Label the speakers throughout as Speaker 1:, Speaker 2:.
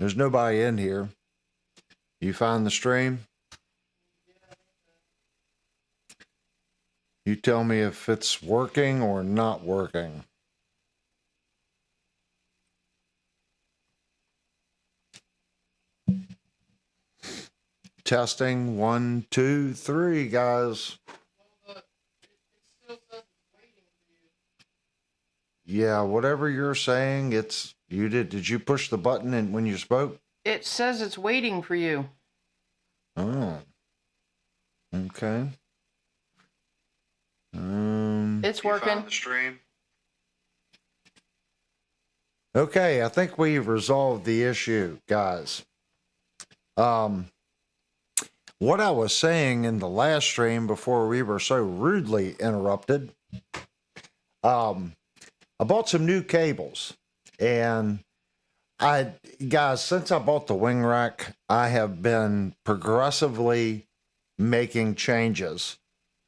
Speaker 1: There's nobody in here. You find the stream? You tell me if it's working or not working. Testing 1, 2, 3, guys. Yeah, whatever you're saying, it's you did. Did you push the button and when you spoke?
Speaker 2: It says it's waiting for you.
Speaker 1: Oh. Okay.
Speaker 2: It's working.
Speaker 3: The stream.
Speaker 1: Okay, I think we've resolved the issue, guys. What I was saying in the last stream before we were so rudely interrupted, I bought some new cables, and guys, since I bought the wing rack, I have been progressively making changes.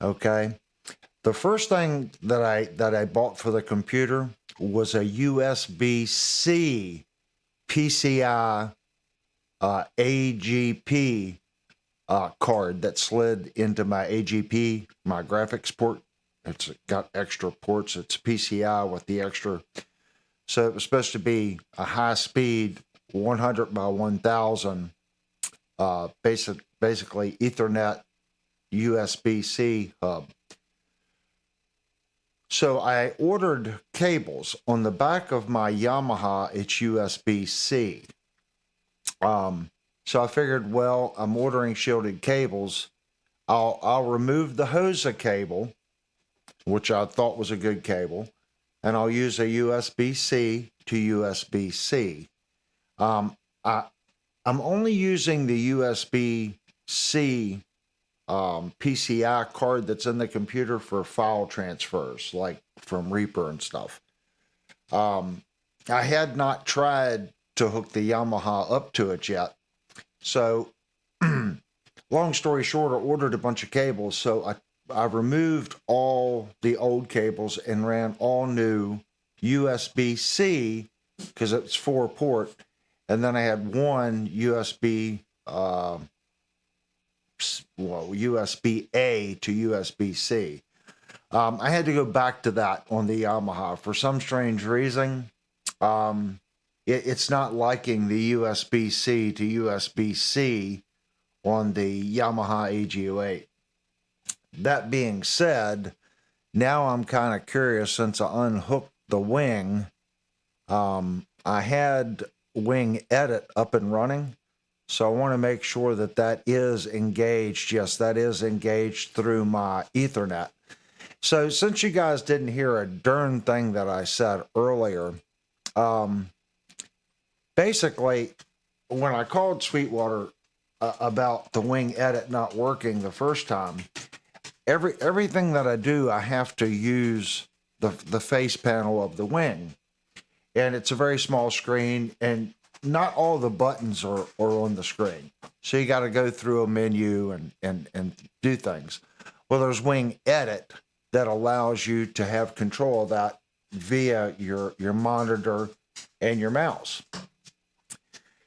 Speaker 1: Okay. The first thing that I bought for the computer was a USB-C PCI AGP card that slid into my AGP, my graphics port. It's got extra ports. It's PCI with the extra. So it was supposed to be a high-speed 100 by 1000 basically Ethernet USB-C hub. So I ordered cables. On the back of my Yamaha, it's USB-C. So I figured, well, I'm ordering shielded cables. I'll remove the HOSA cable, which I thought was a good cable, and I'll use a USB-C to USB-C. I'm only using the USB-C PCI card that's in the computer for file transfers, like from Reaper and stuff. I had not tried to hook the Yamaha up to it yet. So, long story short, I ordered a bunch of cables. So I removed all the old cables and ran all new USB-C because it's 4-port. And then I had one USB, USB-A to USB-C. I had to go back to that on the Yamaha for some strange reason. It's not liking the USB-C to USB-C on the Yamaha AG08. That being said, now I'm kind of curious since I unhooked the wing. I had Wing Edit up and running, so I want to make sure that that is engaged. Yes, that is engaged through my Ethernet. So since you guys didn't hear a darn thing that I said earlier, basically, when I called Sweetwater about the Wing Edit not working the first time, everything that I do, I have to use the face panel of the wing. And it's a very small screen, and not all the buttons are on the screen. So you got to go through a menu and do things. Well, there's Wing Edit that allows you to have control of that via your monitor and your mouse.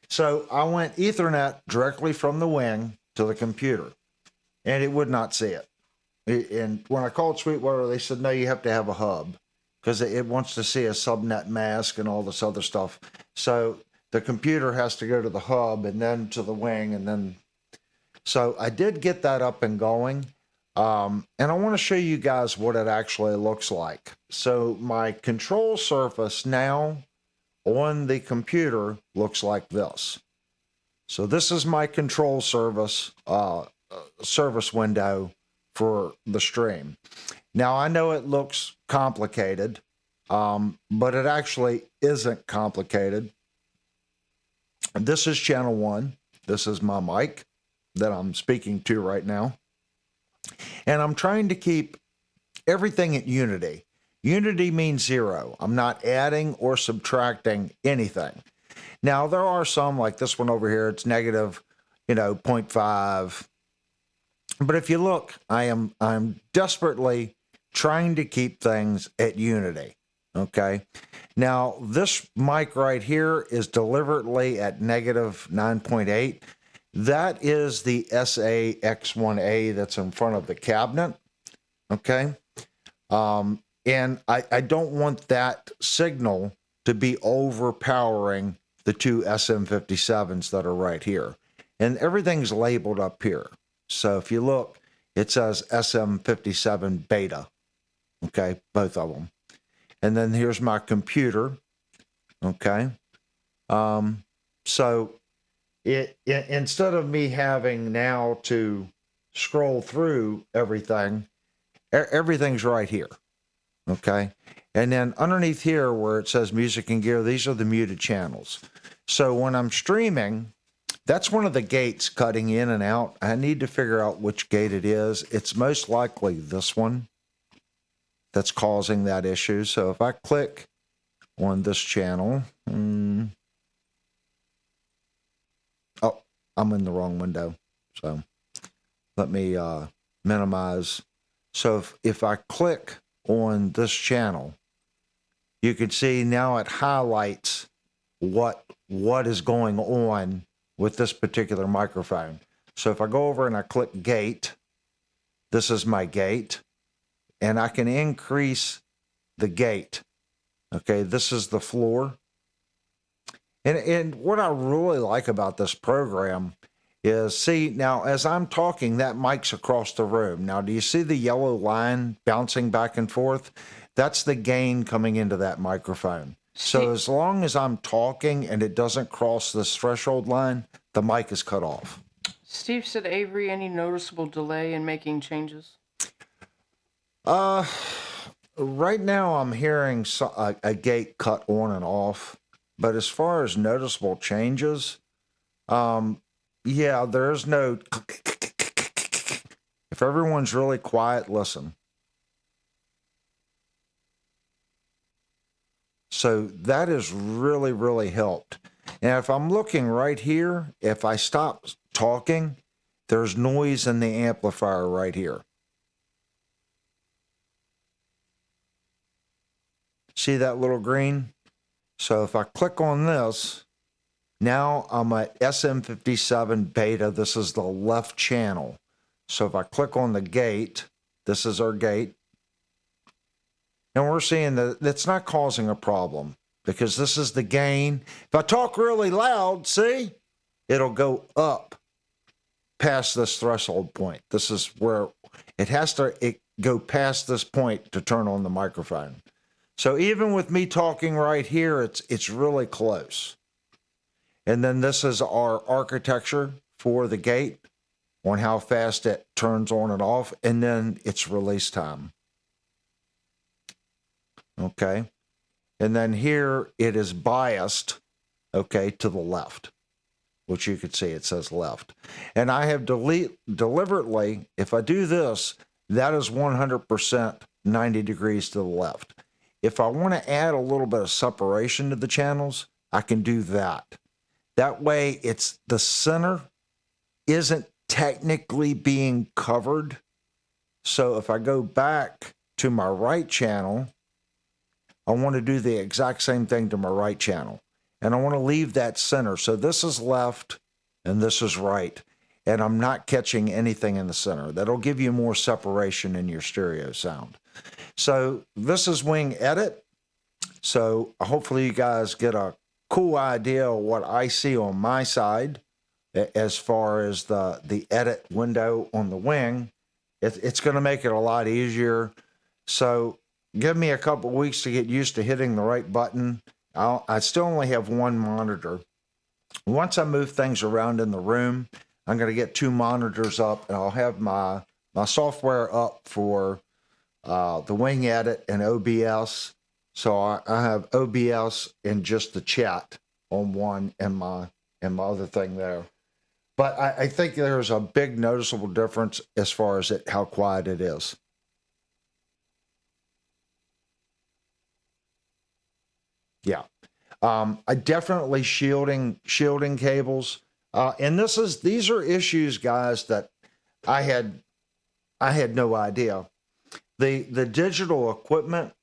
Speaker 1: So I went Ethernet directly from the wing to the computer, and it would not see it. And when I called Sweetwater, they said, no, you have to have a hub because it wants to see a subnet mask and all this other stuff. So the computer has to go to the hub and then to the wing. And then, so I did get that up and going. And I want to show you guys what it actually looks like. So my control surface now on the computer looks like this. So this is my control service window for the stream. Now I know it looks complicated, but it actually isn't complicated. This is channel 1. This is my mic that I'm speaking to right now. And I'm trying to keep everything at unity. Unity means 0. I'm not adding or subtracting anything. Now, there are some, like this one over here, it's negative, 0.5. But if you look, I'm desperately trying to keep things at unity. Okay. Now, this mic right here is deliberately at negative 9.8. That is the SA-X1A that's in front of the cabinet. Okay. And I don't want that signal to be overpowering the two SM57s that are right here. And everything's labeled up here. So if you look, it says SM57 beta. Okay, both of them. And then here's my computer. Okay. So instead of me having now to scroll through everything, everything's right here. Okay. And then underneath here where it says music and gear, these are the muted channels. So when I'm streaming, that's one of the gates cutting in and out. I need to figure out which gate it is. It's most likely this one that's causing that issue. So if I click on this channel, oh, I'm in the wrong window. So let me minimize. So if I click on this channel, you can see now it highlights what is going on with this particular microphone. So if I go over and I click gate, this is my gate, and I can increase the gate. Okay, this is the floor. And what I really like about this program is, see, now as I'm talking, that mic's across the room. Now, do you see the yellow line bouncing back and forth? That's the gain coming into that microphone. So as long as I'm talking and it doesn't cross this threshold line, the mic is cut off.
Speaker 2: Steve said, Avery, any noticeable delay in making changes?
Speaker 1: Right now I'm hearing a gate cut on and off, but as far as noticeable changes, yeah, there's no. If everyone's really quiet, listen. So that has really, really helped. And if I'm looking right here, if I stop talking, there's noise in the amplifier right here. See that little green? So if I click on this, now I'm at SM57 beta. This is the left channel. So if I click on the gate, this is our gate. And we're seeing that it's not causing a problem because this is the gain. If I talk really loud, see, it'll go up past this threshold point. This is where it has to go past this point to turn on the microphone. So even with me talking right here, it's really close. And then this is our architecture for the gate on how fast it turns on and off. And then it's release time. Okay. And then here it is biased, okay, to the left, which you can see it says left. And I have deliberately, if I do this, that is 100% 90 degrees to the left. If I want to add a little bit of separation to the channels, I can do that. That way it's the center isn't technically being covered. So if I go back to my right channel, I want to do the exact same thing to my right channel. And I want to leave that center. So this is left and this is right. And I'm not catching anything in the center. That'll give you more separation in your stereo sound. So this is Wing Edit. So hopefully you guys get a cool idea of what I see on my side as far as the edit window on the Wing. It's going to make it a lot easier. So give me a couple weeks to get used to hitting the right button. I still only have one monitor. Once I move things around in the room, I'm going to get 2 monitors up, and I'll have my software up for the Wing Edit and OBS. So I have OBS and just the chat on one and my other thing there. But I think there's a big noticeable difference as far as how quiet it is. Yeah. I definitely shielding cables. And these are issues, guys, that I had no idea. The digital equipment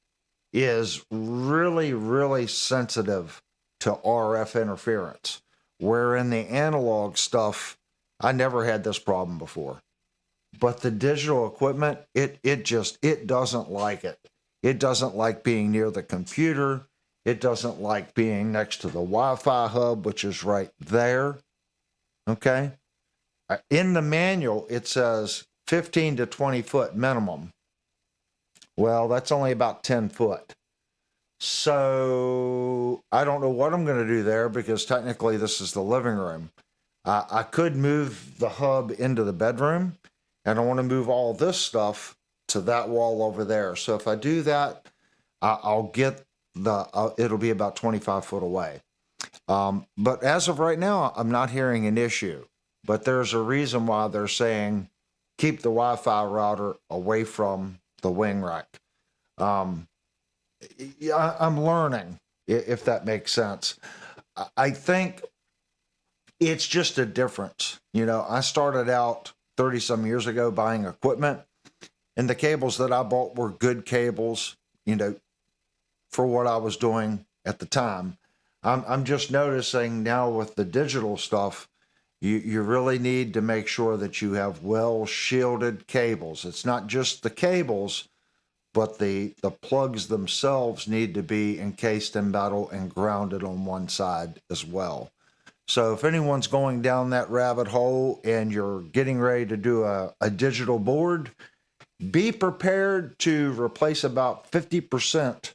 Speaker 1: is really, really sensitive to RF interference, where in the analog stuff, I never had this problem before. But the digital equipment, it doesn't like it. It doesn't like being near the computer. It doesn't like being next to the Wi-Fi hub, which is right there. Okay? In the manual, it says 15 to 20 foot minimum. Well, that's only about 10 foot. So I don't know what I'm going to do there, because technically this is the living room. I could move the hub into the bedroom, and I want to move all this stuff to that wall over there. So if I do that, I'll get it'll be about 25 foot away. But as of right now, I'm not hearing an issue. But there's a reason why they're saying keep the Wi-Fi router away from the wing rack. I'm learning, if that makes sense. I think it's just a difference. You know, I started out 30 some years ago buying equipment, and the cables that I bought were good cables, you know, for what I was doing at the time. I'm just noticing now with the digital stuff, you really need to make sure that you have well shielded cables. It's not just the cables, but the plugs themselves need to be encased in metal and grounded on one side as well. So if anyone's going down that rabbit hole and you're getting ready to do a digital board, be prepared to replace about 50%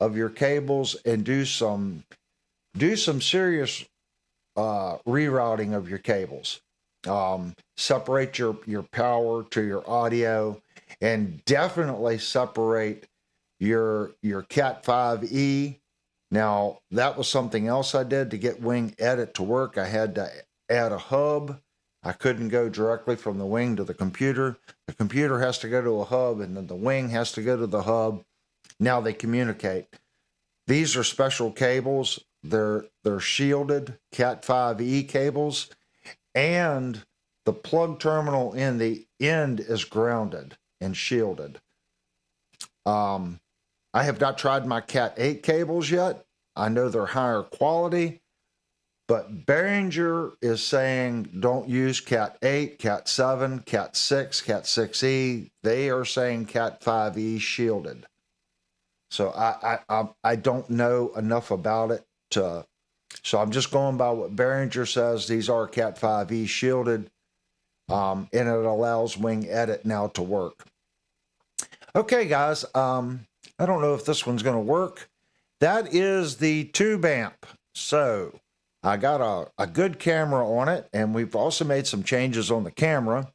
Speaker 1: of your cables and do some serious rerouting of your cables. Separate your power to your audio, and definitely separate your Cat 5e. Now, that was something else I did to get Wing Edit to work. I had to add a hub. I couldn't go directly from the wing to the computer. The computer has to go to a hub, and then the wing has to go to the hub. Now they communicate. These are special cables. They're shielded Cat 5e cables, and the plug terminal in the end is grounded and shielded. I have not tried my Cat 8 cables yet. I know they're higher quality, but Behringer is saying don't use Cat 8, Cat 7, Cat 6, Cat 6e. They are saying Cat 5e shielded. So I don't know enough about it so I'm just going by what Behringer says. These are Cat 5e shielded, and it allows Wing Edit now to work. Okay, guys, I don't know if this one's going to work. That is the tube amp. So I got a good camera on it, and we've also made some changes on the camera.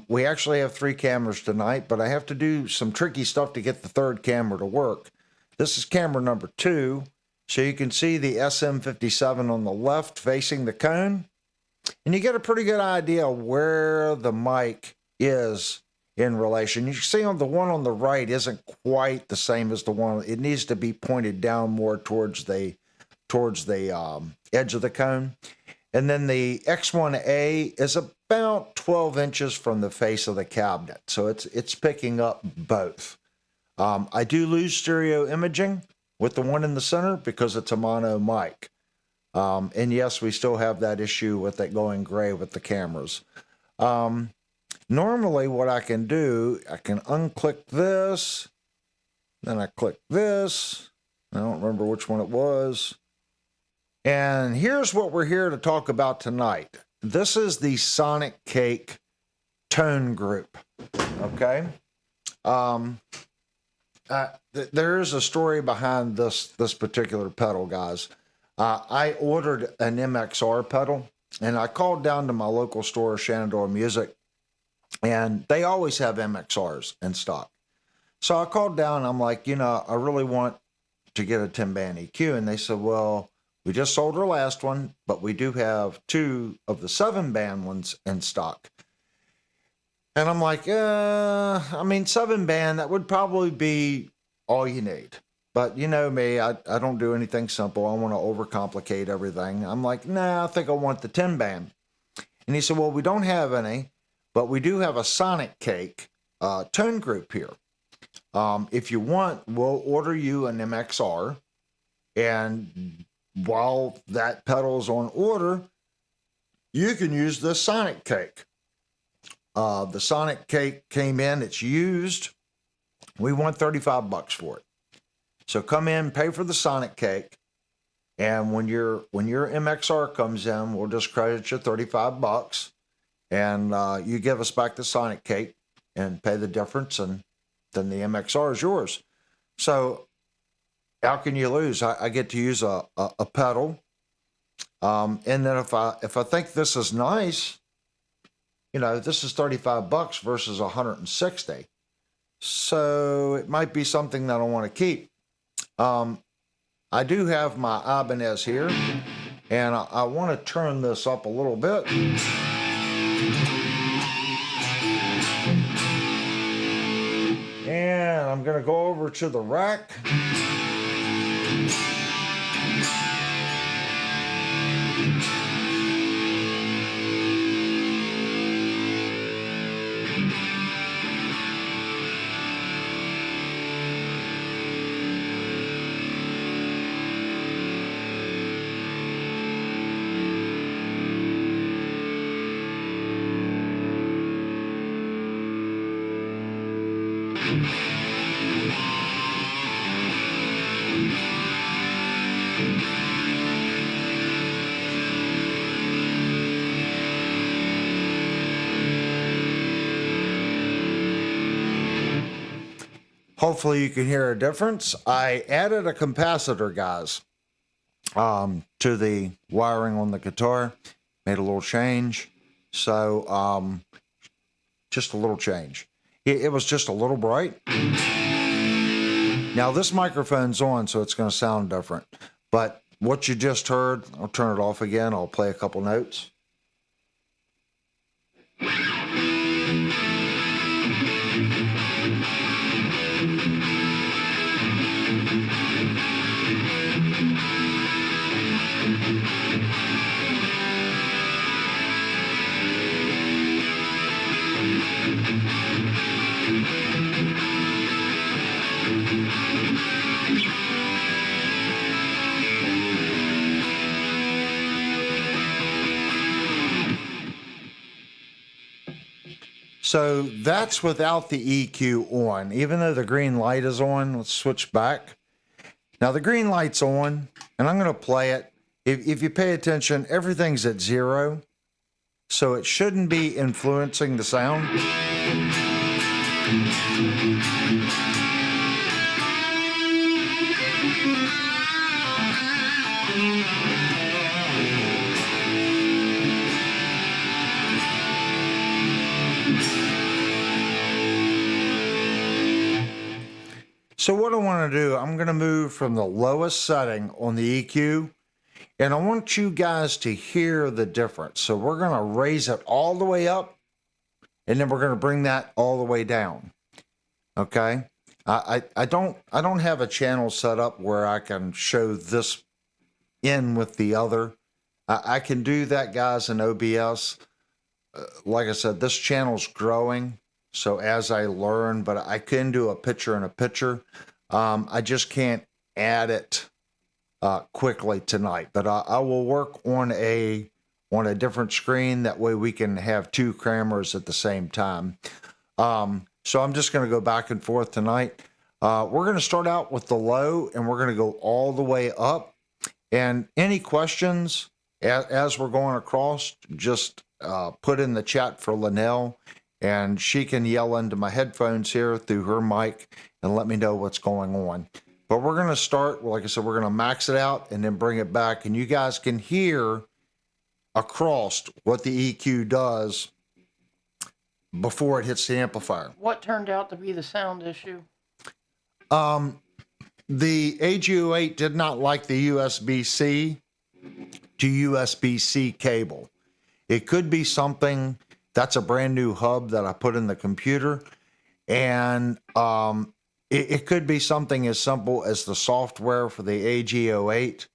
Speaker 1: We actually have 3 cameras tonight, but I have to do some tricky stuff to get the third camera to work. This is camera number 2. So you can see the SM57 on the left facing the cone, and you get a pretty good idea where the mic is in relation. You can see on the one on the right isn't quite the same as the one. It needs to be pointed down more towards the edge of the cone. And then the X1A is about 12 inches from the face of the cabinet. So it's picking up both. I do lose stereo imaging with the one in the center because it's a mono mic. And yes, we still have that issue with it going gray with the cameras. Normally what I can do, I can unclick this, then I click this. I don't remember which one it was. And here's what we're here to talk about tonight. This is the Sonicake tone group, okay? There is a story behind this particular pedal, guys. I ordered an MXR pedal, and I called down to my local store, Shenandoah Music, and they always have MXRs in stock. So I called down, I'm like, you know, I really want to get a 10-band EQ, and they said, well, we just sold our last one, but we do have 2 of the 7-band ones in stock. And I'm like, I mean, 7-band, that would probably be all you need. But you know me, I don't do anything simple. I want to overcomplicate everything. I'm like, nah, I think I want the 10-band. And he said, well, we don't have any, but we do have a Sonicake tone group here. If you want, we'll order you an MXR, and while that pedal's on order, you can use the Sonicake. The Sonicake came in, it's used. We want $35 for it. So come in, pay for the Sonicake, and when your MXR comes in, we'll just credit you $35, and you give us back the Sonicake and pay the difference, and then the MXR is yours. So how can you lose? I get to use a pedal, and then if I think this is nice, this is $35 versus $160. So it might be something that I want to keep. I do have my Ibanez here, and I want to turn this up a little bit. And I'm going to go over to the rack. Hopefully you can hear a difference. I added a capacitor, guys, to the wiring on the guitar. Made a little change. So just a little change. It was just a little bright. Now this microphone's on, so it's going to sound different. But what you just heard, I'll turn it off again. I'll play a couple notes. So that's without the EQ on, even though the green light is on. Let's switch back. Now the green light's on, and I'm going to play it. If you pay attention, everything's at 0, so it shouldn't be influencing the sound. So what I want to do, I'm going to move from the lowest setting on the EQ, and I want you guys to hear the difference. So we're going to raise it all the way up, and then we're going to bring that all the way down. Okay? I don't have a channel set up where I can show this in with the other. I can do that, guys, in OBS. Like I said, this channel's growing. So as I learn, but I can do a picture in a picture. I just can't add it quickly tonight. But I will work on a different screen. That way we can have 2 cameras at the same time. So I'm just going to go back and forth tonight. We're going to start out with the low, and we're going to go all the way up. And any questions as we're going across, just put in the chat for Linnell. And she can yell into my headphones here through her mic and let me know what's going on. But we're going to start, like I said, we're going to max it out and then bring it back. And you guys can hear across what the EQ does before it hits the amplifier.
Speaker 2: What turned out to be the sound issue?
Speaker 1: The AG08 did not like the USB-C to USB-C cable. It could be something... That's a brand new hub that I put in the computer. And it could be something as simple as the software for the AG08,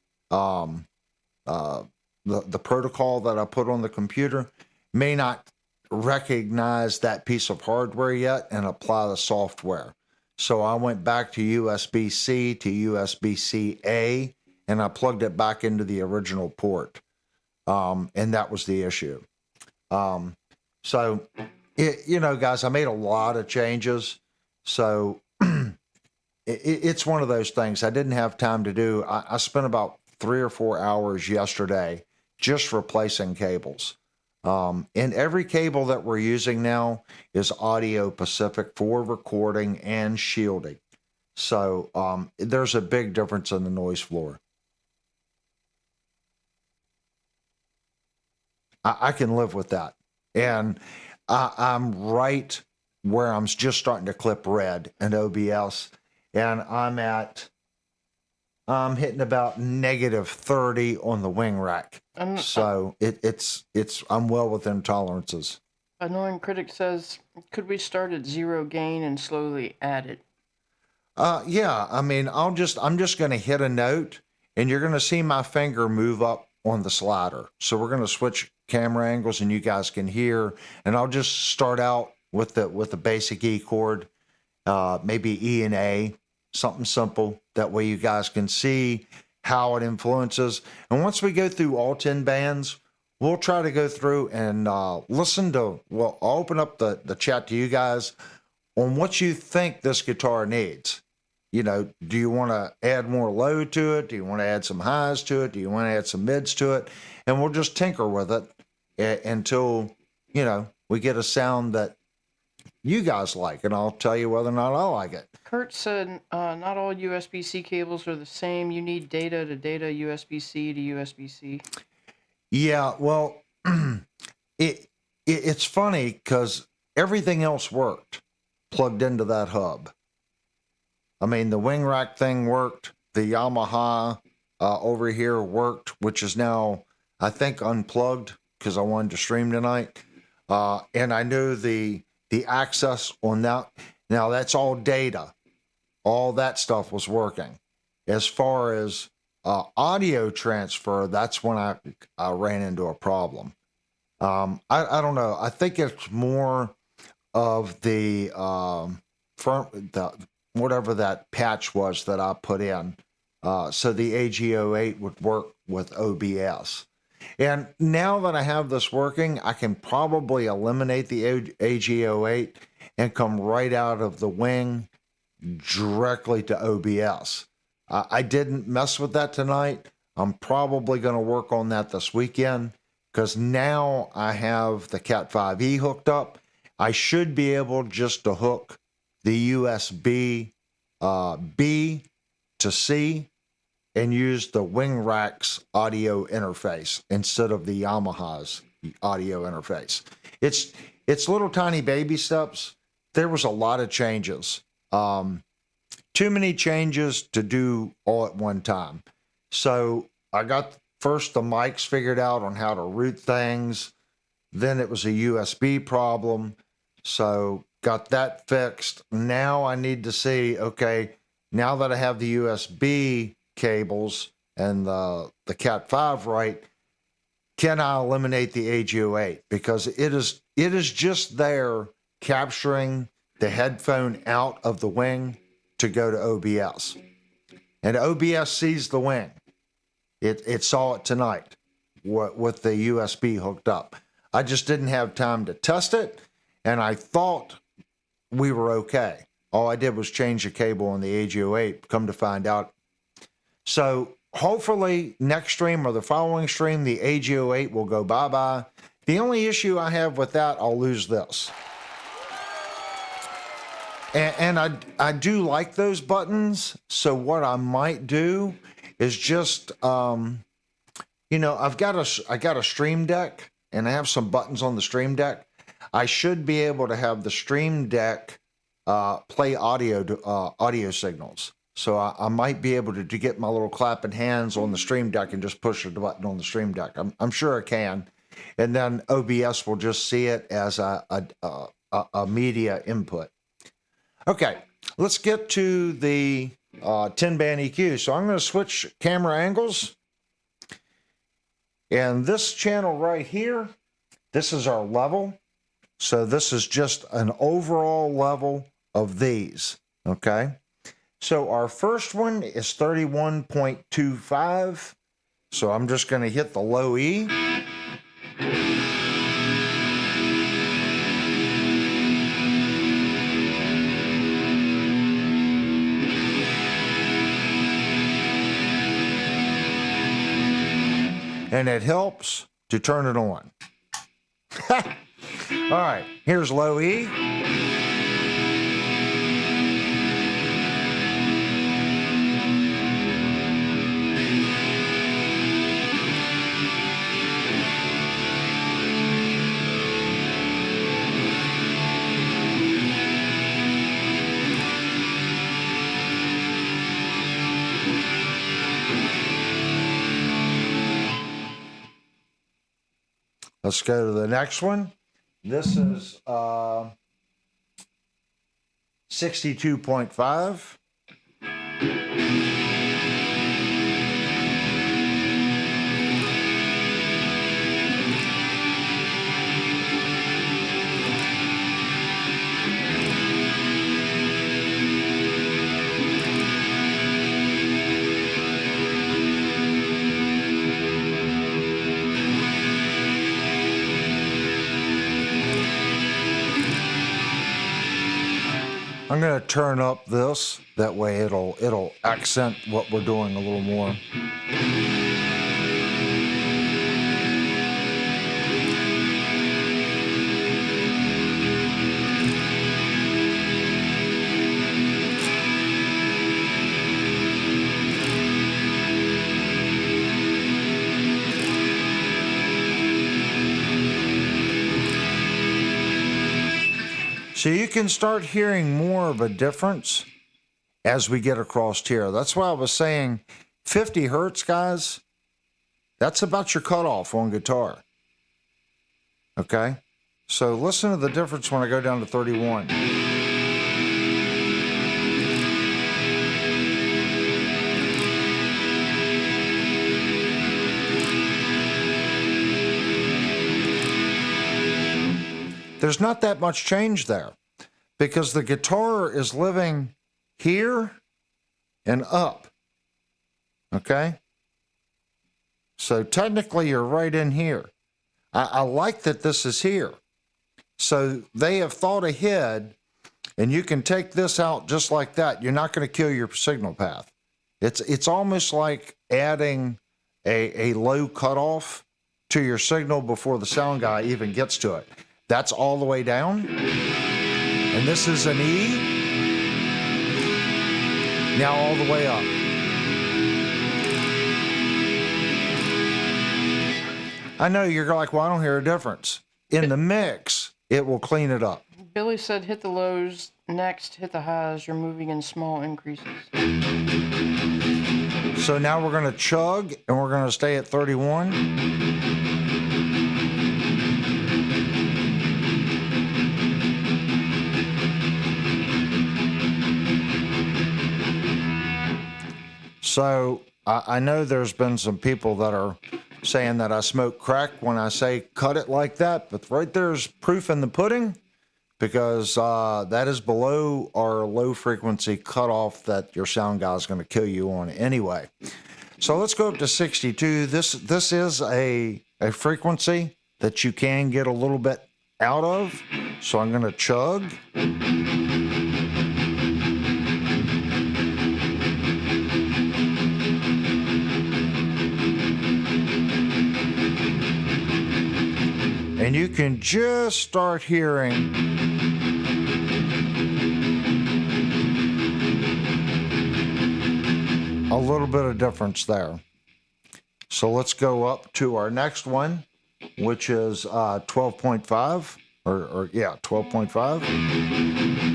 Speaker 1: the protocol that I put on the computer may not recognize that piece of hardware yet and apply the software. So I went back to USB-C to USB-C-A, and I plugged it back into the original port. And that was the issue. So, guys, I made a lot of changes. So it's one of those things I didn't have time to do. I spent about 3 or 4 hours yesterday just replacing cables. And every cable that we're using now is Audio Pacific for recording and shielding. So there's a big difference in the noise floor. I can live with that. And I'm right where I'm just starting to clip red in OBS. And I'm hitting about -30 on the wing rack. So I'm well within tolerances.
Speaker 2: Annoying Critic says, could we start at 0 gain and slowly add it?
Speaker 1: Yeah, I mean, I'm just going to hit a note and you're going to see my finger move up on the slider. So we're going to switch camera angles and you guys can hear, and I'll just start out with the basic E chord, maybe E and A, something simple. That way you guys can see how it influences. And once we go through all 10 bands, we'll try to go through and listen to, well, I'll open up the chat to you guys on what you think this guitar needs. Do you want to add more low to it? Do you want to add some highs to it? Do you want to add some mids to it? And we'll just tinker with it until, we get a sound that you guys like, and I'll tell you whether or not I like it.
Speaker 2: Kurt said, not all USB-C cables are the same. You need data to data, USB-C to USB-C.
Speaker 1: Yeah, well, it's funny because everything else worked plugged into that hub. I mean, the wing rack thing worked. The Yamaha over here worked, which is now, I think, unplugged because I wanted to stream tonight. And I knew the access on that. Now, that's all data. All that stuff was working. As far as audio transfer, that's when I ran into a problem. I don't know. I think it's more of the whatever that patch was that I put in. So the AG08 would work with OBS. And now that I have this working, I can probably eliminate the AG08 and come right out of the wing directly to OBS. I didn't mess with that tonight. I'm probably going to work on that this weekend because now I have the Cat 5e hooked up. I should be able just to hook the USB B to C and use the wing rack's audio interface instead of the Yamaha's audio interface. It's little tiny baby steps. There was a lot of changes. Too many changes to do all at one time. So I got first the mics figured out on how to route things. Then it was a USB problem. So got that fixed. Now I need to see, okay, now that I have the USB cables and the Cat 5 right, can I eliminate the AG08? Because it is just there capturing the headphone out of the wing to go to OBS. And OBS sees the wing. It saw it tonight with the USB hooked up. I just didn't have time to test it, and I thought we were okay. All I did was change the cable on the AG08, come to find out. So hopefully next stream or the following stream, the AG08 will go bye-bye. The only issue I have with that, I'll lose this. And I do like those buttons. So what I might do is just, I got a Stream Deck and I have some buttons on the Stream Deck. I should be able to have the Stream Deck play audio signals. So I might be able to get my little clapping hands on the Stream Deck and just push the button on the Stream Deck. I'm sure I can. And then OBS will just see it as a media input. Okay, let's get to the 10-band EQ. So I'm going to switch camera angles. And this channel right here, this is our level. So this is just an overall level of these. Okay. So our first one is 31.25. So I'm just going to hit the low E. And it helps to turn it on. All right, here's low E. Let's go to the next one. This is 62.5. I'm going to turn up this. That way it'll accent what we're doing a little more. So you can start hearing more of a difference as we get across here. That's why I was saying 50 hertz, guys, that's about your cutoff on guitar. Okay? So listen to the difference when I go down to 31. There's not that much change there because the guitar is living here and up. Okay? So technically you're right in here. I like that this is here. So they have thought ahead, and you can take this out just like that. You're not going to kill your signal path. It's almost like adding a low cutoff to your signal before the sound guy even gets to it. That's all the way down. And this is an E. Now all the way up. I know you're like, well, I don't hear a difference. In the mix, it will clean it up.
Speaker 2: Billy said hit the lows, next hit the highs. You're moving in small increases.
Speaker 1: So now we're going to chug, and we're going to stay at 31. So I know there's been some people that are saying that I smoke crack when I say cut it like that, but right there's proof in the pudding because that is below our low frequency cutoff that your sound guy is going to kill you on anyway. So let's go up to 62. This is a frequency that you can get a little bit out of. So I'm going to chug. And you can just start hearing a little bit of difference there. So let's go up to our next one, which is 12.5, or 12.5.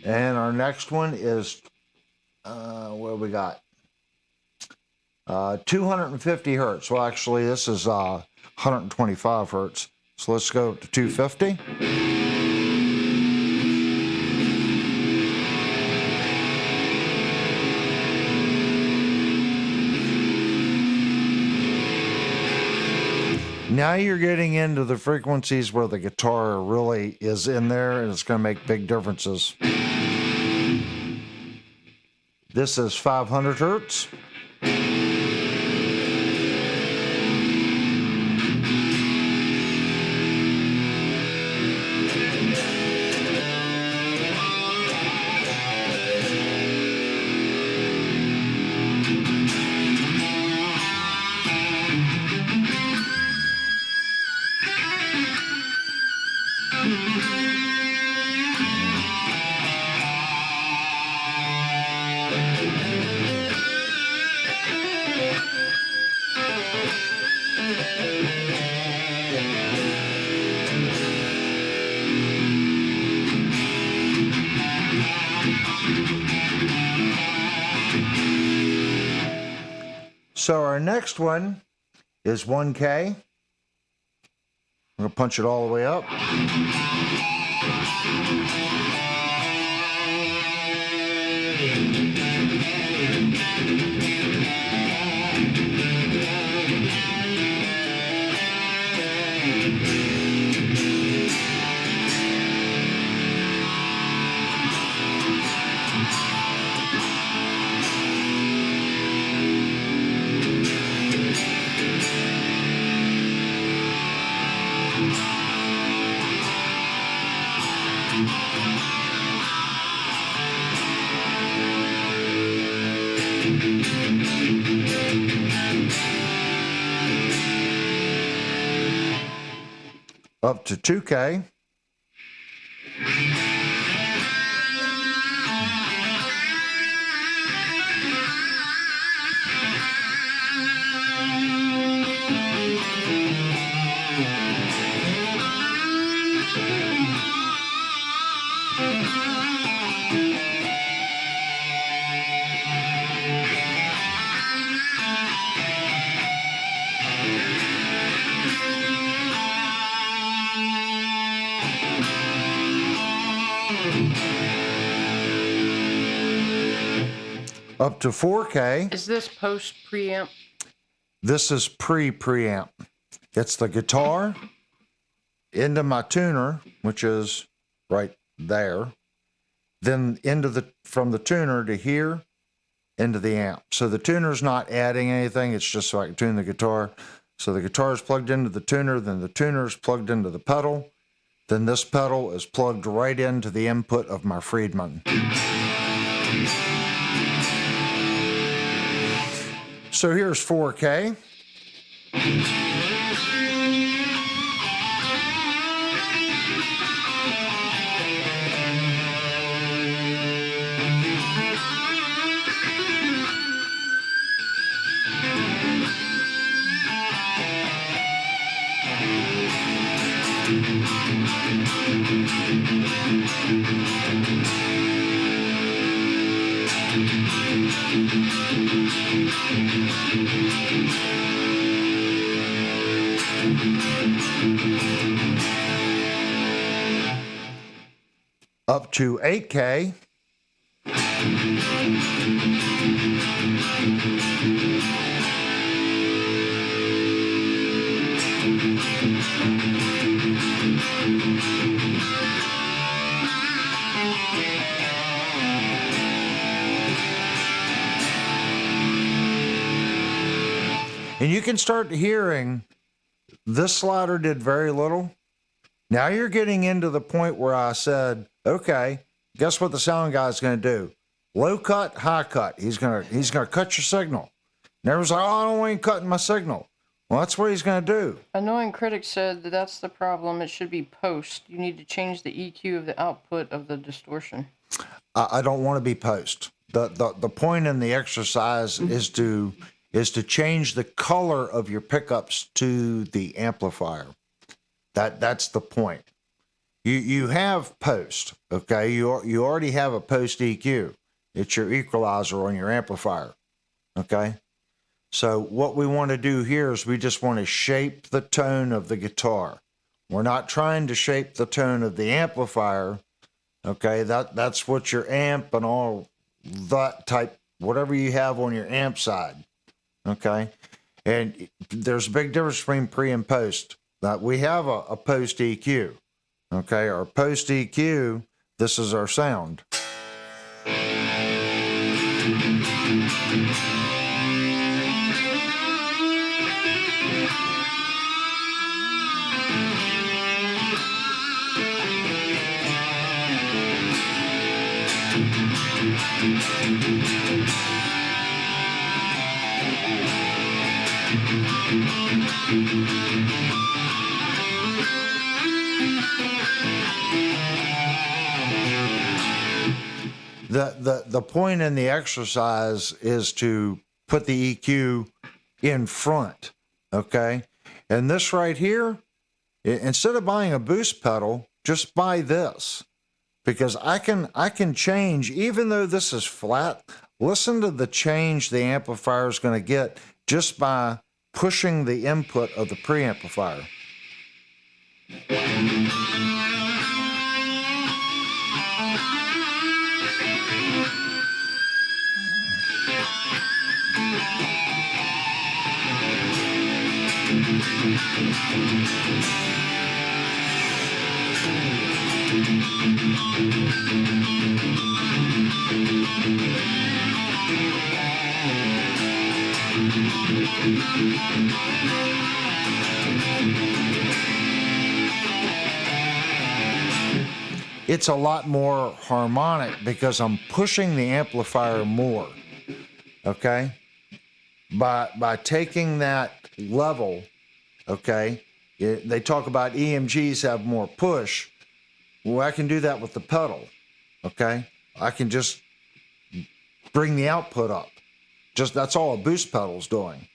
Speaker 1: And our next one is, what we got? 250 hertz. Well, actually, this is 125 hertz. So let's go up to 250. Now you're getting into the frequencies where the guitar really is in there, and it's going to make big differences. This is 500 hertz. So our next one is 1K. I'm going to punch it all the way up. Up to 2K. Up to 4K.
Speaker 2: Is this post preamp?
Speaker 1: This is preamp. It's the guitar into my tuner, which is right there, then from the tuner to here into the amp. So the tuner's not adding anything. It's just so I can tune the guitar. So the guitar is plugged into the tuner, then the tuner is plugged into the pedal. Then this pedal is plugged right into the input of my Friedman. So here's 4K. Up to 8K. And you can start hearing this slider did very little. Now you're getting into the point where I said, okay, guess what the sound guy's going to do? Low cut, high cut. He's gonna cut your signal. And everyone's like, oh, I don't want you cutting my signal. Well, that's what he's going to do.
Speaker 2: Annoying Critic said that that's the problem. It should be post. You need to change the EQ of the output of the distortion.
Speaker 1: I don't want to be post. The point in the exercise is to change the color of your pickups to the amplifier. That's the point. You have post, okay? You already have a post EQ. It's your equalizer on your amplifier, okay? So what we want to do here is we just want to shape the tone of the guitar. We're not trying to shape the tone of the amplifier. Okay, that's what your amp and all that type, whatever you have on your amp side. Okay, and there's a big difference between pre and post. We have a post EQ. Okay, our post EQ, this is our sound. The point in the exercise is to put the EQ in front, okay? And this right here, instead of buying a boost pedal, just buy this, because I can change, even though this is flat. Listen to the change the amplifier is going to get just by pushing the input of the preamplifier. It's a lot more harmonic because I'm pushing the amplifier more, okay? By taking that level, okay, they talk about EMGs have more push. Well, I can do that with the pedal, okay? I can just bring the output up. Just that's all a boost pedal's doing.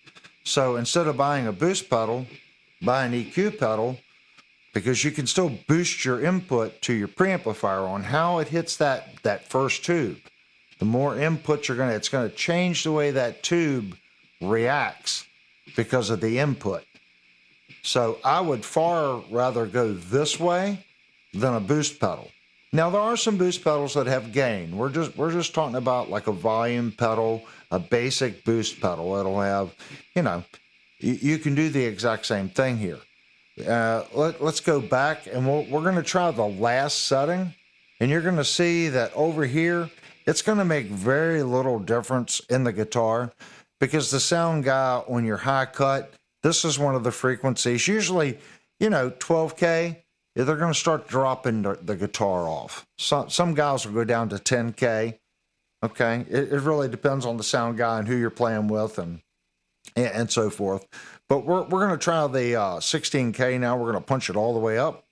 Speaker 1: So instead of buying a boost pedal, buy an EQ pedal, because you can still boost your input to your preamplifier on how it hits that first tube. The more input it's gonna change the way that tube reacts because of the input. So I would far rather go this way than a boost pedal. Now there are some boost pedals that have gain. We're just talking about like a volume pedal, a basic boost pedal. It'll have, you can do the exact same thing here. Let's go back and we're going to try the last setting, and you're going to see that over here it's going to make very little difference in the guitar, because the sound guy on your high cut, this is one of the frequencies, usually 12K, they're going to start dropping the guitar off. Some guys will go down to 10K. Okay, it really depends on the sound guy and who you're playing with and so forth. But we're going to try the 16K now. We're going to punch it all the way up.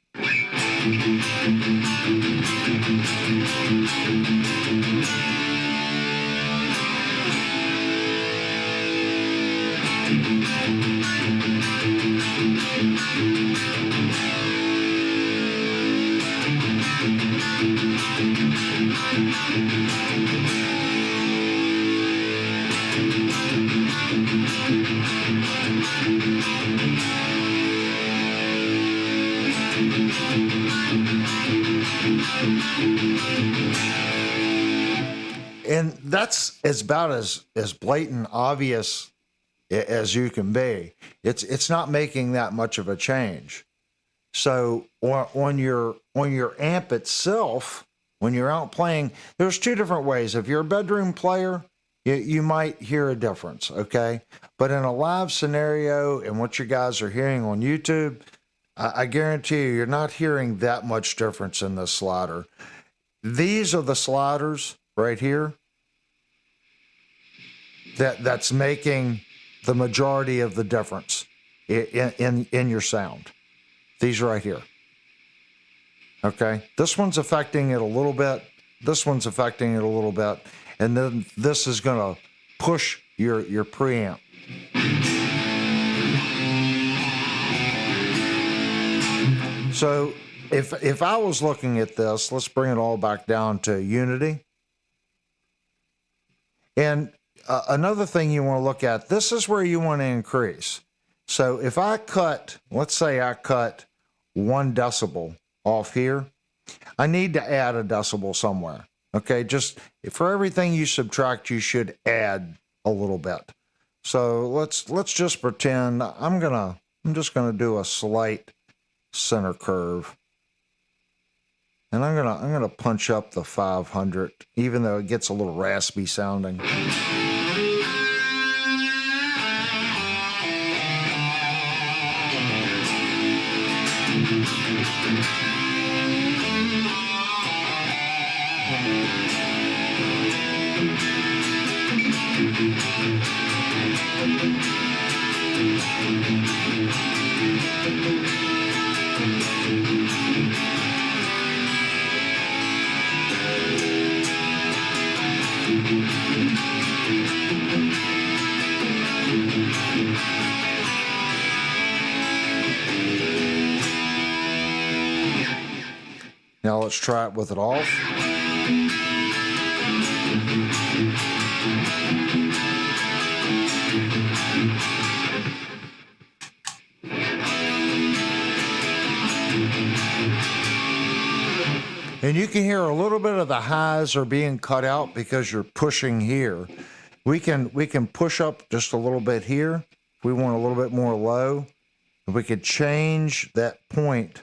Speaker 1: And that's about as blatant obvious as you can be. It's not making that much of a change. So on your amp itself, when you're out playing, there's two different ways. If you're a bedroom player, you might hear a difference, okay? But in a live scenario and what you guys are hearing on YouTube, I guarantee you're not hearing that much difference in this slider. These are the sliders right here that's making the majority of the difference in your sound. These right here. Okay? This one's affecting it a little bit. This one's affecting it a little bit. And then this is going to push your preamp. So if I was looking at this, let's bring it all back down to unity. And another thing you want to look at, this is where you want to increase. So if I cut, let's say I cut 1 decibel off here, I need to add a decibel somewhere. Okay, just for everything you subtract, you should add a little bit. So let's just pretend I'm just gonna do a slight center curve, and I'm gonna punch up the 500, even though it gets a little raspy sounding. Now let's try it with it off. And you can hear a little bit of the highs are being cut out because you're pushing here. We can push up just a little bit here. If we want a little bit more low, we could change that point.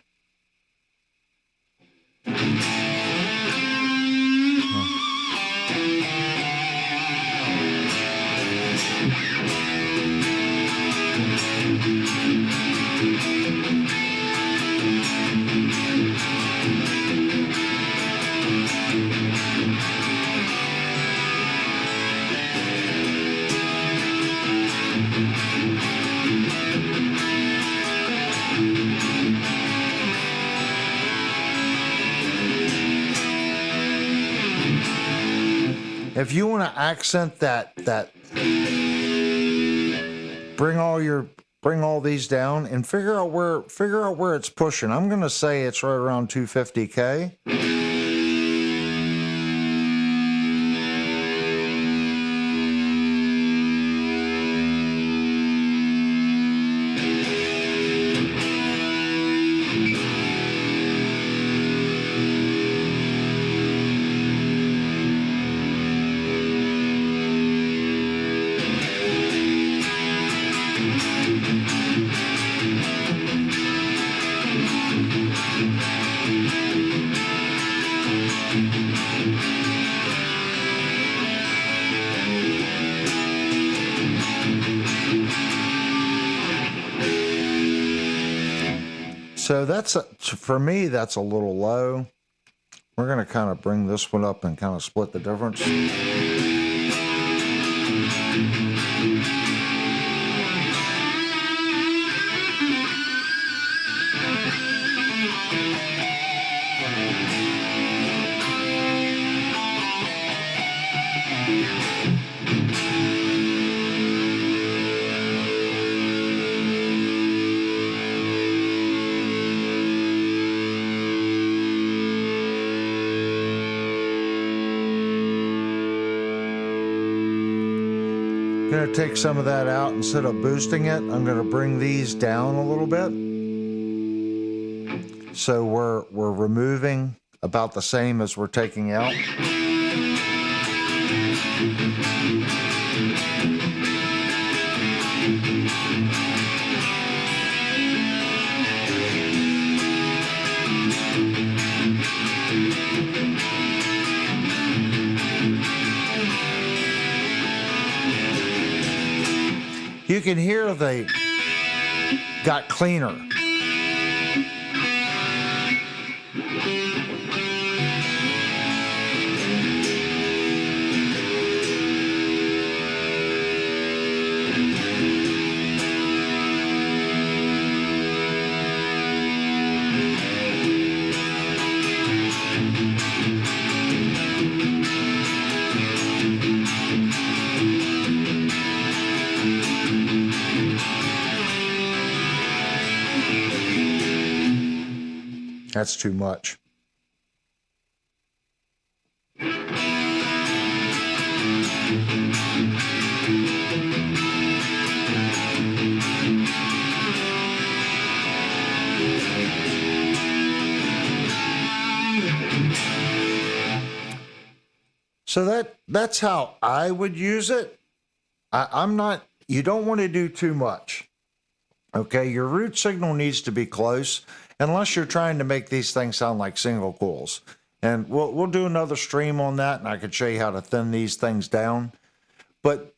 Speaker 1: If you want to accent that bring all these down and figure out where it's pushing. I'm going to say it's right around 250K. So for me, that's a little low. We're going to kind of bring this one up and kind of split the difference. I'm going to take some of that out. Instead of boosting it, I'm going to bring these down a little bit. So we're removing about the same as we're taking out. You can hear they got cleaner. That's too much. So that's how I would use it. I'm not, you don't want to do too much. Okay, your root signal needs to be close unless you're trying to make these things sound like single coils. And we'll do another stream on that, and I can show you how to thin these things down. But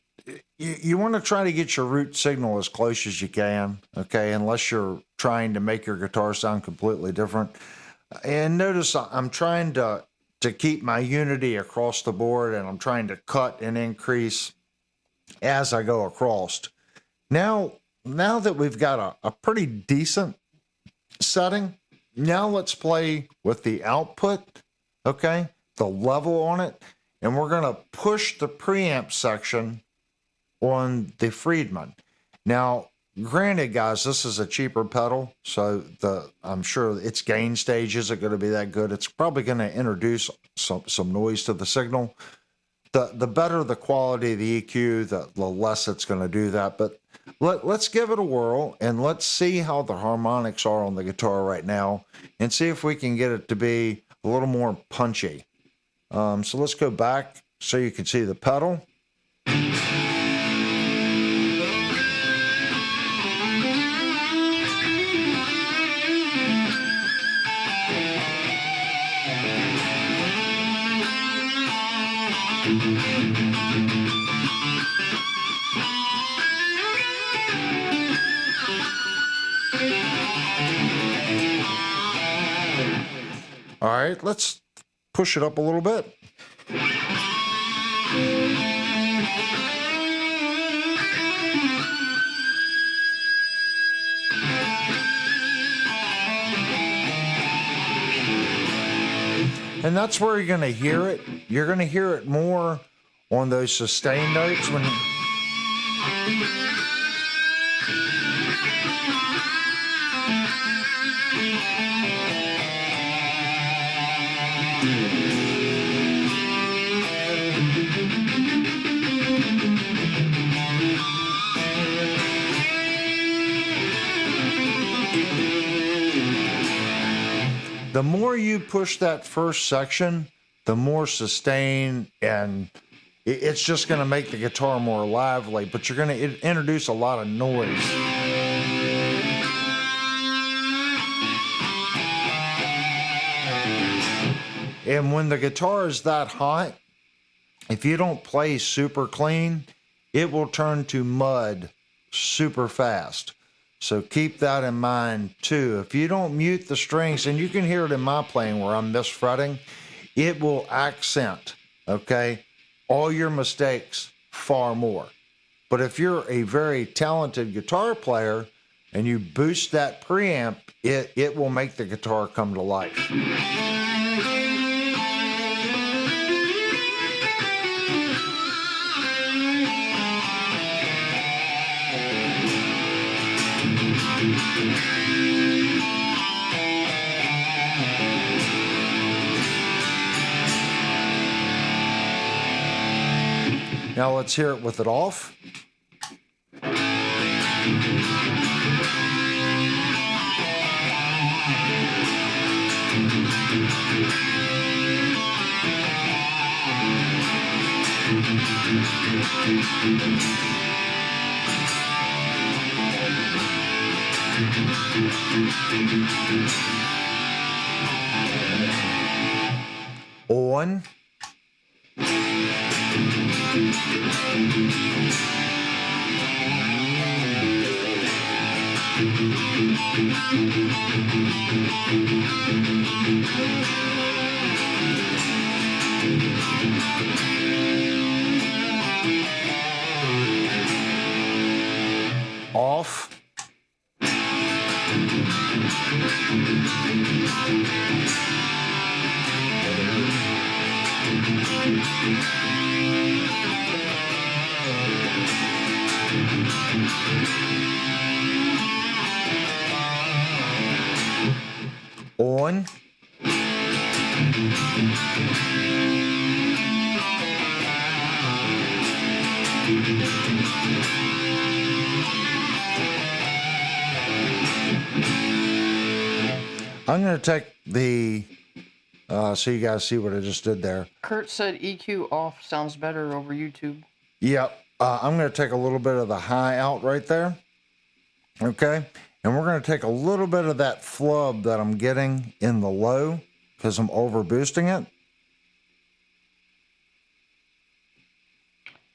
Speaker 1: you want to try to get your root signal as close as you can, okay, unless you're trying to make your guitar sound completely different. And notice I'm trying to keep my unity across the board, and I'm trying to cut and increase as I go across. Now that we've got a pretty decent setting, now let's play with the output, okay, the level on it, and we're going to push the preamp section on the Friedman. Now, granted, guys, this is a cheaper pedal, so I'm sure its gain stage isn't going to be that good. It's probably going to introduce some noise to the signal. The better the quality of the EQ, the less it's going to do that. But let's give it a whirl, and let's see how the harmonics are on the guitar right now, and see if we can get it to be a little more punchy. So let's go back so you can see the pedal. All right, let's push it up a little bit. And that's where you're going to hear it. You're going to hear it more on those sustain notes when the more you push that first section, the more sustain, and it's just going to make the guitar more lively, but you're going to introduce a lot of noise. And when the guitar is that hot, if you don't play super clean, it will turn to mud super fast. So keep that in mind too. If you don't mute the strings, and you can hear it in my playing where I'm misfretting, it will accent, okay, all your mistakes far more. But if you're a very talented guitar player and you boost that preamp, it will make the guitar come to life. Now let's hear it with it off. On. Off. On. I'm going to take the so you guys see what I just did there.
Speaker 2: Kurt said EQ off sounds better over YouTube.
Speaker 1: Yep. I'm going to take a little bit of the high out right there. Okay. And we're going to take a little bit of that flub that I'm getting in the low because I'm over boosting it.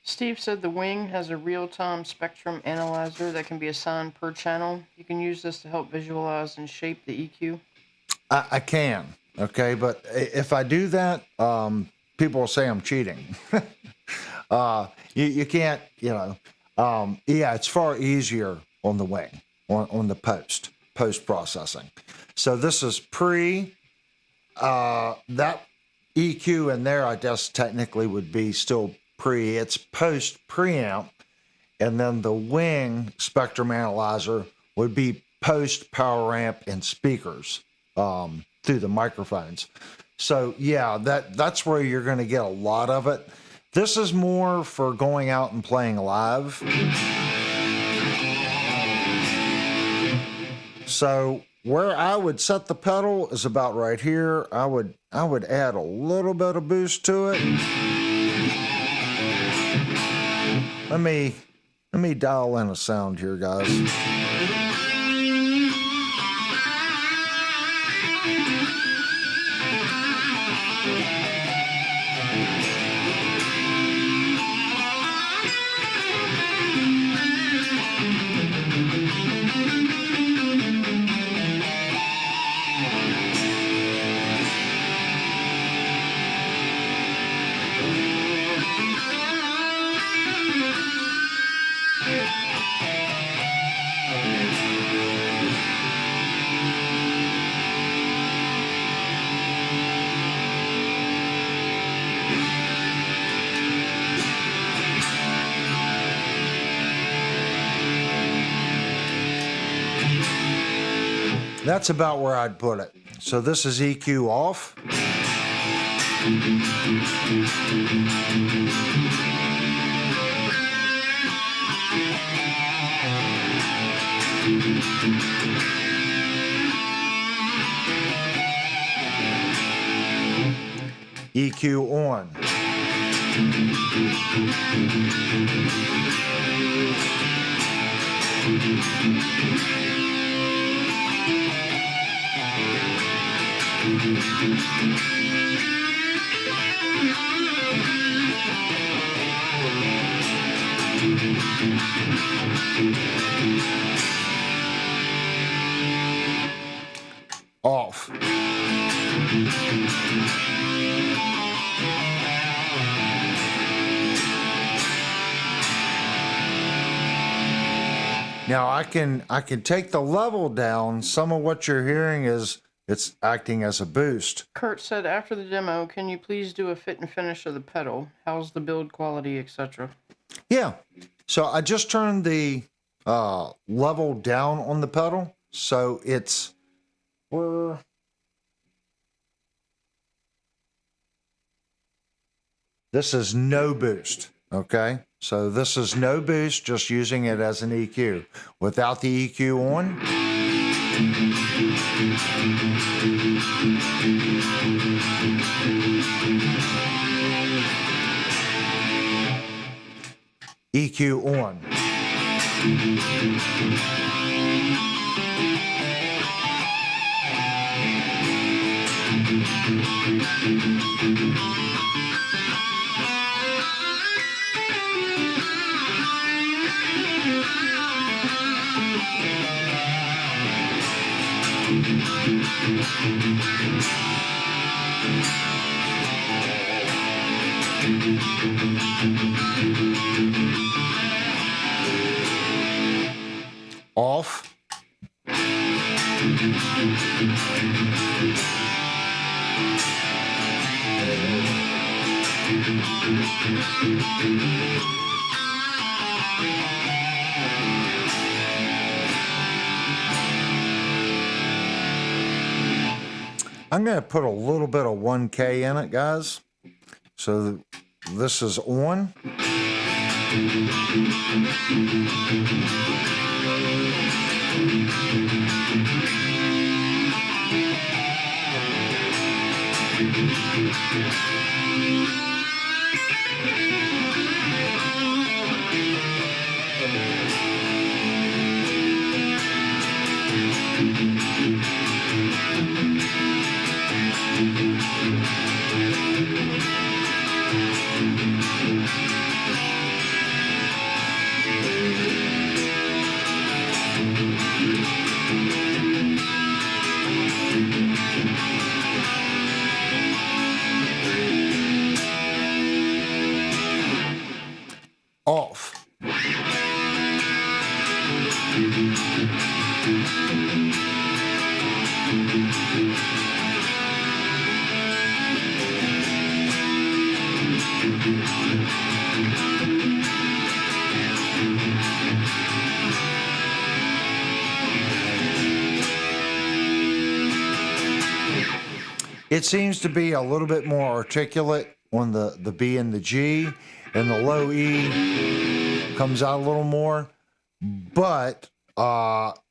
Speaker 2: Steve said the Wing has a real-time spectrum analyzer that can be assigned per channel. You can use this to help visualize and shape the EQ.
Speaker 1: I can, okay, but if I do that, people will say I'm cheating. You can't, yeah, it's far easier on the Wing, on the post processing. So this is that EQ in there, I guess technically would be still it's post preamp, and then the Wing spectrum analyzer would be post power amp and speakers through the microphones. So yeah, that's where you're going to get a lot of it. This is more for going out and playing live. So where I would set the pedal is about right here. I would add a little bit of boost to it. Let me dial in a sound here, guys. That's about where I'd put it. So this is EQ off. EQ on. Off. Now I can take the level down. Some of what you're hearing is it's acting as a boost.
Speaker 2: Kurt said, after the demo, can you please do a fit and finish of the pedal? How's the build quality, etc.?
Speaker 1: Yeah. So I just turned the level down on the pedal. So it's this is no boost. Okay. So this is no boost, just using it as an EQ. Without the EQ on. EQ on. Off. I'm going to put a little bit of 1K in it, guys. So this is on. Off. It seems to be a little bit more articulate on the B and the G, and the low E comes out a little more. But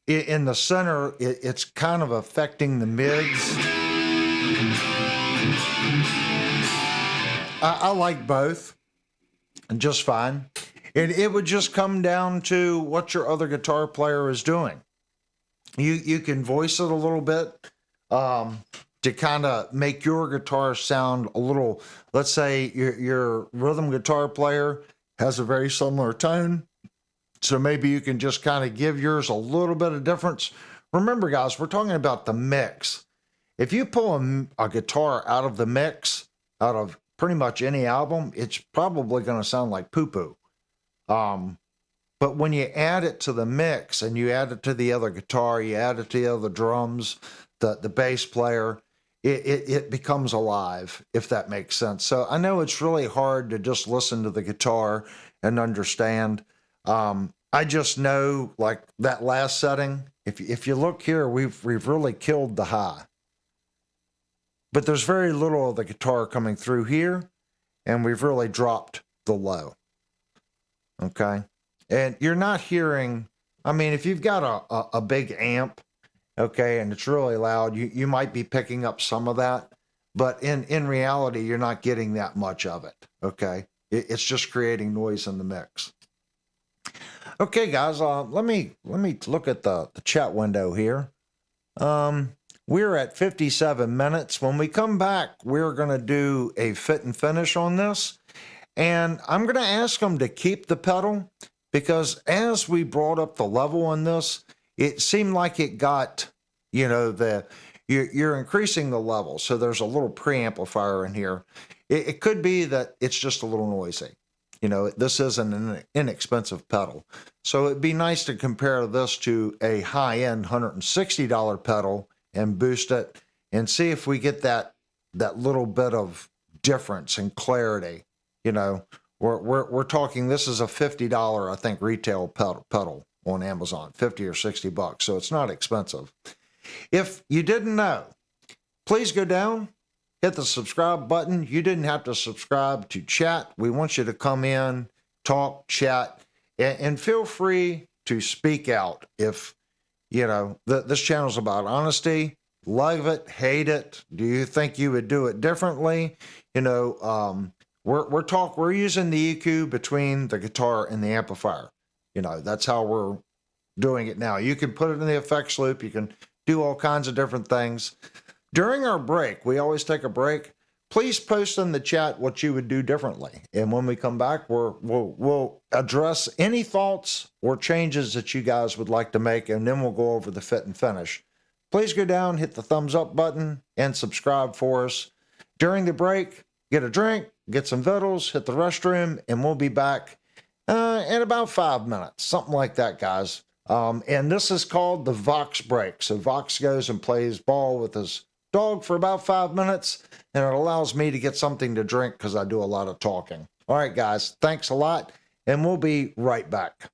Speaker 1: in the center, it's kind of affecting the mids. I like both just fine. It would just come down to what your other guitar player is doing. You can voice it a little bit to kind of make your guitar sound a little, let's say your rhythm guitar player has a very similar tone. So maybe you can just kind of give yours a little bit of difference. Remember, guys, we're talking about the mix. If you pull a guitar out of the mix, out of pretty much any album, it's probably going to sound like poo-poo. But when you add it to the mix and you add it to the other guitar, you add it to the other drums, the bass player, it becomes alive, if that makes sense. So I know it's really hard to just listen to the guitar and understand. I just know, like that last setting, if you look here, we've really killed the high. But there's very little of the guitar coming through here, and we've really dropped the low. Okay? And you're not hearing, I mean, if you've got a big amp, okay, and it's really loud, you might be picking up some of that, but in reality, you're not getting that much of it, okay? It's just creating noise in the mix. Okay, guys, let me look at the chat window here. We're at 57 minutes. When we come back, we're going to do a fit and finish on this, and I'm going to ask them to keep the pedal, because as we brought up the level on this, it seemed like it got, you know, you're increasing the level. So there's a little preamplifier in here. It could be that it's just a little noisy. You know, this isn't an inexpensive pedal. So it'd be nice to compare this to a high-end $160 pedal and boost it and see if we get that little bit of difference and clarity. You know, we're talking, this is a $50, I think, retail pedal on Amazon, 50 or 60 bucks. So it's not expensive. If you didn't know, please go down, hit the subscribe button. You didn't have to subscribe to chat. We want you to come in, talk, chat, and feel free to speak out. If, you know, this channel's about honesty. Love it, hate it. Do you think you would do it differently? You know, we're using the EQ between the guitar and the amplifier. You know, that's how we're doing it now. You can put it in the effects loop. You can do all kinds of different things. During our break, we always take a break. Please post in the chat what you would do differently. And when we come back, we'll address any thoughts or changes that you guys would like to make, and then we'll go over the fit and finish. Please go down, hit the thumbs up button, and subscribe for us. During the break, get a drink, get some vittles, hit the restroom, and we'll be back in about 5 minutes, something like that, guys. And this is called the Vox break. So Vox goes and plays ball with his dog for about 5 minutes, and it allows me to get something to drink because I do a lot of talking. All right, guys, thanks a lot, and we'll be right back.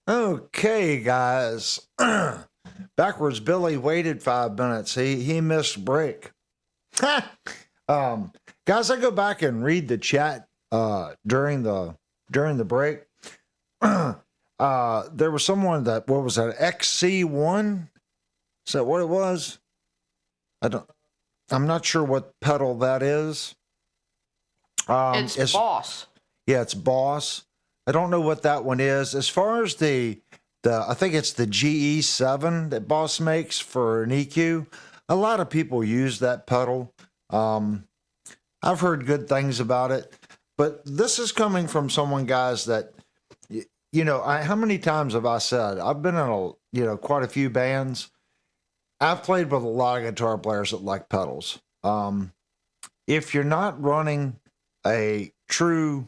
Speaker 1: Okay, guys. Backwards Billy waited 5 minutes. He missed break. Guys, I go back and read the chat during the break. There was someone that, what was that, XC1? Is that what it was? I'm not sure what pedal that is.
Speaker 2: It's Boss.
Speaker 1: Yeah, it's Boss. I don't know what that one is. As far as the I think it's the GE7 that Boss makes for an EQ. A lot of people use that pedal. I've heard good things about it, but this is coming from someone, guys, that how many times have I said I've been in quite a few bands. I've played with a lot of guitar players that like pedals. If you're not running a true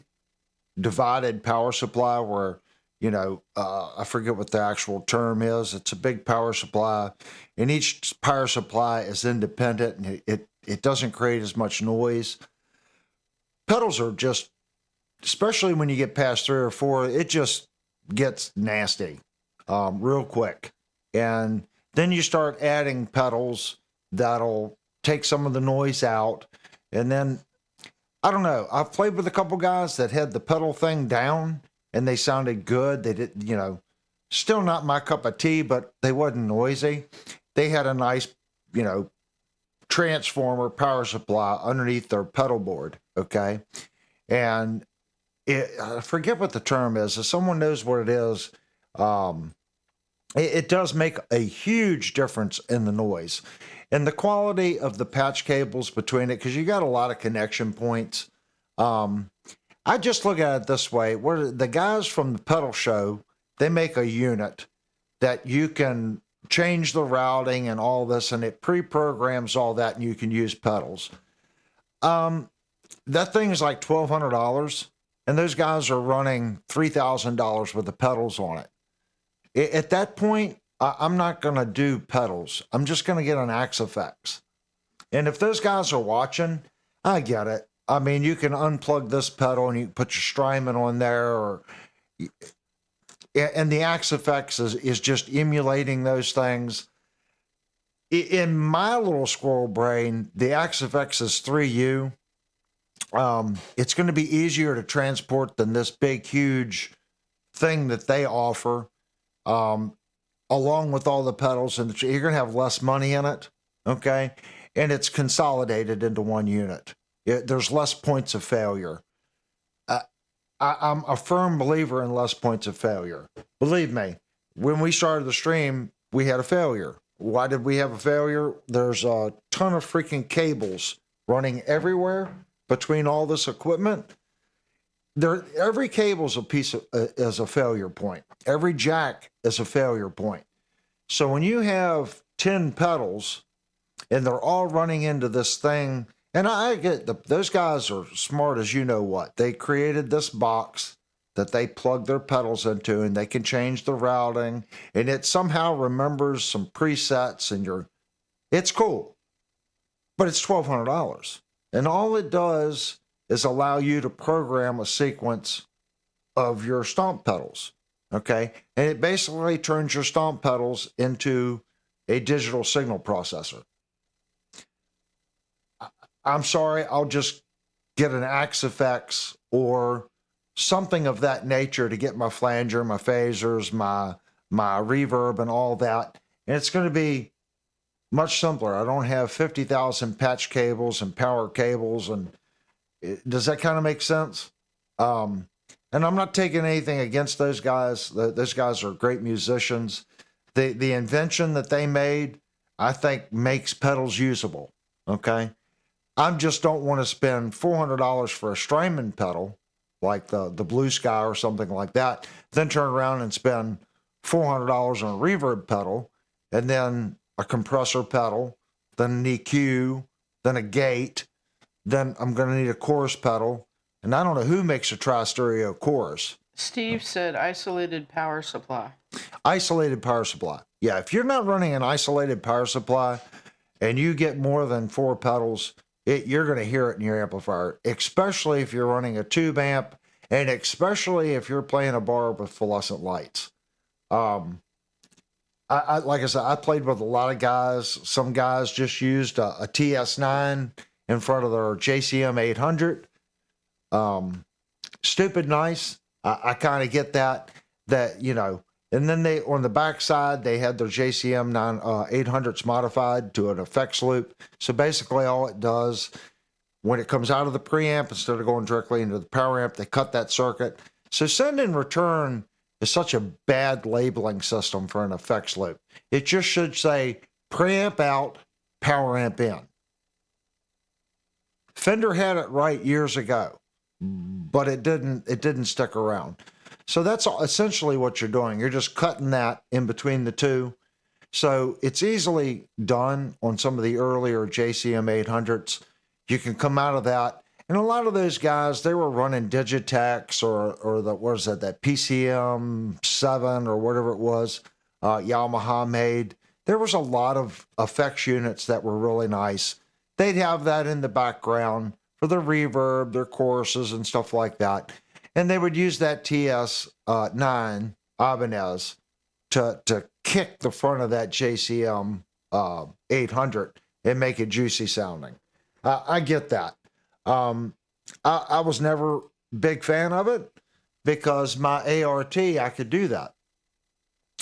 Speaker 1: divided power supply where, I forget what the actual term is. It's a big power supply, and each power supply is independent, and it doesn't create as much noise. Pedals are just, especially when you get past 3 or 4, it just gets nasty real quick. And then you start adding pedals that'll take some of the noise out. And then, I don't know, I've played with a couple guys that had the pedal thing down and they sounded good. They did, still not my cup of tea, but they wasn't noisy. They had a nice, transformer power supply underneath their pedal board. Okay. And I forget what the term is. If someone knows what it is, it does make a huge difference in the noise and the quality of the patch cables between it, because you got a lot of connection points. I just look at it this way: where the guys from the pedal show, they make a unit that you can change the routing and all this, and it pre-programs all that, and you can use pedals. That thing is like $1,200, and those guys are running $3,000 worth of pedals on it. At that point, I'm not going to do pedals. I'm just going to get an Axe effects. And if those guys are watching, I get it. I mean, you can unplug this pedal and you can put your Strymon on there, and the Axe effects is just emulating those things. In my little squirrel brain, the Axe effects is 3U. It's going to be easier to transport than this big, huge thing that they offer. Along with all the pedals, and you're going to have less money in it, okay? And it's consolidated into one unit. There's less points of failure. I'm a firm believer in less points of failure. Believe me, when we started the stream, we had a failure. Why did we have a failure? There's a ton of freaking cables running everywhere between all this equipment. Every cable is a failure point. Every jack is a failure point. So when you have 10 pedals and they're all running into this thing, and I get those guys are smart as you know what. They created this box that they plug their pedals into, and they can change the routing, and it somehow remembers some presets, and it's cool. But it's $1,200. And all it does is allow you to program a sequence of your stomp pedals, okay? And it basically turns your stomp pedals into a digital signal processor. I'm sorry, I'll just get an Axe effects or something of that nature to get my flanger, my phasers, my reverb and all that. And it's going to be much simpler. I don't have 50,000 patch cables and power cables. And does that kind of make sense? And I'm not taking anything against those guys. Those guys are great musicians. The invention that they made, I think, makes pedals usable. Okay. I just don't want to spend $400 for a Strymon pedal, like the Blue Sky or something like that, then turn around and spend $400 on a reverb pedal, and then a compressor pedal, then an EQ, then a gate, then I'm going to need a chorus pedal, and I don't know who makes a tri-stereo chorus.
Speaker 2: Steve said isolated power supply.
Speaker 1: Isolated power supply. Yeah, if you're not running an isolated power supply and you get more than 4 pedals, you're going to hear it in your amplifier, especially if you're running a tube amp, and especially if you're playing a bar with fluorescent lights. Like I said, I played with a lot of guys. Some guys just used a TS9 in front of their JCM 800. Stupid nice. I kind of get that, and then they, on the backside, they had their JCM 800s modified to an effects loop. So basically all it does, when it comes out of the preamp, instead of going directly into the power amp, they cut that circuit. So send and return is such a bad labeling system for an effects loop. It just should say preamp out, power amp in. Fender had it right years ago, but it didn't stick around. So that's essentially what you're doing. You're just cutting that in between the two. So it's easily done on some of the earlier JCM 800s. You can come out of that. And a lot of those guys, they were running Digitex or that PCM 7 or whatever it was, Yamaha made. There was a lot of effects units that were really nice. They'd have that in the background for their reverb, their choruses, and stuff like that. And they would use that TS9 Ibanez to kick the front of that JCM 800 and make it juicy sounding. I get that. I was never a big fan of it because my ART, I could do that.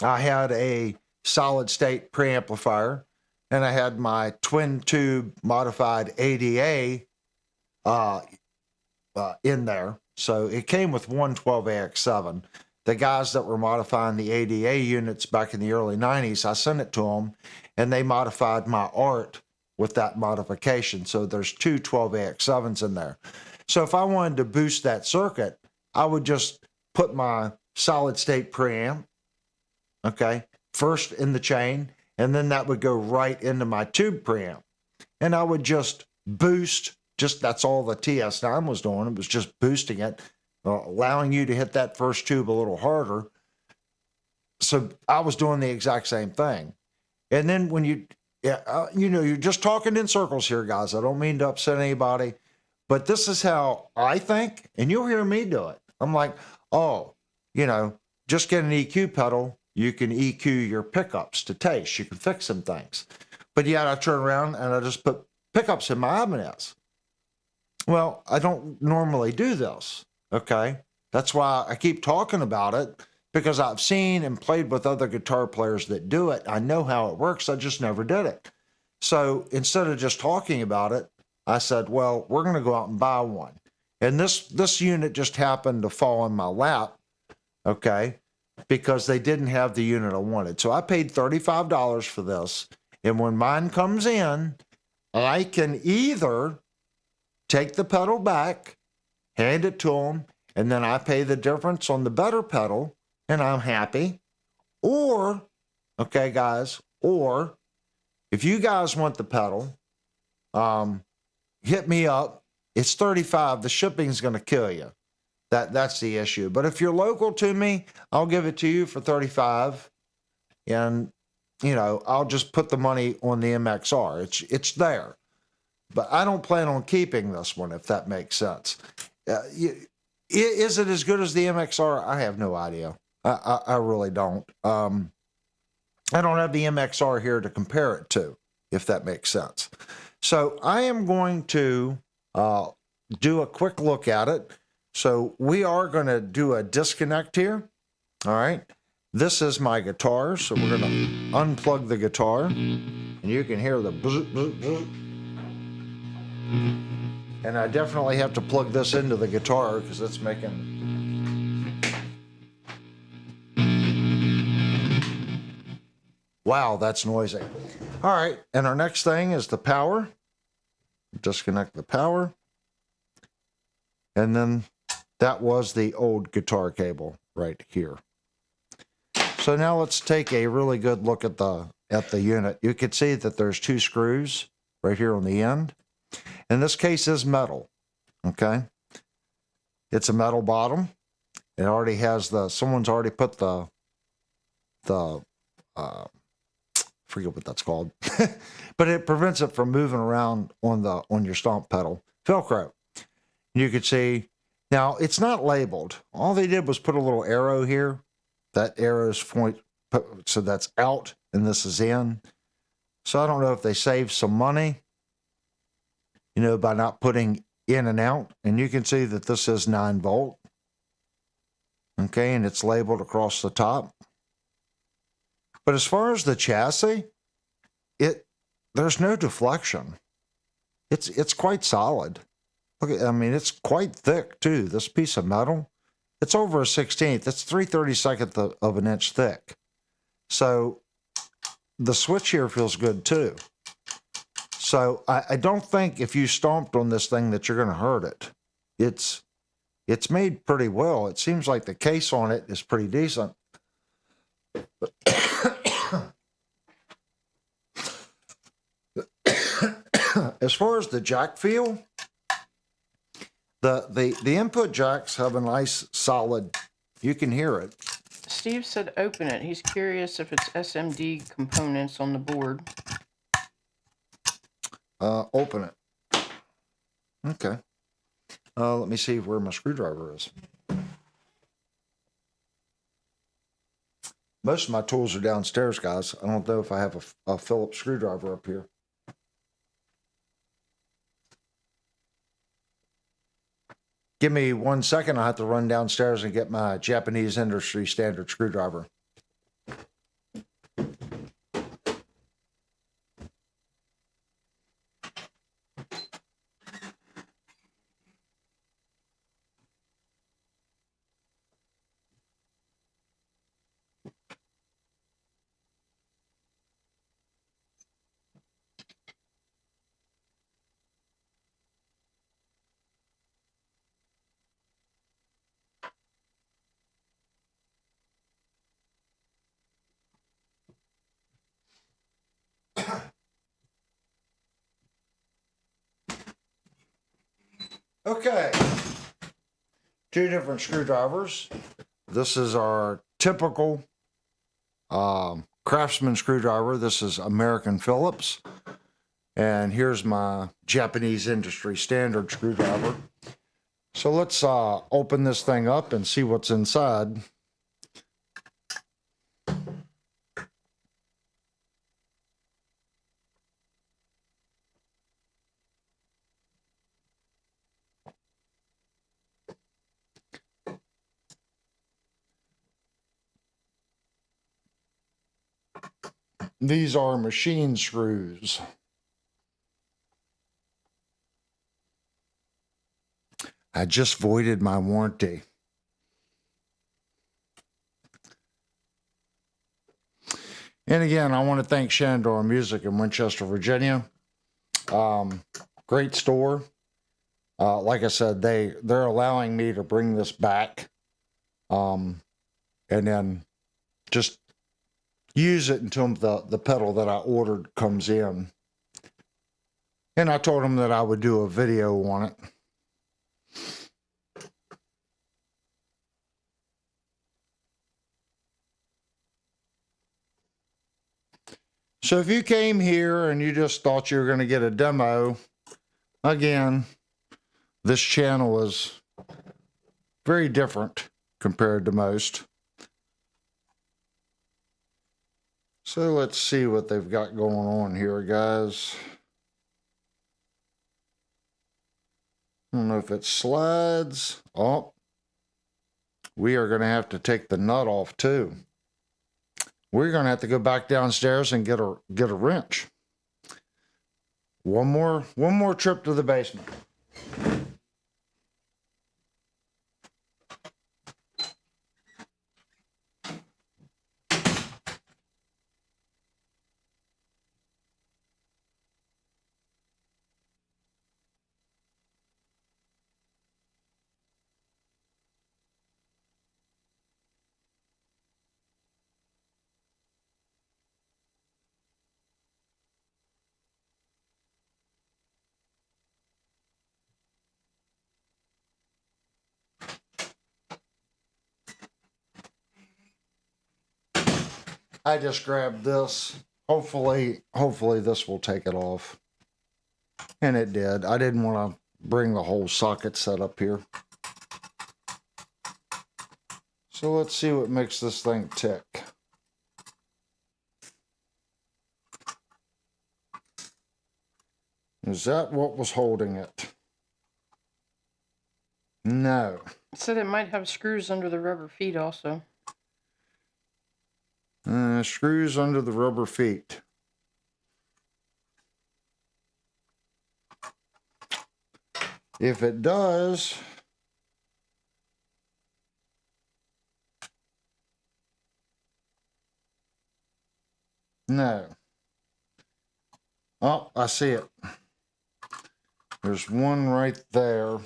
Speaker 1: I had a solid state preamplifier and I had my twin tube modified ADA in there. So it came with 112AX7. The guys that were modifying the ADA units back in the early 90s, I sent it to them and they modified my ART with that modification. So there's two 12AX7s in there. So if I wanted to boost that circuit, I would just put my solid state preamp, okay, first in the chain, and then that would go right into my tube preamp. And I would just boost, that's all the TS9 was doing. It was just boosting it, allowing you to hit that first tube a little harder. So I was doing the exact same thing. And then when you're just talking in circles here, guys. I don't mean to upset anybody, but this is how I think, and you'll hear me do it. I'm like, just get an EQ pedal. You can EQ your pickups to taste. You can fix some things. But yet I turn around and I just put pickups in my Ibanez. Well, I don't normally do this, okay? That's why I keep talking about it, because I've seen and played with other guitar players that do it. I know how it works. I just never did it. So instead of just talking about it, I said, well, we're going to go out and buy one. And this unit just happened to fall in my lap, okay, because they didn't have the unit I wanted. So I paid $35 for this. And when mine comes in, I can either take the pedal back, hand it to them, and then I pay the difference on the better pedal, and I'm happy. Or, okay, guys, or if you guys want the pedal, hit me up. It's $35. The shipping's going to kill you. That's the issue. But if you're local to me, I'll give it to you for $35, and I'll just put the money on the MXR. It's there. But I don't plan on keeping this one, if that makes sense. Is it as good as the MXR? I have no idea. I really don't. I don't have the MXR here to compare it to, if that makes sense. So I am going to do a quick look at it. So we are going to do a disconnect here. All right. This is my guitar. So we're going to unplug the guitar. And you can hear the bzz, bzz, bzz. And I definitely have to plug this into the guitar because it's making... Wow, that's noisy. All right, and our next thing is the power. Disconnect the power. And then that was the old guitar cable right here. So now let's take a really good look at the unit. You can see that there's two screws right here on the end. In this case is metal, okay? It's a metal bottom. It already has someone's already put the forget what that's called, but it prevents it from moving around on your stomp pedal. Velcro. You could see, now it's not labeled. All they did was put a little arrow here that arrow's point, so that's out and this is in. So I don't know if they save some money, you know, by not putting in and out. And you can see that this is 9-volt. Okay, and it's labeled across the top. But as far as the chassis, there's no deflection. It's quite solid. Look, I mean, it's quite thick too. This piece of metal, it's over a 16th. It's 3/32 of an inch thick. So the switch here feels good too. So I don't think if you stomped on this thing that you're going to hurt it. It's made pretty well. It seems like the case on it is pretty decent. As far as the jack feel, the input jacks have a nice solid, you can hear it.
Speaker 2: Steve said open it. He's curious if it's SMD components on the board.
Speaker 1: Open it. Okay. Let me see where my screwdriver is. Most of my tools are downstairs, guys. I don't know if I have a Phillips screwdriver up here. Give me 1 second. I'll have to run downstairs and get my Japanese industry standard screwdriver. Okay, 2 different screwdrivers. This is our typical Craftsman screwdriver. This is American Phillips. And here's my Japanese industry standard screwdriver. So let's open this thing up and see what's inside. These are machine screws. I just voided my warranty. And again, I want to thank Shandor Music in Winchester, Virginia. Great store. Like I said, they're allowing me to bring this back, and then just use it until the pedal that I ordered comes in. And I told them that I would do a video on it. So if you came here and you just thought you were going to get a demo, again, this channel is very different compared to most. So let's see what they've got going on here, guys. I don't know if it slides. Oh, we are going to have to take the nut off too. We're going to have to go back downstairs and get a wrench. One more trip to the basement. I just grabbed this. Hopefully this will take it off. And it did. I didn't want to bring the whole socket set up here. So let's see what makes this thing tick. Is that what was holding it? No.
Speaker 2: It said it might have screws under the rubber feet also.
Speaker 1: Screws under the rubber feet. If it does, no. Oh, I see it. There's one right there.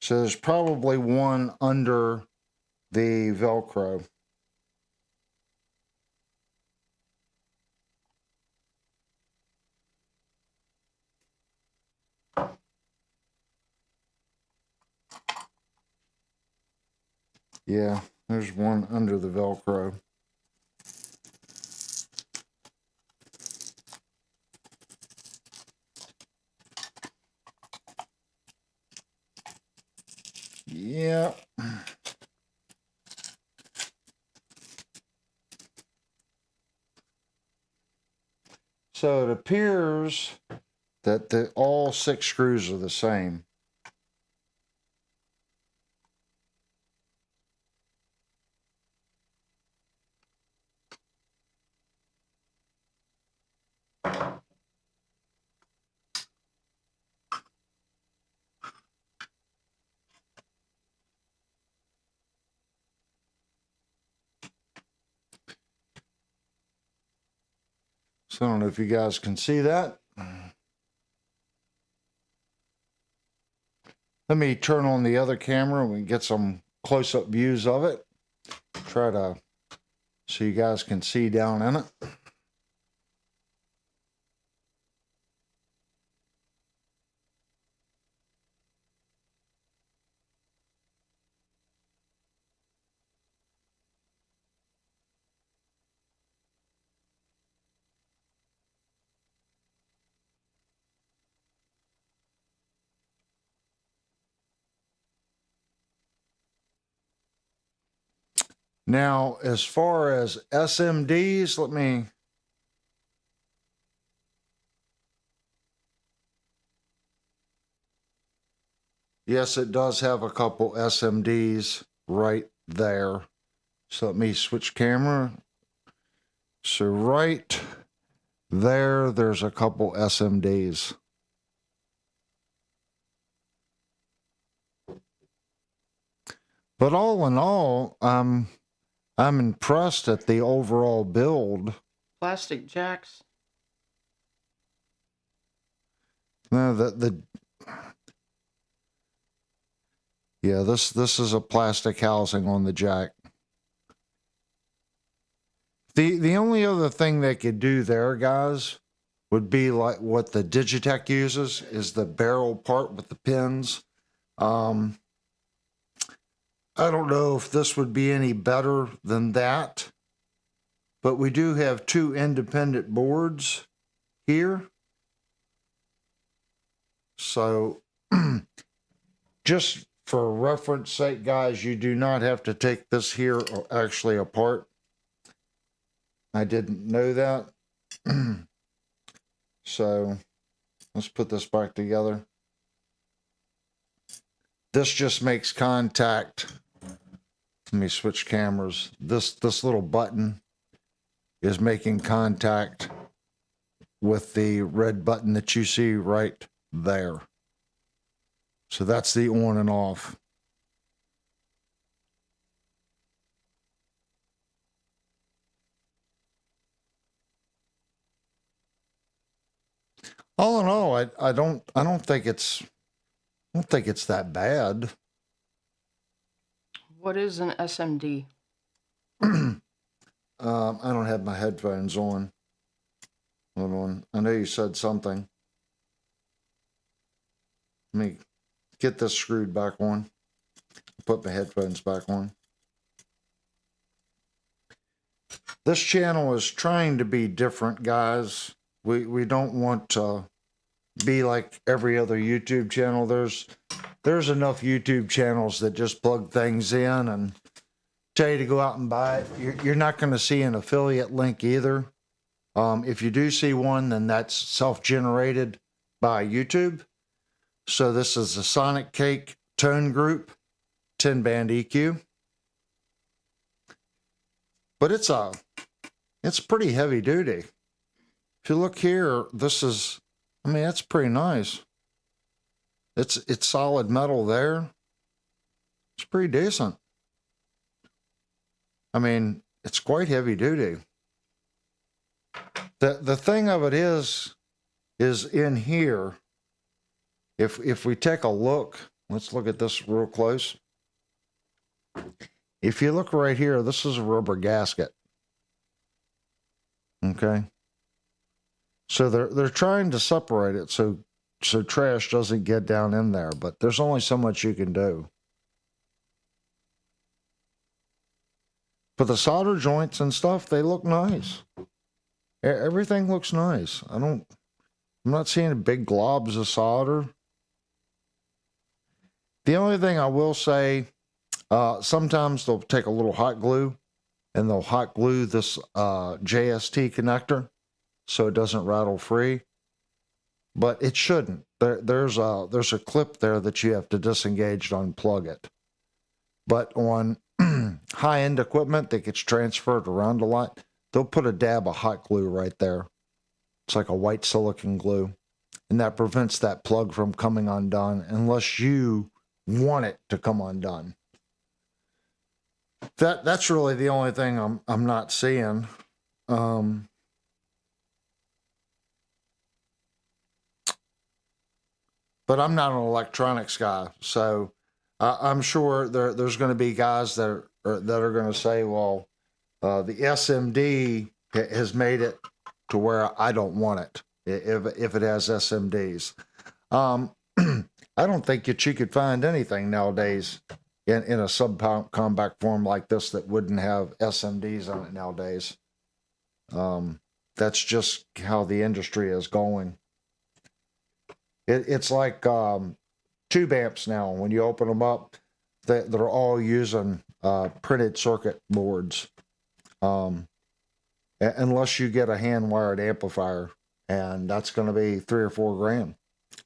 Speaker 1: So there's probably one under the Velcro. Yeah, there's one under the Velcro. Yeah. So it appears that all 6 screws are the same. So I don't know if you guys can see that. Let me turn on the other camera and we can get some close-up views of it. Try to so you guys can see down in it. Now, as far as SMDs, yes, it does have a couple SMDs right there. So let me switch camera. So right there, there's a couple SMDs. But all in all, I'm impressed at the overall build.
Speaker 2: Plastic jacks.
Speaker 1: No, yeah, this is a plastic housing on the jack. The only other thing they could do there, guys, would be like what the Digitech uses, is the barrel part with the pins. I don't know if this would be any better than that, but we do have 2 independent boards here. So just for reference sake, guys, you do not have to take this here or actually apart. I didn't know that. So let's put this back together. This just makes contact. Let me switch cameras. This little button is making contact with the red button that you see right there. So that's the on and off. All in all, I don't think it's that bad.
Speaker 2: What is an SMD?
Speaker 1: I don't have my headphones on. Hold on. I know you said something. Let me get this screwed back on. Put my headphones back on. This channel is trying to be different, guys. We don't want to be like every other YouTube channel. there's enough YouTube channels that just plug things in and tell you to go out and buy it. You're not going to see an affiliate link either. If you do see one, then that's self-generated by YouTube. So this is the Sonicake Tone Group 10-band EQ. But it's pretty heavy duty. If you look here, that's pretty nice. It's solid metal there. It's pretty decent. I mean, it's quite heavy duty. The thing of it is in here. If we take a look, let's look at this real close. If you look right here, this is a rubber gasket. Okay. So they're trying to separate it so trash doesn't get down in there, but there's only so much you can do. But the solder joints and stuff, they look nice. Everything looks nice. I'm not seeing big globs of solder. The only thing I will say, sometimes they'll take a little hot glue and they'll hot glue this JST connector so it doesn't rattle free. But it shouldn't. There's a clip there that you have to disengage to unplug it. But on high-end equipment that gets transferred around a lot, they'll put a dab of hot glue right there. It's like a white silicone glue. And that prevents that plug from coming undone unless you want it to come undone. That's really the only thing I'm not seeing. But I'm not an electronics guy, so I'm sure there's going to be guys that are going to say, well, the SMD has made it to where I don't want it if it has SMDs. I don't think that you could find anything nowadays in a subcompact form like this that wouldn't have SMDs on it nowadays. That's just how the industry is going. It's like tube amps now. When you open them up, they're all using printed circuit boards, unless you get a hand-wired amplifier, and that's going to be $3 or $4 grand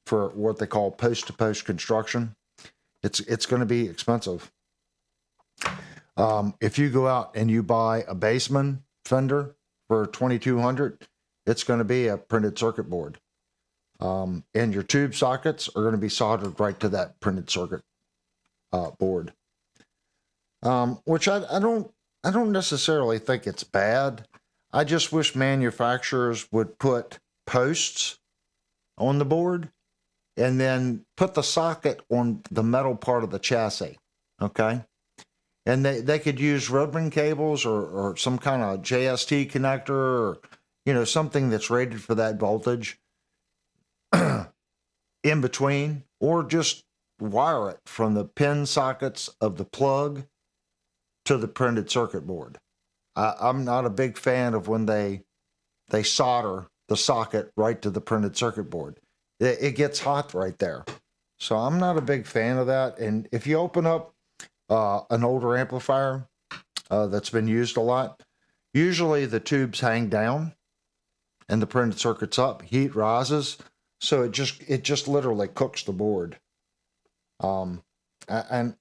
Speaker 1: for what they call post-to-post construction. It's going to be expensive. If you go out and you buy a Bassman Fender for $2,200, it's going to be a printed circuit board. And your tube sockets are going to be soldered right to that printed circuit board, which I don't necessarily think it's bad. I just wish manufacturers would put posts on the board and then put the socket on the metal part of the chassis. Okay. And they could use ribbon cables or some kind of JST connector or, something that's rated for that voltage in between, or just wire it from the pin sockets of the plug to the printed circuit board. I'm not a big fan of when they solder the socket right to the printed circuit board. It gets hot right there. So I'm not a big fan of that. And if you open up an older amplifier that's been used a lot, usually the tubes hang down and the printed circuit's up, heat rises. So it just literally cooks the board. And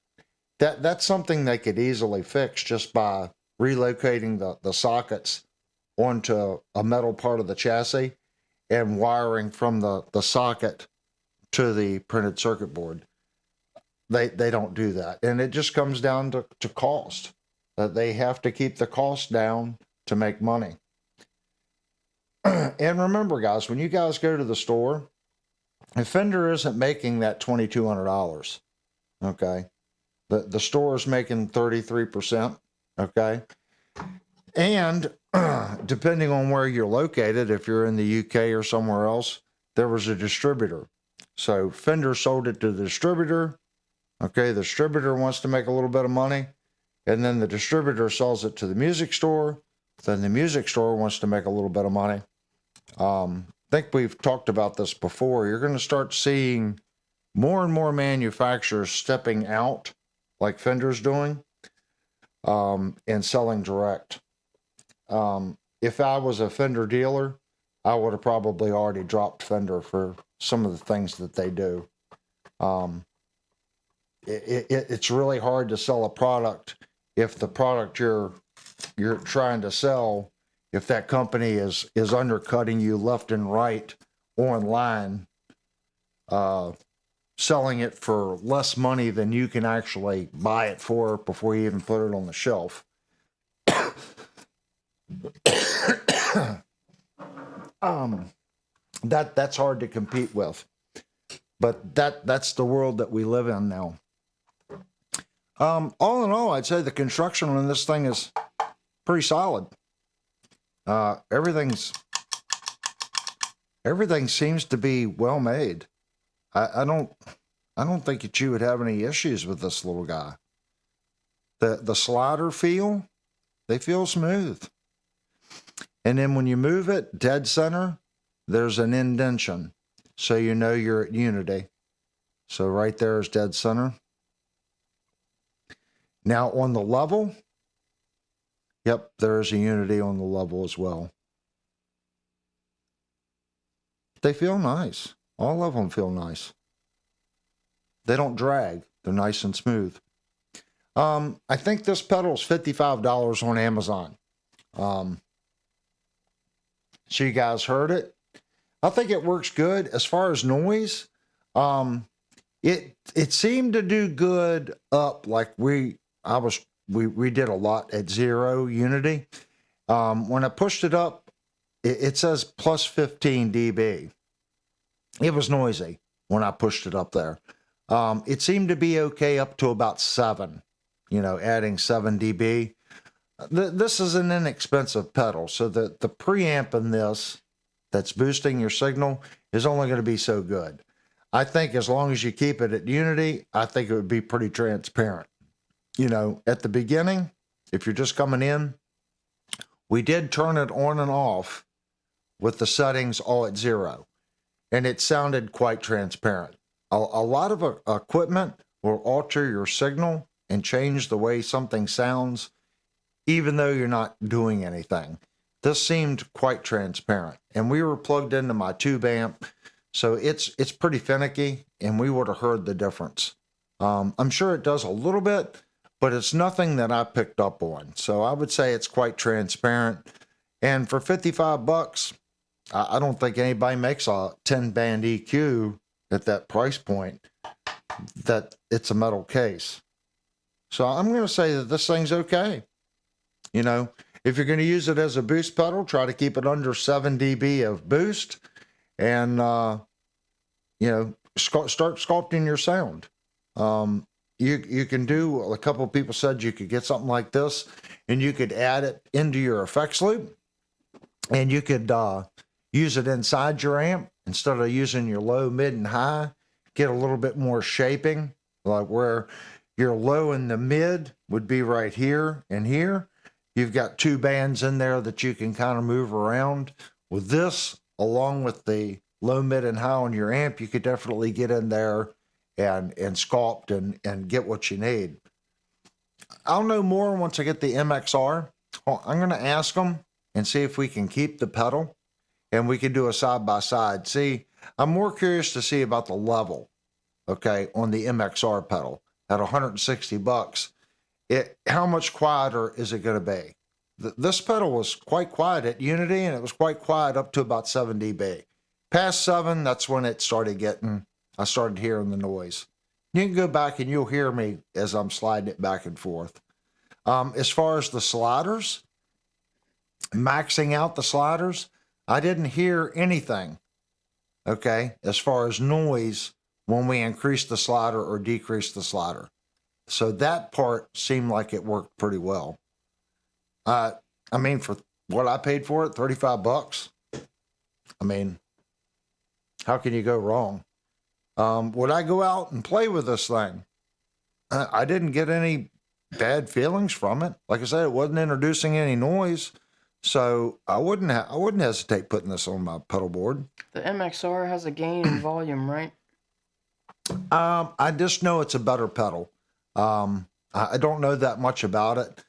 Speaker 1: that's something they could easily fix just by relocating the sockets onto a metal part of the chassis and wiring from the socket to the printed circuit board. They don't do that. And it just comes down to cost. They have to keep the cost down to make money. And remember, guys, when you guys go to the store, if Fender isn't making that $2,200, okay, the store is making 33%, okay, and depending on where you're located, if you're in the UK or somewhere else, there was a distributor. So Fender sold it to the distributor. Okay, the distributor wants to make a little bit of money, and then the distributor sells it to the music store. Then the music store wants to make a little bit of money. I think we've talked about this before. You're going to start seeing more and more manufacturers stepping out, like Fender's doing, and selling direct. If I was a Fender dealer, I would have probably already dropped Fender for some of the things that they do. It's really hard to sell a product if the product you're trying to sell, if that company is undercutting you left and right online, selling it for less money than you can actually buy it for before you even put it on the shelf. That's hard to compete with, but that's the world that we live in now. All in all, I'd say the construction on this thing is pretty solid. Everything seems to be well made. I don't think that you would have any issues with this little guy. The slider they feel smooth. And then when you move it dead center, there's an indentation. So you know you're at unity. So right there is dead center. Now on the level, yep, there is a unity on the level as well. They feel nice. All of them feel nice. They don't drag. They're nice and smooth. I think this pedal is $55 on Amazon. So you guys heard it. I think it works good. As far as noise, it seemed to do good up, like we did a lot at 0 unity. When I pushed it up, it says plus 15 dB. It was noisy when I pushed it up there. It seemed to be okay up to about 7, adding 7 dB. This is an inexpensive pedal, so the preamp in this that's boosting your signal is only going to be so good. I think as long as you keep it at unity, I think it would be pretty transparent. At the beginning, if you're just coming in, we did turn it on and off with the settings all at 0, and it sounded quite transparent. A lot of equipment will alter your signal and change the way something sounds, even though you're not doing anything. This seemed quite transparent, and we were plugged into my tube amp, so it's pretty finicky, and we would have heard the difference. I'm sure it does a little bit, but it's nothing that I picked up on. So I would say it's quite transparent. And for $55, I don't think anybody makes a 10-band EQ at that price point that it's a metal case. So I'm going to say that this thing's okay. If you're going to use it as a boost pedal, try to keep it under 7 dB of boost, and start sculpting your sound. You can do, a couple of people said you could get something like this, and you could add it into your effects loop, and you could use it inside your amp instead of using your low, mid, and high. Get a little bit more shaping, like where your low and the mid would be right here and here. You've got 2 bands in there that you can kind of move around. With this, along with the low, mid, and high on your amp, you could definitely get in there and sculpt and get what you need. I'll know more once I get the MXR. I'm going to ask them and see if we can keep the pedal, and we can do a side-by-side. See, I'm more curious to see about the level, okay, on the MXR pedal at $160. How much quieter is it going to be? This pedal was quite quiet at unity, and it was quite quiet up to about 7 dB. Past 7, that's when it started I started hearing the noise. You can go back and you'll hear me as I'm sliding it back and forth. As far as the sliders, maxing out the sliders, I didn't hear anything, okay, as far as noise when we increased the slider or decreased the slider. So that part seemed like it worked pretty well. For what I paid for it, $35. How can you go wrong? Would I go out and play with this thing? I didn't get any bad feelings from it. Like I said, it wasn't introducing any noise, so I wouldn't hesitate putting this on my pedal board.
Speaker 2: The MXR has a gain and volume, right?
Speaker 1: I just know it's a better pedal. I don't know that much about it,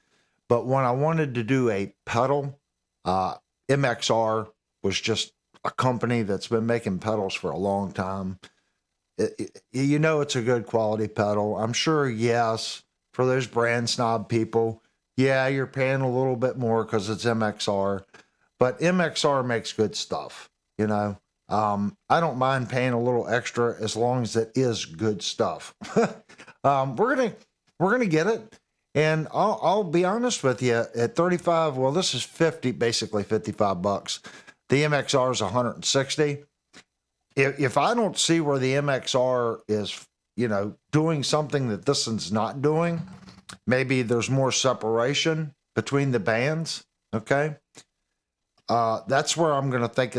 Speaker 1: but when I wanted to do a pedal, MXR was just a company that's been making pedals for a long time. You know, it's a good quality pedal. I'm sure, yes, for those brand snob people, yeah, you're paying a little bit more because it's MXR, but MXR makes good stuff, you know. I don't mind paying a little extra as long as it is good stuff. We're gonna get it, and I'll be honest with you. At 35, well, this is 50, basically $55. The MXR is 160. If I don't see where the MXR is, you know, doing something that this one's not doing, maybe there's more separation between the bands. Okay. That's where I'm going to think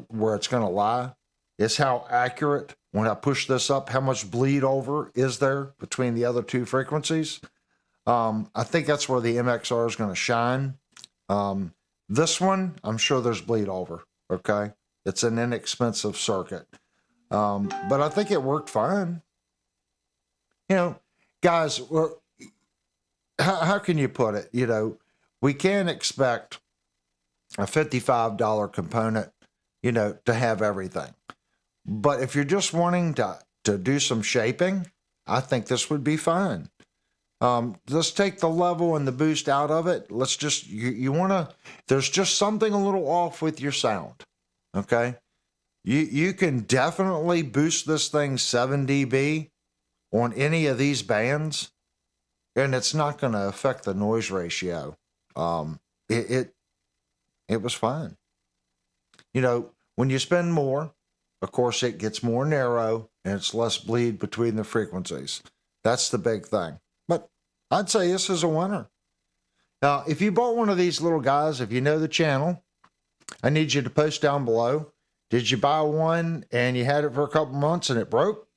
Speaker 1: where it's going to lie, is how accurate, when I push this up, how much bleed over is there between the other two frequencies. I think that's where the MXR is going to shine. This one, I'm sure there's bleed over. Okay. It's an inexpensive circuit. But I think it worked fine. You know, guys, how can you put it? You know, we can't expect a $55 component, you know, to have everything. But if you're just wanting to do some shaping, I think this would be fine. Let's take the level and the boost out of it. Let's just, you want to, there's just something a little off with your sound. Okay. You can definitely boost this thing 7 dB on any of these bands, and it's not going to affect the noise ratio. It was fine. You know, when you spend more, of course, it gets more narrow and it's less bleed between the frequencies. That's the big thing. But I'd say this is a winner. Now, if you bought one of these little guys, if you know the channel, I need you to post down below. Did you buy one and you had it for a couple months and it broke?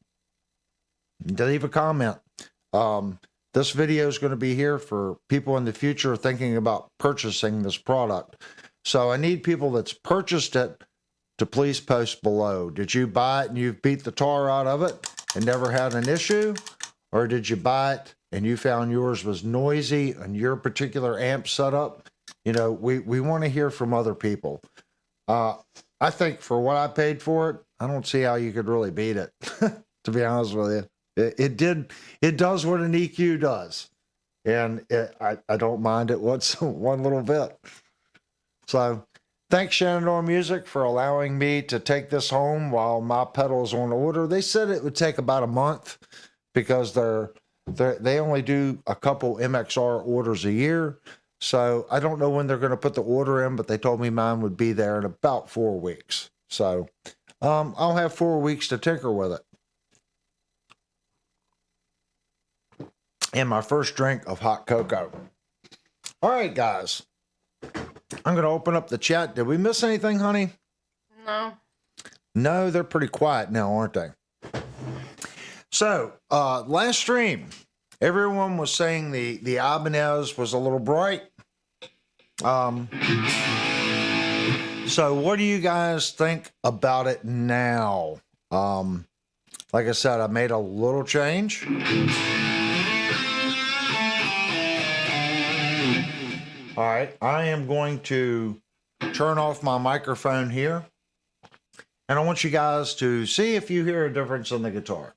Speaker 1: Leave a comment. This video is going to be here for people in the future thinking about purchasing this product. So I need people that's purchased it to please post below. Did you buy it and you've beat the tar out of it and never had an issue? Or did you buy it and you found yours was noisy and your particular amp setup? You know, we want to hear from other people. I think for what I paid for it, I don't see how you could really beat it, to be honest with you. It does what an EQ does. And I don't mind it one little bit. So thanks Shenandoah Music for allowing me to take this home while my pedal's on order. They said it would take about a month because they only do a couple MXR orders a year. So I don't know when they're going to put the order in, but they told me mine would be there in about 4 weeks. So I'll have 4 weeks to tinker with it. And my first drink of hot cocoa. All right, guys. I'm going to open up the chat. Did we miss anything, honey?
Speaker 2: No.
Speaker 1: No, they're pretty quiet now, aren't they? So, last stream, everyone was saying the Ibanez was a little bright. So what do you guys think about it now? Like I said, I made a little change. All right, I am going to turn off my microphone here. And I want you guys to see if you hear a difference in the guitar.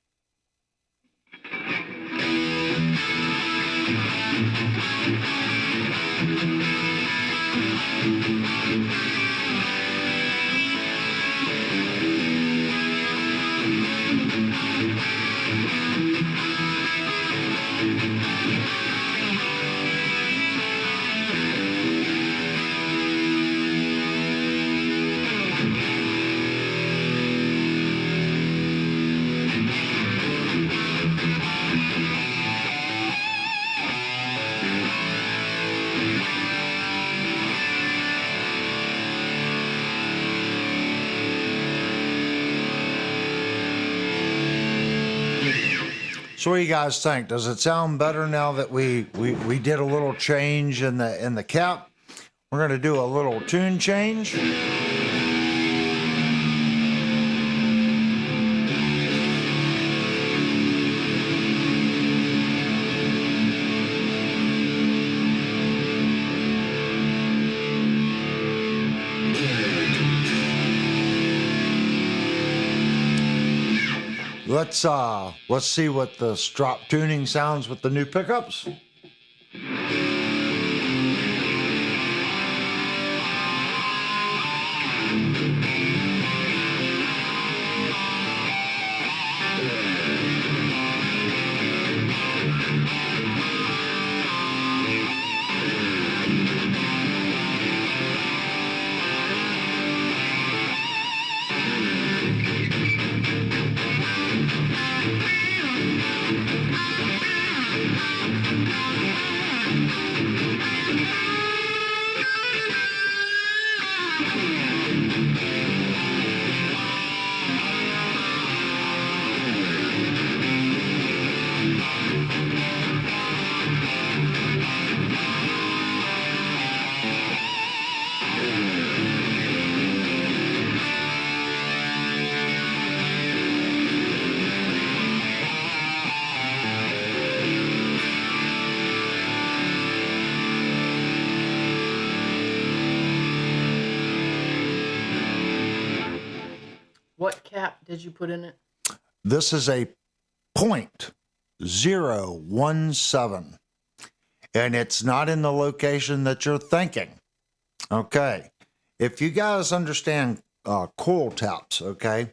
Speaker 1: So what do you guys think? Does it sound better now that we did a little change in the cap? We're going to do a little tune change. let's see what the strop tuning sounds with the new pickups.
Speaker 2: What cap did you put in it?
Speaker 1: This is a .017, and it's not in the location that you're thinking. Okay, if you guys understand coil taps, okay,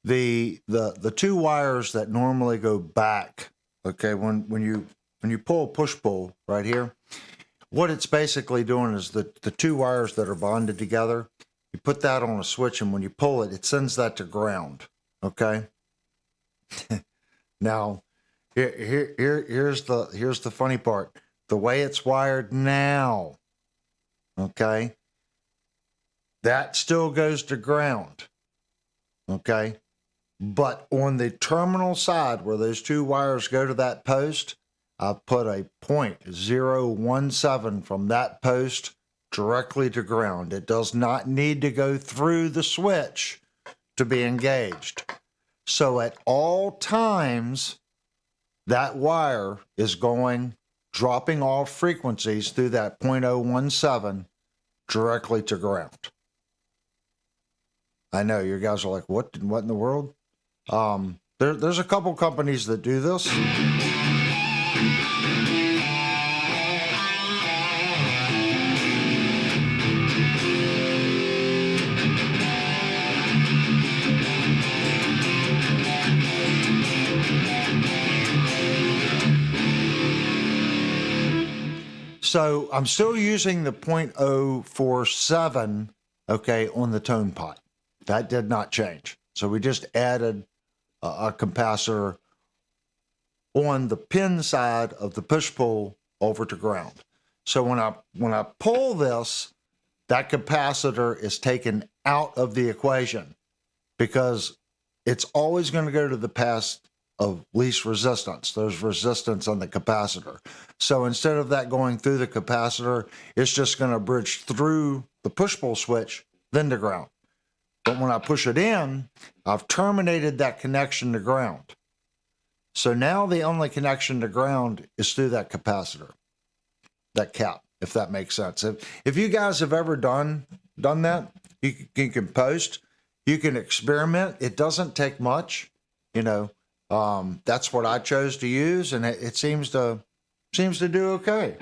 Speaker 1: the two wires that normally go back, okay, when you pull push pull right here, what it's basically doing is the two wires that are bonded together, you put that on a switch, and when you pull it, it sends that to ground. Okay. Now, here's the funny part. The way it's wired now, okay, that still goes to ground. Okay. But on the terminal side where those two wires go to that post, I've put a .017 from that post directly to ground. It does not need to go through the switch to be engaged. So at all times, that wire is dropping off frequencies through that .017 directly to ground. I know you guys are like, what in the world? There's a couple companies that do this. So I'm still using the .047, okay, on the tone pot. That did not change. So we just added a capacitor on the pin side of the push-pull over to ground. So when I pull this, that capacitor is taken out of the equation because it's always going to go to the path of least resistance. There's resistance on the capacitor. So instead of that going through the capacitor, it's just going to bridge through the push-pull switch, then to ground. But when I push it in, I've terminated that connection to ground. So now the only connection to ground is through that capacitor, that cap, if that makes sense. If you guys have ever done that, you can post, you can experiment. It doesn't take much, you know. That's what I chose to use, and it seems to do okay.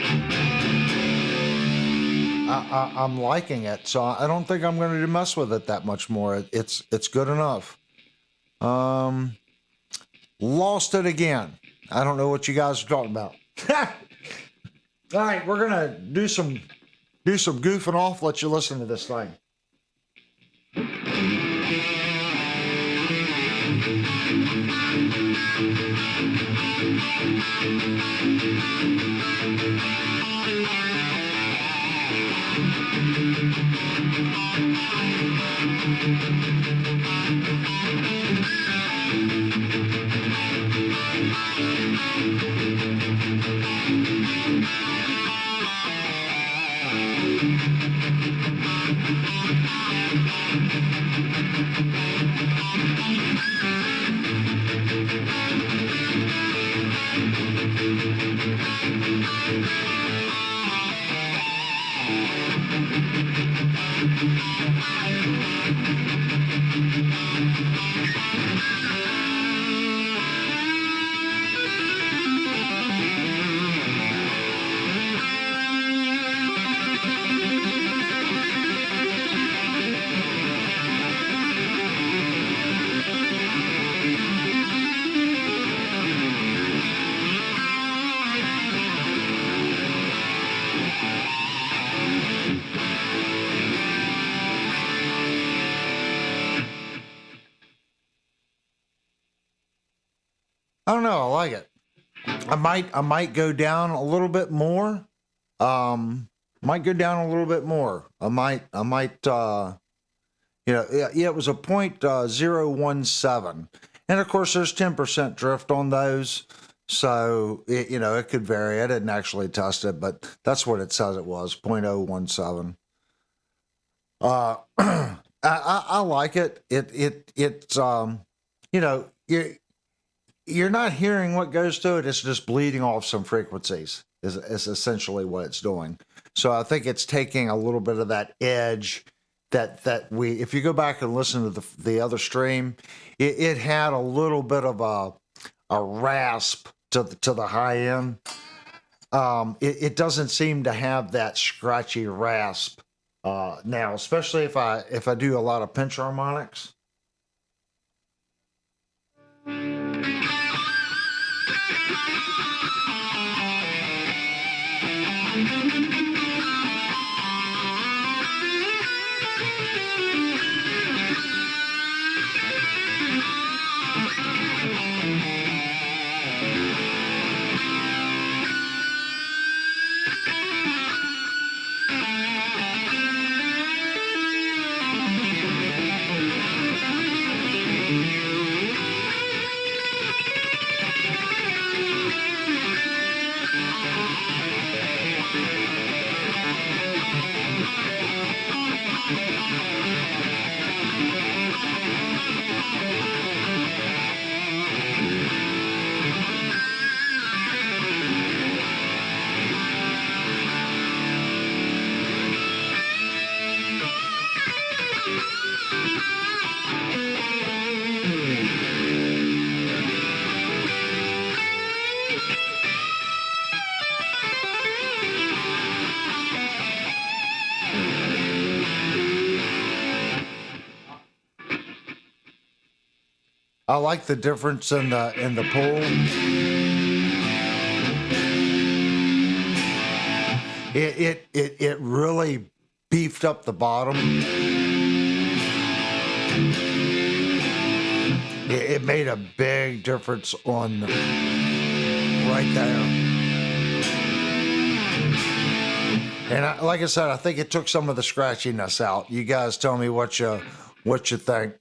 Speaker 1: I'm liking it, so I don't think I'm going to mess with it that much more. It's good enough. Lost it again. I don't know what you guys are talking about. All right, we're gonna do some goofing off. Let you listen to this thing. don't know. I like it. I might go down a little bit more. Might go down a little bit more. I might, yeah, it was a point 0.017. And of course, there's 10% drift on those. So, it could vary. I didn't actually test it, but that's what it says it was, 0.017. I like it. It's, you're not hearing what goes to it. It's just bleeding off some frequencies is essentially what it's doing. So I think it's taking a little bit of that edge that we, if you go back and listen to the other stream, it had a little bit of a rasp to the high end. It doesn't seem to have that scratchy rasp now, especially if I do a lot of pinch harmonics. I like the difference in the pull. It really beefed up the bottom. It made a big difference on right there. And like I said, I think it took some of the scratchiness out. You guys tell me what you think.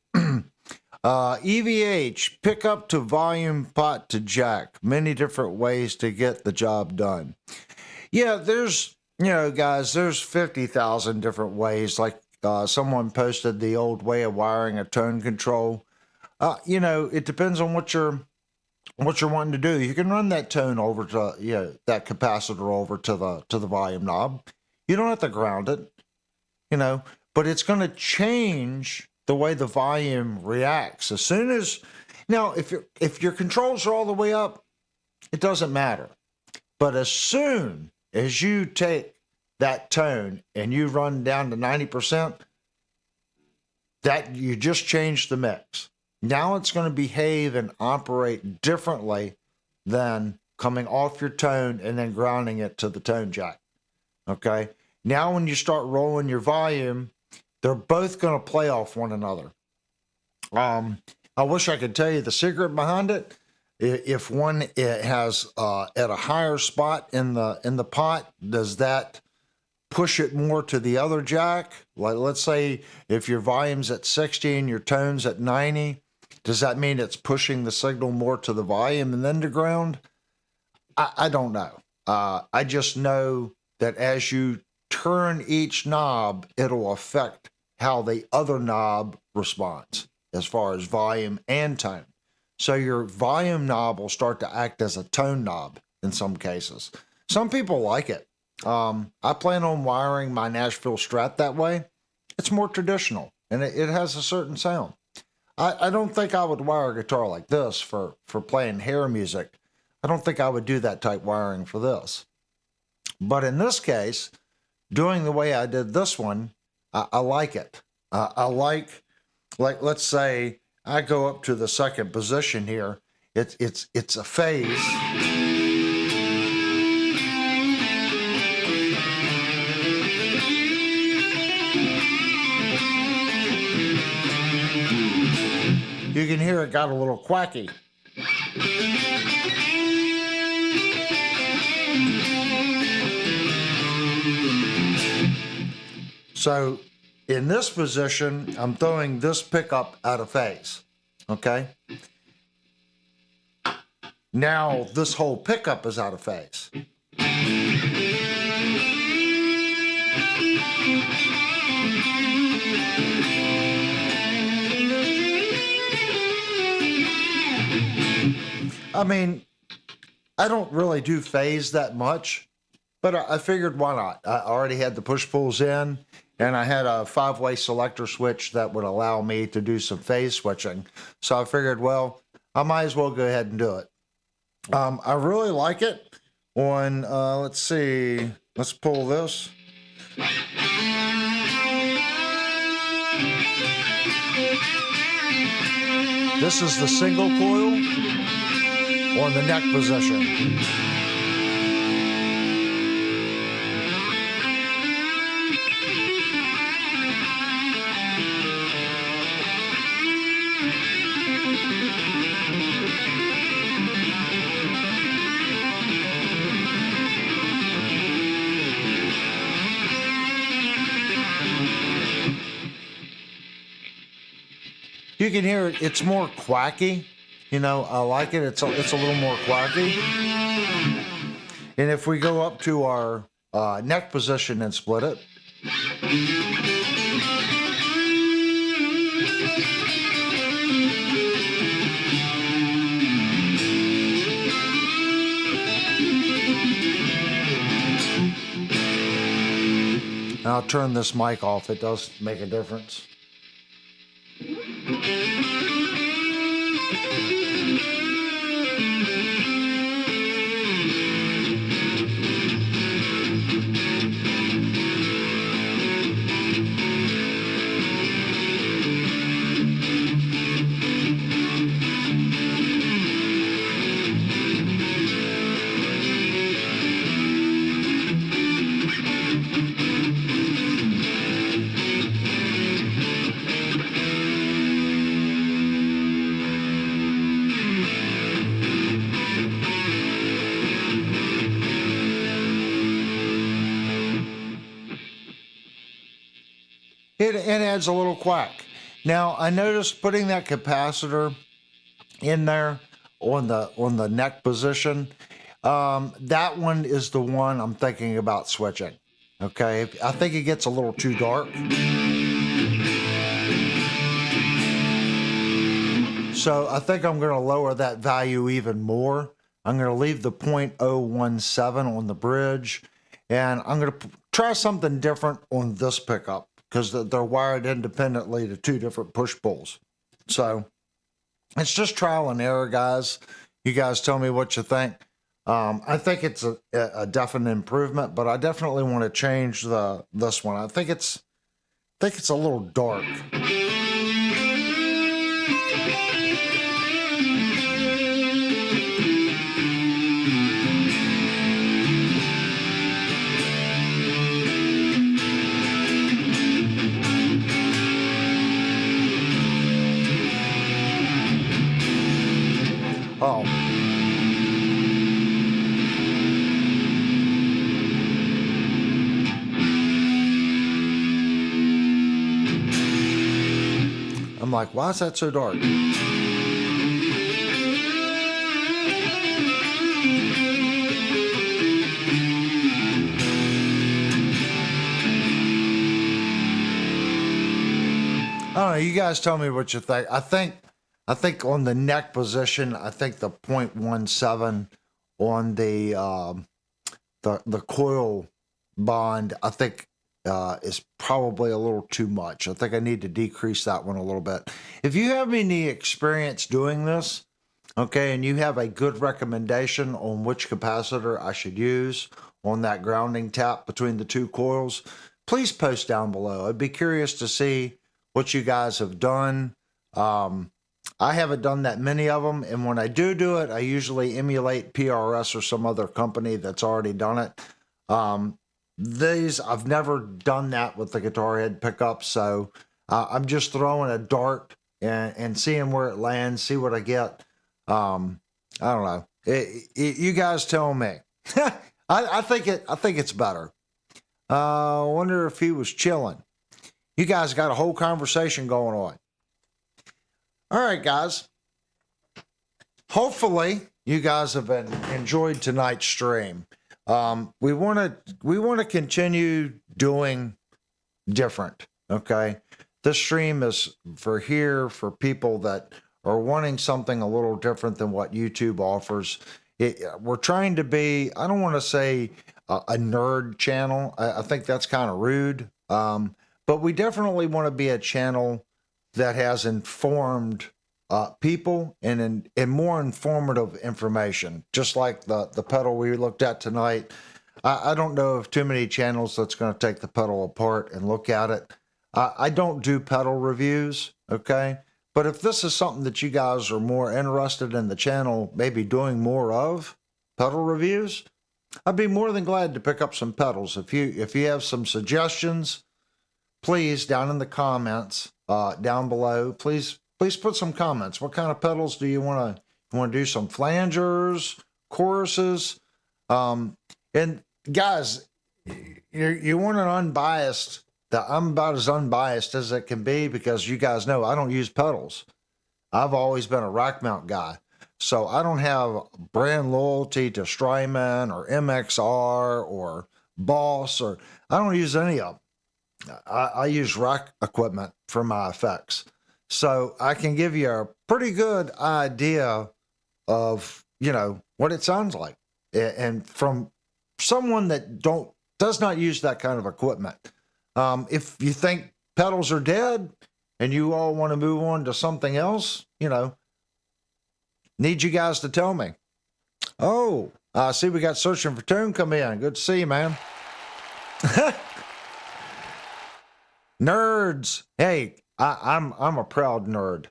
Speaker 1: EVH, pickup to volume, pot to jack. Many different ways to get the job done. Yeah, there's, guys, there's 50,000 different ways. Like someone posted the old way of wiring a tone control. It depends on what you're wanting to do. You can run that tone over to, that capacitor over to the volume knob. You don't have to ground it, but it's going to change the way the volume reacts. As soon as, now, if your controls are all the way up, it doesn't matter. But as soon as you take that tone and you run down to 90%, that you just changed the mix. Now it's going to behave and operate differently than coming off your tone and then grounding it to the tone jack. Okay? Now when you start rolling your volume, they're both going to play off one another. I wish I could tell you the secret behind it. If one has at a higher spot in the pot, does that push it more to the other jack? Like, let's say if your volume's at 60 and your tone's at 90, does that mean it's pushing the signal more to the volume and then to ground? I don't know. I just know that as you turn each knob, it'll affect how the other knob responds as far as volume and tone. So your volume knob will start to act as a tone knob in some cases. Some people like it. I plan on wiring my Nashville Strat that way. It's more traditional and it has a certain sound. I don't think I would wire a guitar like this for playing hair music. I don't think I would do that type wiring for this. But in this case, doing the way I did this one, I like it. I like, let's say I go up to the second position here. It's a phase. You can hear it got a little quacky. So in this position, I'm throwing this pickup out of phase. Okay. Now this whole pickup is out of phase. I mean, I don't really do phase that much, but I figured why not? I already had the push pulls in, and I had a 5-way selector switch that would allow me to do some phase switching. So I figured, well, I might as well go ahead and do it. I really like it on, let's see, let's pull this. This is the single coil on the neck position. You can hear it, it's more quacky. You know, I like it. It's a little more quacky. And if we go up to our neck position and split it. I'll turn this mic off. It does make a difference. It adds a little quack. Now I noticed putting that capacitor in there on the neck position. That one is the one I'm thinking about switching. Okay, I think it gets a little too dark. So I think I'm going to lower that value even more. I'm going to leave the 0.017 on the bridge, and I'm going to try something different on this pickup, because they're wired independently to two different push pulls. So it's just trial and error, guys. You guys tell me what you think. I think it's a definite improvement, but I definitely want to change this one. I think it's a little dark. Oh. I'm like, why is that so dark? I don't know, you guys tell me what you think. I think on the neck position, I think the 0.17 on the coil bond, I think is probably a little too much. I think I need to decrease that one a little bit. If you have any experience doing this, okay, and you have a good recommendation on which capacitor I should use on that grounding tap between the two coils, please post down below. I'd be curious to see what you guys have done. I haven't done that many of them, and when I do it, I usually emulate PRS or some other company that's already done it. I've never done that with the guitar head pickup, so I'm just throwing a dart and seeing where it lands, see what I get. I don't know. You guys tell me. I think it's better. I wonder if he was chilling. You guys got a whole conversation going on. All right, guys. Hopefully you guys have enjoyed tonight's stream. We want to continue doing different. Okay. This stream is for people that are wanting something a little different than what YouTube offers. We're trying to be, I don't want to say a nerd channel. I think that's kind of rude. But we definitely want to be a channel that has informed people and more informative information, just like the pedal we looked at tonight. I don't know of too many channels that's going to take the pedal apart and look at it. I don't do pedal reviews, okay? But if this is something that you guys are more interested in the channel, maybe doing more of pedal reviews, I'd be more than glad to pick up some pedals. If you have some suggestions, please, down in the comments down below, please put some comments. What kind of pedals do you want to? You want to do some flangers, choruses, and guys, you want an unbiased. I'm about as unbiased as it can be because you guys know I don't use pedals. I've always been a rack mount guy, so I don't have brand loyalty to Strymon or MXR or Boss, or I don't use any of them. I use rack equipment for my effects. So I can give you a pretty good idea of, what it sounds like. And from someone that does not use that kind of equipment. If you think pedals are dead and you all want to move on to something else, need you guys to tell me. Oh, I see we got Searching for Tune come in. Good to see you, man. Nerds. Hey, I'm a proud nerd.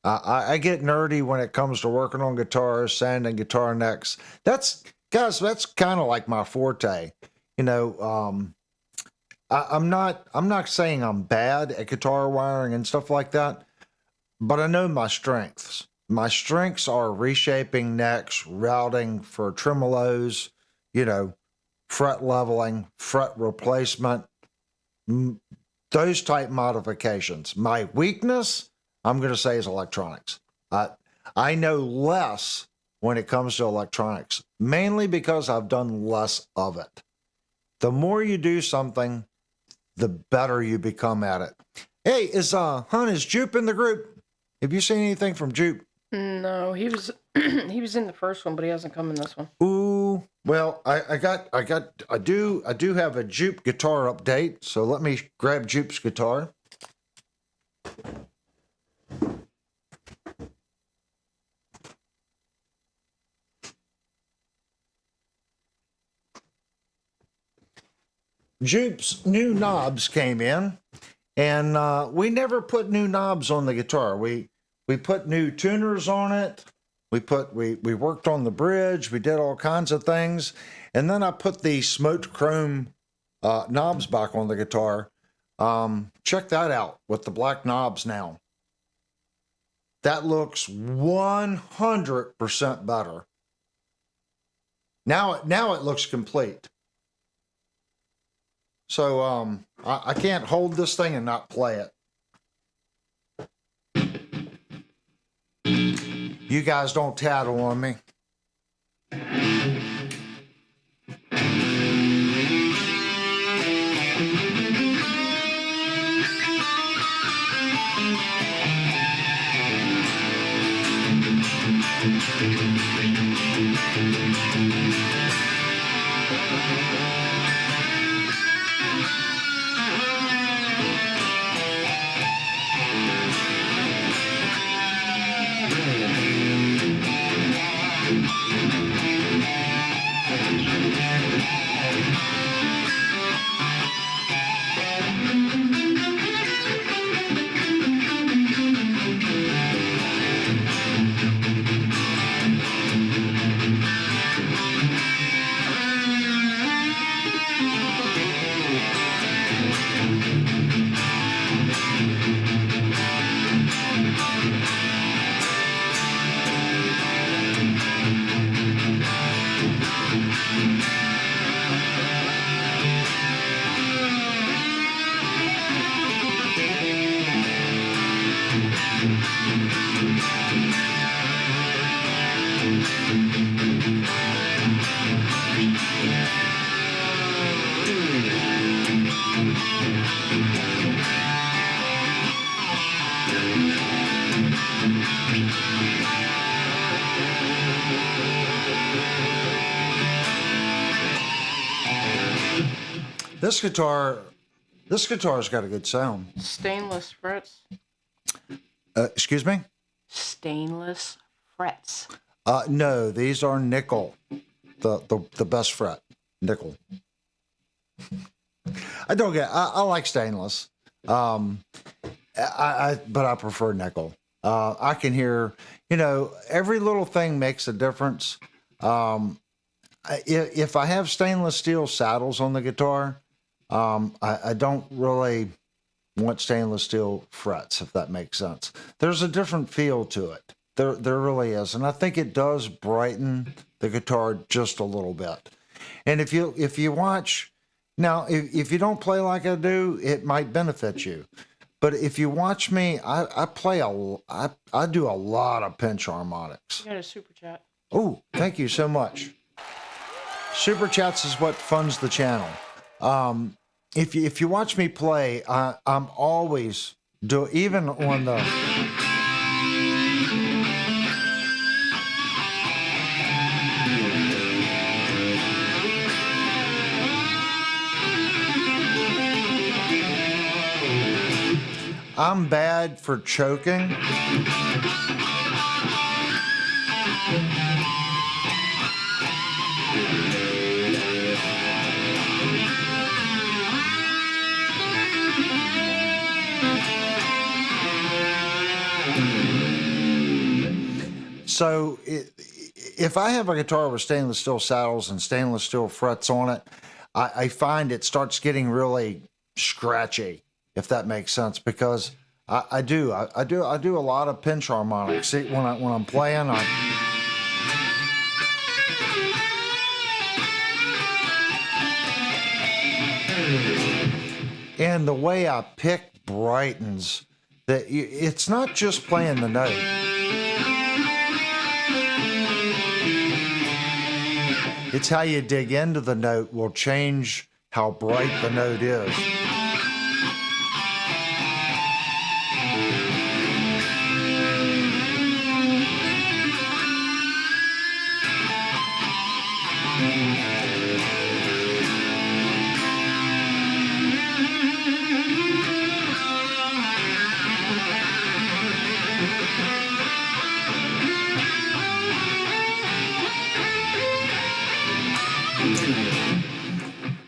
Speaker 1: I get nerdy when it comes to working on guitars, sanding guitar necks. That's kind of like my forte. I'm not saying I'm bad at guitar wiring and stuff like that, but I know my strengths. My strengths are reshaping necks, routing for tremolos, fret leveling, fret replacement, those type modifications. My weakness, I'm going to say, is electronics. I know less when it comes to electronics, mainly because I've done less of it. The more you do something, the better you become at it. Hey, is Jupe in the group? Have you seen anything from Jupe?
Speaker 2: No, he was he was in the first one, but he hasn't come in this one.
Speaker 1: Ooh, well, I do have a Jupe guitar update, so let me grab Jupe's guitar. Jupe's new knobs came in, and we never put new knobs on the guitar. We put new tuners on it. We worked on the bridge. We did all kinds of things, and then I put the smoked chrome knobs back on the guitar. Check that out with the black knobs now. That looks 100% better. Now it looks complete. So I can't hold this thing and not play it. You guys don't tattle on me. This guitar's got a good sound.
Speaker 2: Stainless frets.
Speaker 1: Excuse me?
Speaker 2: Stainless frets.
Speaker 1: No, these are nickel. The best fret, nickel. I like stainless. But I prefer nickel. I can hear, every little thing makes a difference. If I have stainless steel saddles on the guitar, I don't really want stainless steel frets, if that makes sense. There's a different feel to it. There really is. And I think it does brighten the guitar just a little bit. And if you watch, now, if you don't play like I do, it might benefit you. But if you watch me, I do a lot of pinch harmonics.
Speaker 2: You got a super chat.
Speaker 1: Oh, thank you so much. Super chats is what funds the channel. If you watch me play, I'm always even on the. I'm bad for choking. So if I have a guitar with stainless steel saddles and stainless steel frets on it, I find it starts getting really scratchy, if that makes sense, because I do a lot of pinch harmonics. See, when I'm playing, and the way I pick brightens that it's not just playing the note. It's how you dig into the note will change how bright the note is.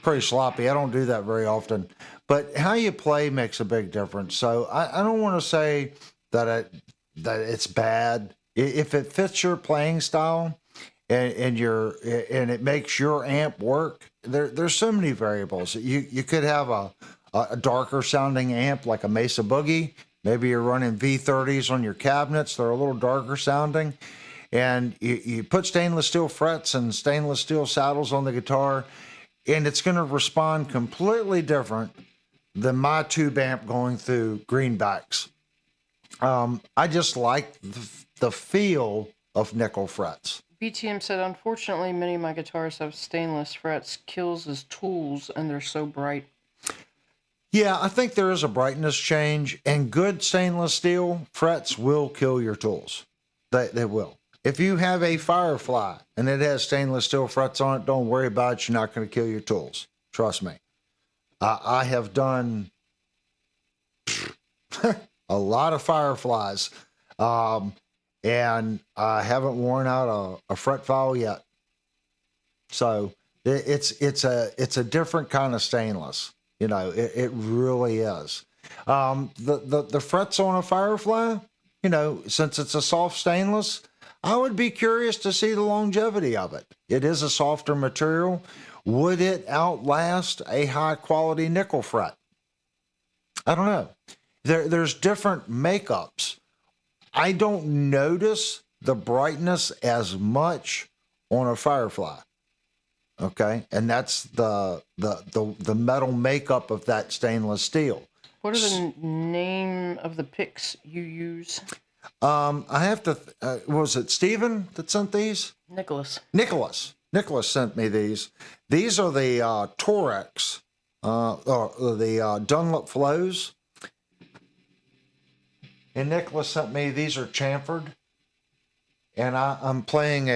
Speaker 1: Pretty sloppy. I don't do that very often, but how you play makes a big difference. So I don't want to say that it's bad if it fits your playing style and it makes your amp work. There's so many variables. You could have a darker sounding amp like a Mesa Boogie. Maybe you're running V30s on your cabinets. They're a little darker sounding, and you put stainless steel frets and stainless steel saddles on the guitar, and it's going to respond completely different than my tube amp going through greenbacks. I just like the feel of nickel frets.
Speaker 2: BTM said, unfortunately, many of my guitars have stainless frets. Kills as tools, and they're so bright.
Speaker 1: Yeah, I think there is a brightness change, and good stainless steel frets will kill your tools. They will. If you have a Firefly and it has stainless steel frets on it, don't worry about it. You're not going to kill your tools. Trust me. I have done a lot of Fireflies, and I haven't worn out a fret file yet. So it's a different kind of stainless. It really is. The frets on a Firefly, since it's a soft stainless, I would be curious to see the longevity of it. It is a softer material. Would it outlast a high quality nickel fret? I don't know. There's different makeups. I don't notice the brightness as much on a Firefly. Okay, and that's the metal makeup of that stainless steel.
Speaker 2: What are the name of the picks you use?
Speaker 1: I have to. Was it Steven that sent these?
Speaker 2: Nicholas
Speaker 1: Sent me these. These are the Torex, or the Dunlop flows. And Nicholas sent me, these are chamfered. And I'm playing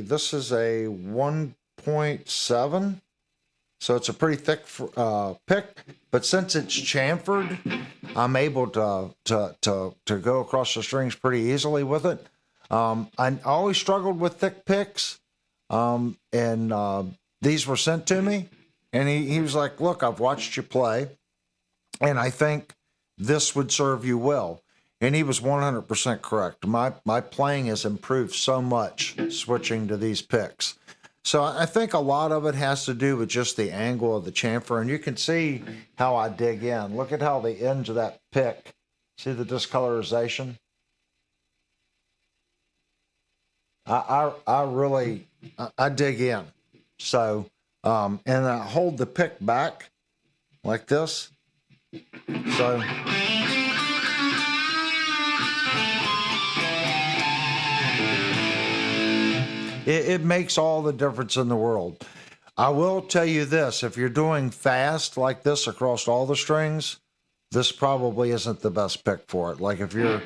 Speaker 1: this is a 1.7. So it's a pretty thick pick, but since it's chamfered, I'm able to go across the strings pretty easily with it. I always struggled with thick picks, and these were sent to me, and he was like, "Look, I've watched you play, and I think this would serve you well." And he was 100% correct. My playing has improved so much switching to these picks. So I think a lot of it has to do with just the angle of the chamfer. And you can see how I dig in. Look at how the ends of that pick, see the discolorization? I really, I dig in. So, and I hold the pick back like this. So. It makes all the difference in the world. I will tell you this, if you're doing fast like this across all the strings, this probably isn't the best pick for it. Like if you're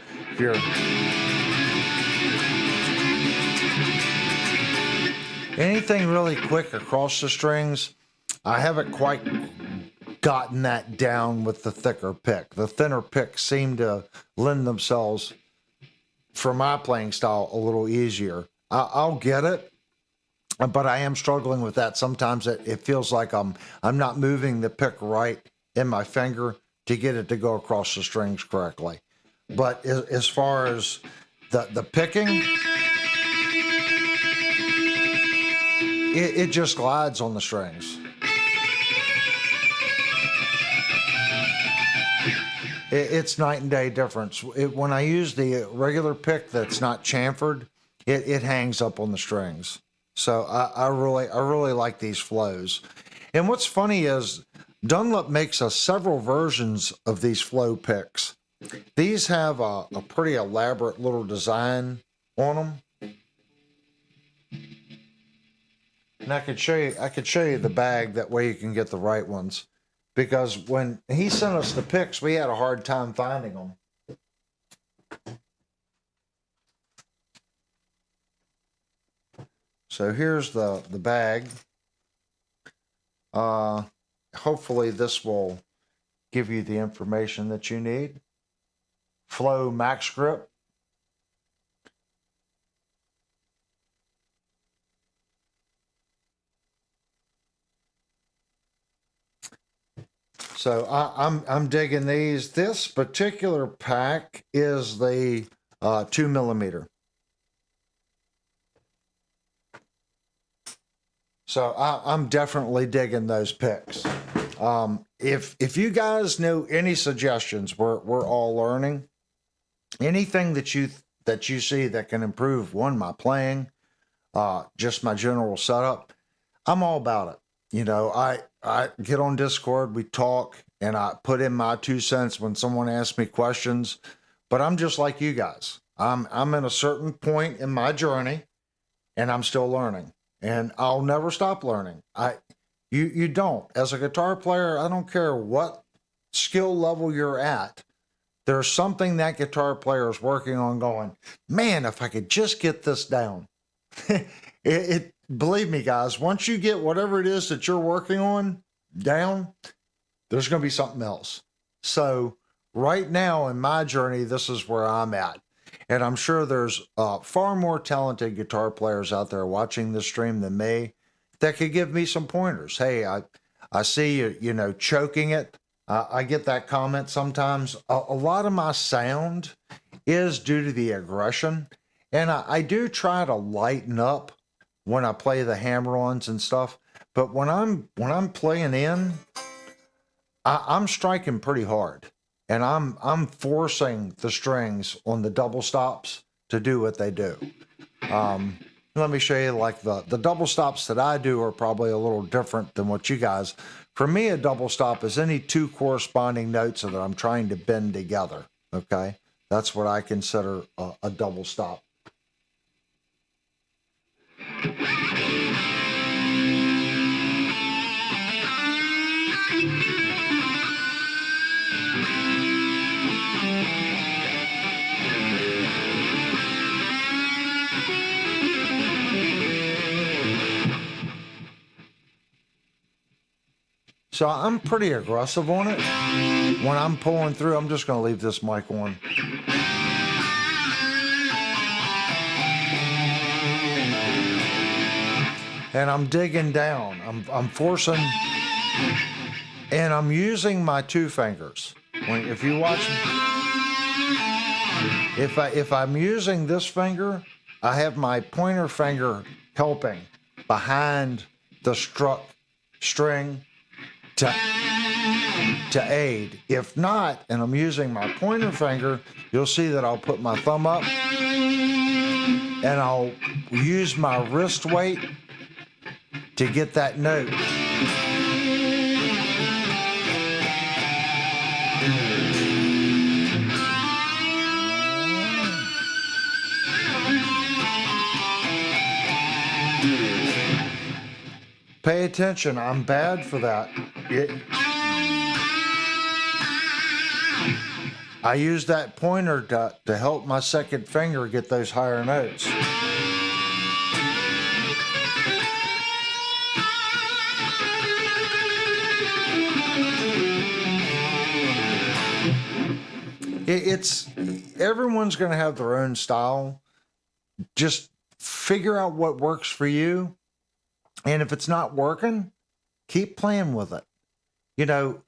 Speaker 1: anything really quick across the strings, I haven't quite gotten that down with the thicker pick. The thinner picks seem to lend themselves, for my playing style, a little easier. I'll get it, but I am struggling with that. Sometimes it feels like I'm not moving the pick right in my finger to get it to go across the strings correctly. But as far as the picking, it just glides on the strings. It's night and day difference. When I use the regular pick that's not chamfered, it hangs up on the strings. So I really like these flows. And what's funny is Dunlop makes us several versions of these flow picks. These have a pretty elaborate little design on them. And I could show you the bag, that way you can get the right ones. Because when he sent us the picks, we had a hard time finding them. So here's the bag. Hopefully this will give you the information that you need. Flow Max Grip. So I'm digging these. This particular pack is the 2 millimeter. So I'm definitely digging those picks. If you guys know any suggestions, we're all learning. Anything that you see that can improve my playing, just my general setup, I'm all about it. You know, I get on Discord, we talk, and I put in my 2 cents when someone asks me questions. But I'm just like you guys. I'm in a certain point in my journey, and I'm still learning. And I'll never stop learning. You don't. As a guitar player, I don't care what skill level you're at. There's something that guitar player is working on going, man, if I could just get this down. Believe me, guys, once you get whatever it is that you're working on down, there's going to be something else. So right now in my journey, this is where I'm at. And I'm sure there's far more talented guitar players out there watching this stream than me that could give me some pointers. Hey, I see you, choking it. I get that comment sometimes. A lot of my sound is due to the aggression. And I do try to lighten up when I play the hammer-ons and stuff. But when I'm playing in, I'm striking pretty hard. And I'm forcing the strings on the double stops to do what they do. Let me show you, like the double stops that I do are probably a little different than what you guys. For me, a double stop is any 2 corresponding notes that I'm trying to bend together. Okay, that's what I consider a double stop. So I'm pretty aggressive on it. When I'm pulling through, I'm just going to leave this mic on. And I'm digging down. I'm forcing, and I'm using my two fingers. If you watch, if I'm using this finger, I have my pointer finger helping behind the struck string to aid. If not, and I'm using my pointer finger, you'll see that I'll put my thumb up and I'll use my wrist weight to get that note. Pay attention, I'm bad for that. I use that pointer to help my second finger get those higher notes. It's everyone's going to have their own style. Just figure out what works for you. And if it's not working, keep playing with it. You know,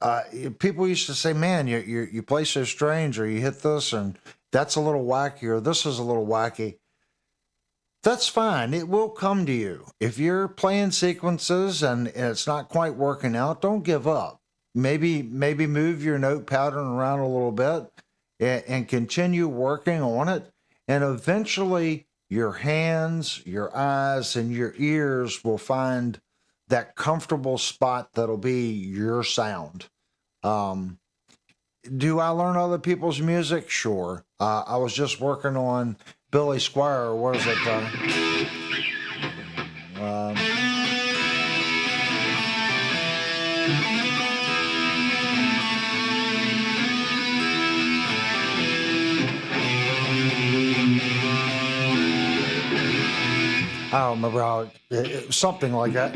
Speaker 1: people used to say, man, you play so strange, or you hit this and that's a little wacky, or this is a little wacky. That's fine. It will come to you. If you're playing sequences and it's not quite working out, don't give up. Maybe move your note pattern around a little bit and continue working on it. And eventually your hands, your eyes, and your ears will find that comfortable spot that'll be your sound. Do I learn other people's music? Sure. I was just working on Billy Squier. What is it? I don't remember how something like that.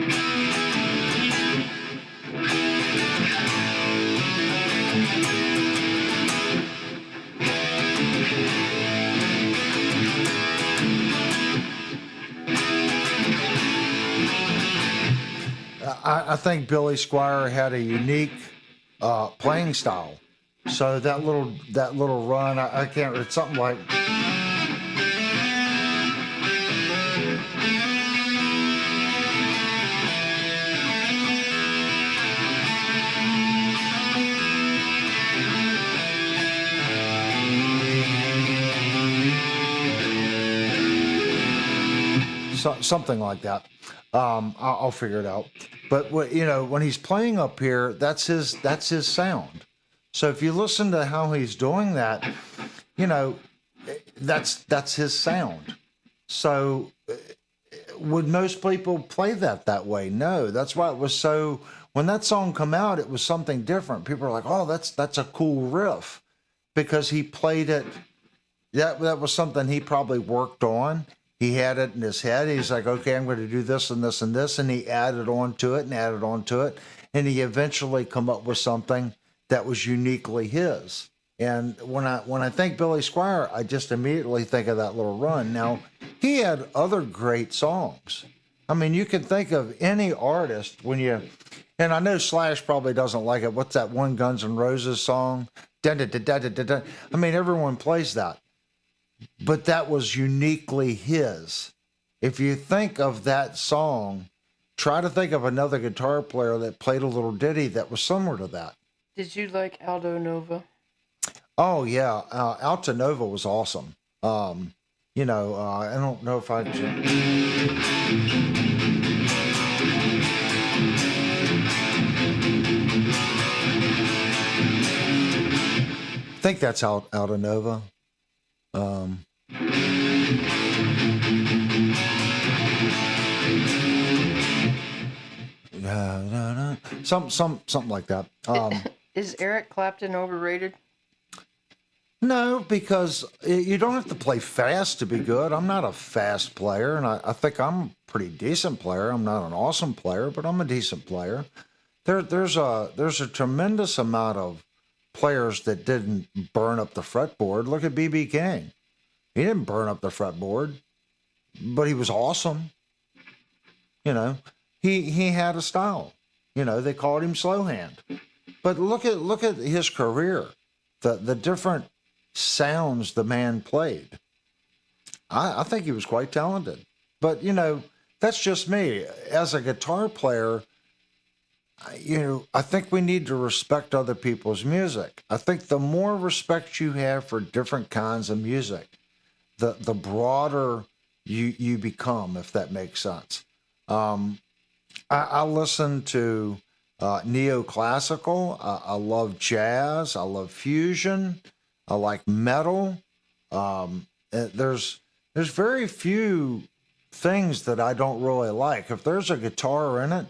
Speaker 1: I think Billy Squier had a unique playing style. So that little run, I can't. It's something like. Something like that. I'll figure it out. But when he's playing up here, that's his sound. So if you listen to how he's doing that, that's his sound. So would most people play that way? No. That's why it was so. When that song come out, it was something different. People are like, "Oh, that's a cool riff," because he played it. That was something he probably worked on. He had it in his head. He's like, okay, I'm going to do this and this and this. And he added on to it and added on to it. And he eventually come up with something that was uniquely his. And when I think Billy Squier, I just immediately think of that little run. Now, he had other great songs. I mean, you can think of any artist and I know Slash probably doesn't like it. What's that one Guns N' Roses song? I mean, everyone plays that. But that was uniquely his. If you think of that song, try to think of another guitar player that played a little ditty that was similar to that.
Speaker 2: Did you like Aldo Nova?
Speaker 1: Oh, yeah. Alto Nova was awesome. I don't know if I think that's Alto Nova. Something like that.
Speaker 2: Is Eric Clapton overrated?
Speaker 1: No, because you don't have to play fast to be good. I'm not a fast player, and I think I'm a pretty decent player. I'm not an awesome player, but I'm a decent player. there's a tremendous amount of players that didn't burn up the fretboard. Look at BB King. He didn't burn up the fretboard, but he was awesome. You know, he had a style. You know, they called him slow hand. But look at his career, the different sounds the man played. I think he was quite talented. But you know, that's just me. As a guitar player, you know, I think we need to respect other people's music. I think the more respect you have for different kinds of music, the broader you become, if that makes sense. I listen to neoclassical. I love jazz. I love fusion. I like metal. There's very few things that I don't really like. If there's a guitar in it,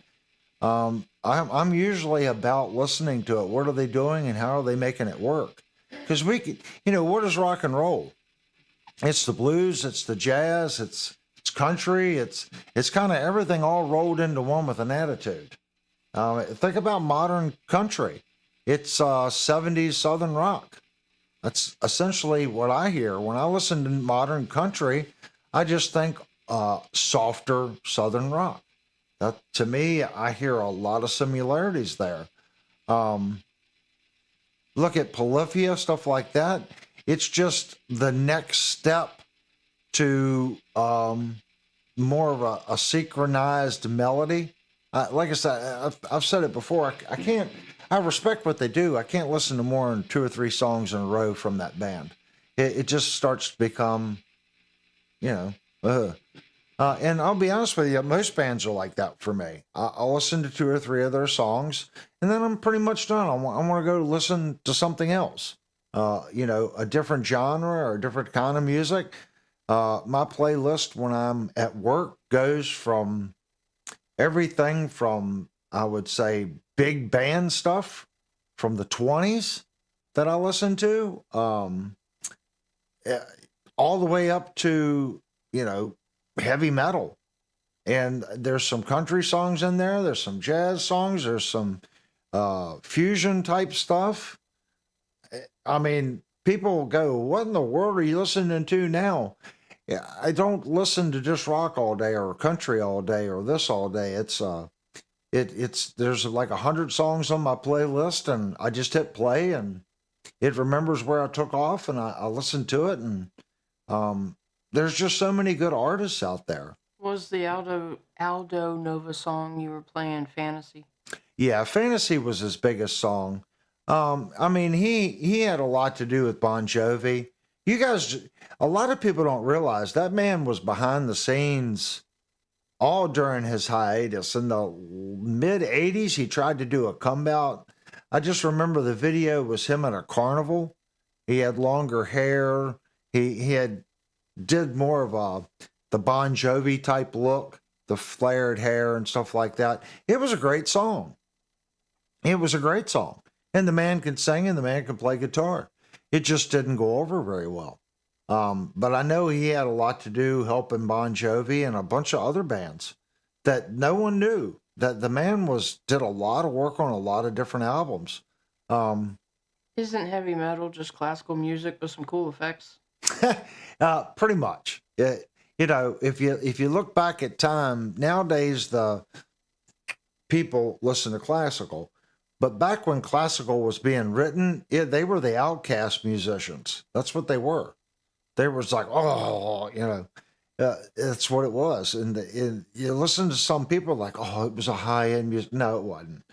Speaker 1: I'm usually about listening to it. What are they doing and how are they making it work? Because you know, what is rock and roll? It's the blues, it's the jazz, it's country, it's kind of everything all rolled into one with an attitude. Think about modern country. It's 70s Southern rock. That's essentially what I hear. When I listen to modern country, I just think softer Southern rock. That, to me, I hear a lot of similarities there. Look at Polyphia, stuff like that. It's just the next step to more of a synchronized melody. Like I said, I've said it before. I can't. I respect what they do. I can't listen to more than 2 or 3 songs in a row from that band. It just starts to become, you know. And I'll be honest with you, most bands are like that for me. I'll listen to 2 or 3 of their songs, and then I'm pretty much done. I want to go listen to something else. You know, a different genre or a different kind of music. My playlist when I'm at work goes from everything from, I would say, big band stuff from the 20s that I listen to, all the way up to, you know, heavy metal. And there's some country songs in there. There's some jazz songs. There's some fusion type stuff. I mean, people go, what in the world are you listening to now? Yeah, I don't listen to just rock all day or country all day or this all day. It's there's like 100 songs on my playlist, and I just hit play and it remembers where I took off, and I listen to it, and there's just so many good artists out there.
Speaker 2: Was the Aldo Nova song you were playing Fantasy?
Speaker 1: Yeah, Fantasy was his biggest song. I mean, he had a lot to do with Bon Jovi. You guys, a lot of people don't realize that man was behind the scenes all during his hiatus. In the mid 80s, he tried to do a comeback. I just remember the video was him at a carnival. He had longer hair. He had did more of the Bon Jovi type look, the flared hair and stuff like that. It was a great song. It was a great song. And the man can sing and the man can play guitar. It just didn't go over very well. But I know he had a lot to do helping Bon Jovi and a bunch of other bands that no one knew. That the man did a lot of work on a lot of different albums.
Speaker 2: Isn't heavy metal just classical music with some cool effects?
Speaker 1: Pretty much. You know, if you look back at time, nowadays the people listen to classical. But back when classical was being written, they were the outcast musicians. That's what they were. They was like, oh, you know, that's what it was. And you listen to some people like, oh, it was a high-end music. No, it wasn't.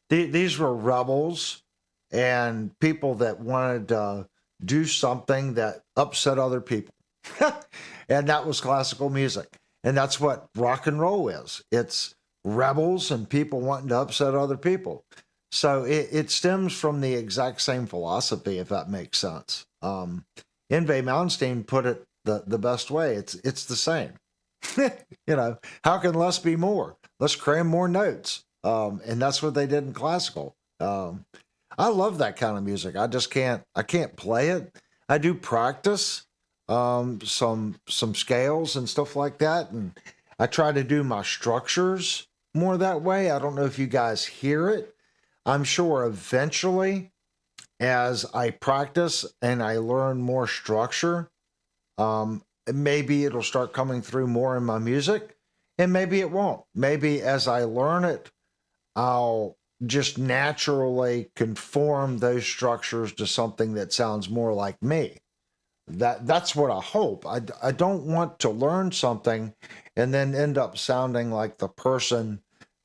Speaker 1: These were rebels and people that wanted to do something that upset other people. And that was classical music. And that's what rock and roll is. It's rebels and people wanting to upset other people. So it stems from the exact same philosophy, if that makes sense. Yngwie Malmsteen put it the best way. It's the same. You know, how can less be more? Let's cram more notes. And that's what they did in classical. I love that kind of music. I can't play it. I do practice some scales and stuff like that. And I try to do my structures more that way. I don't know if you guys hear it. I'm sure eventually, as I practice and I learn more structure, maybe it'll start coming through more in my music, and maybe it won't. Maybe as I learn it, I'll just naturally conform those structures to something that sounds more like me. That's what I hope. I don't want to learn something and then end up sounding like the person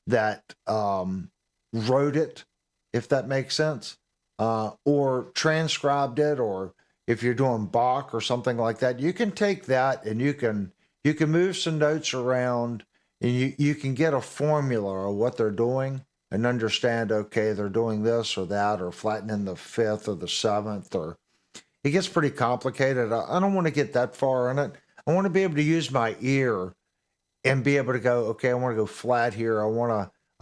Speaker 1: that wrote it, if that makes sense, or transcribed it, or if you're doing Bach or something like that, you can take that and you can move some notes around, and you can get a formula of what they're doing and understand, okay, they're doing this or that, or flattening the fifth or the seventh, or it gets pretty complicated. I don't want to get that far in it. I want to be able to use my ear and be able to go, okay, I want to go flat here. I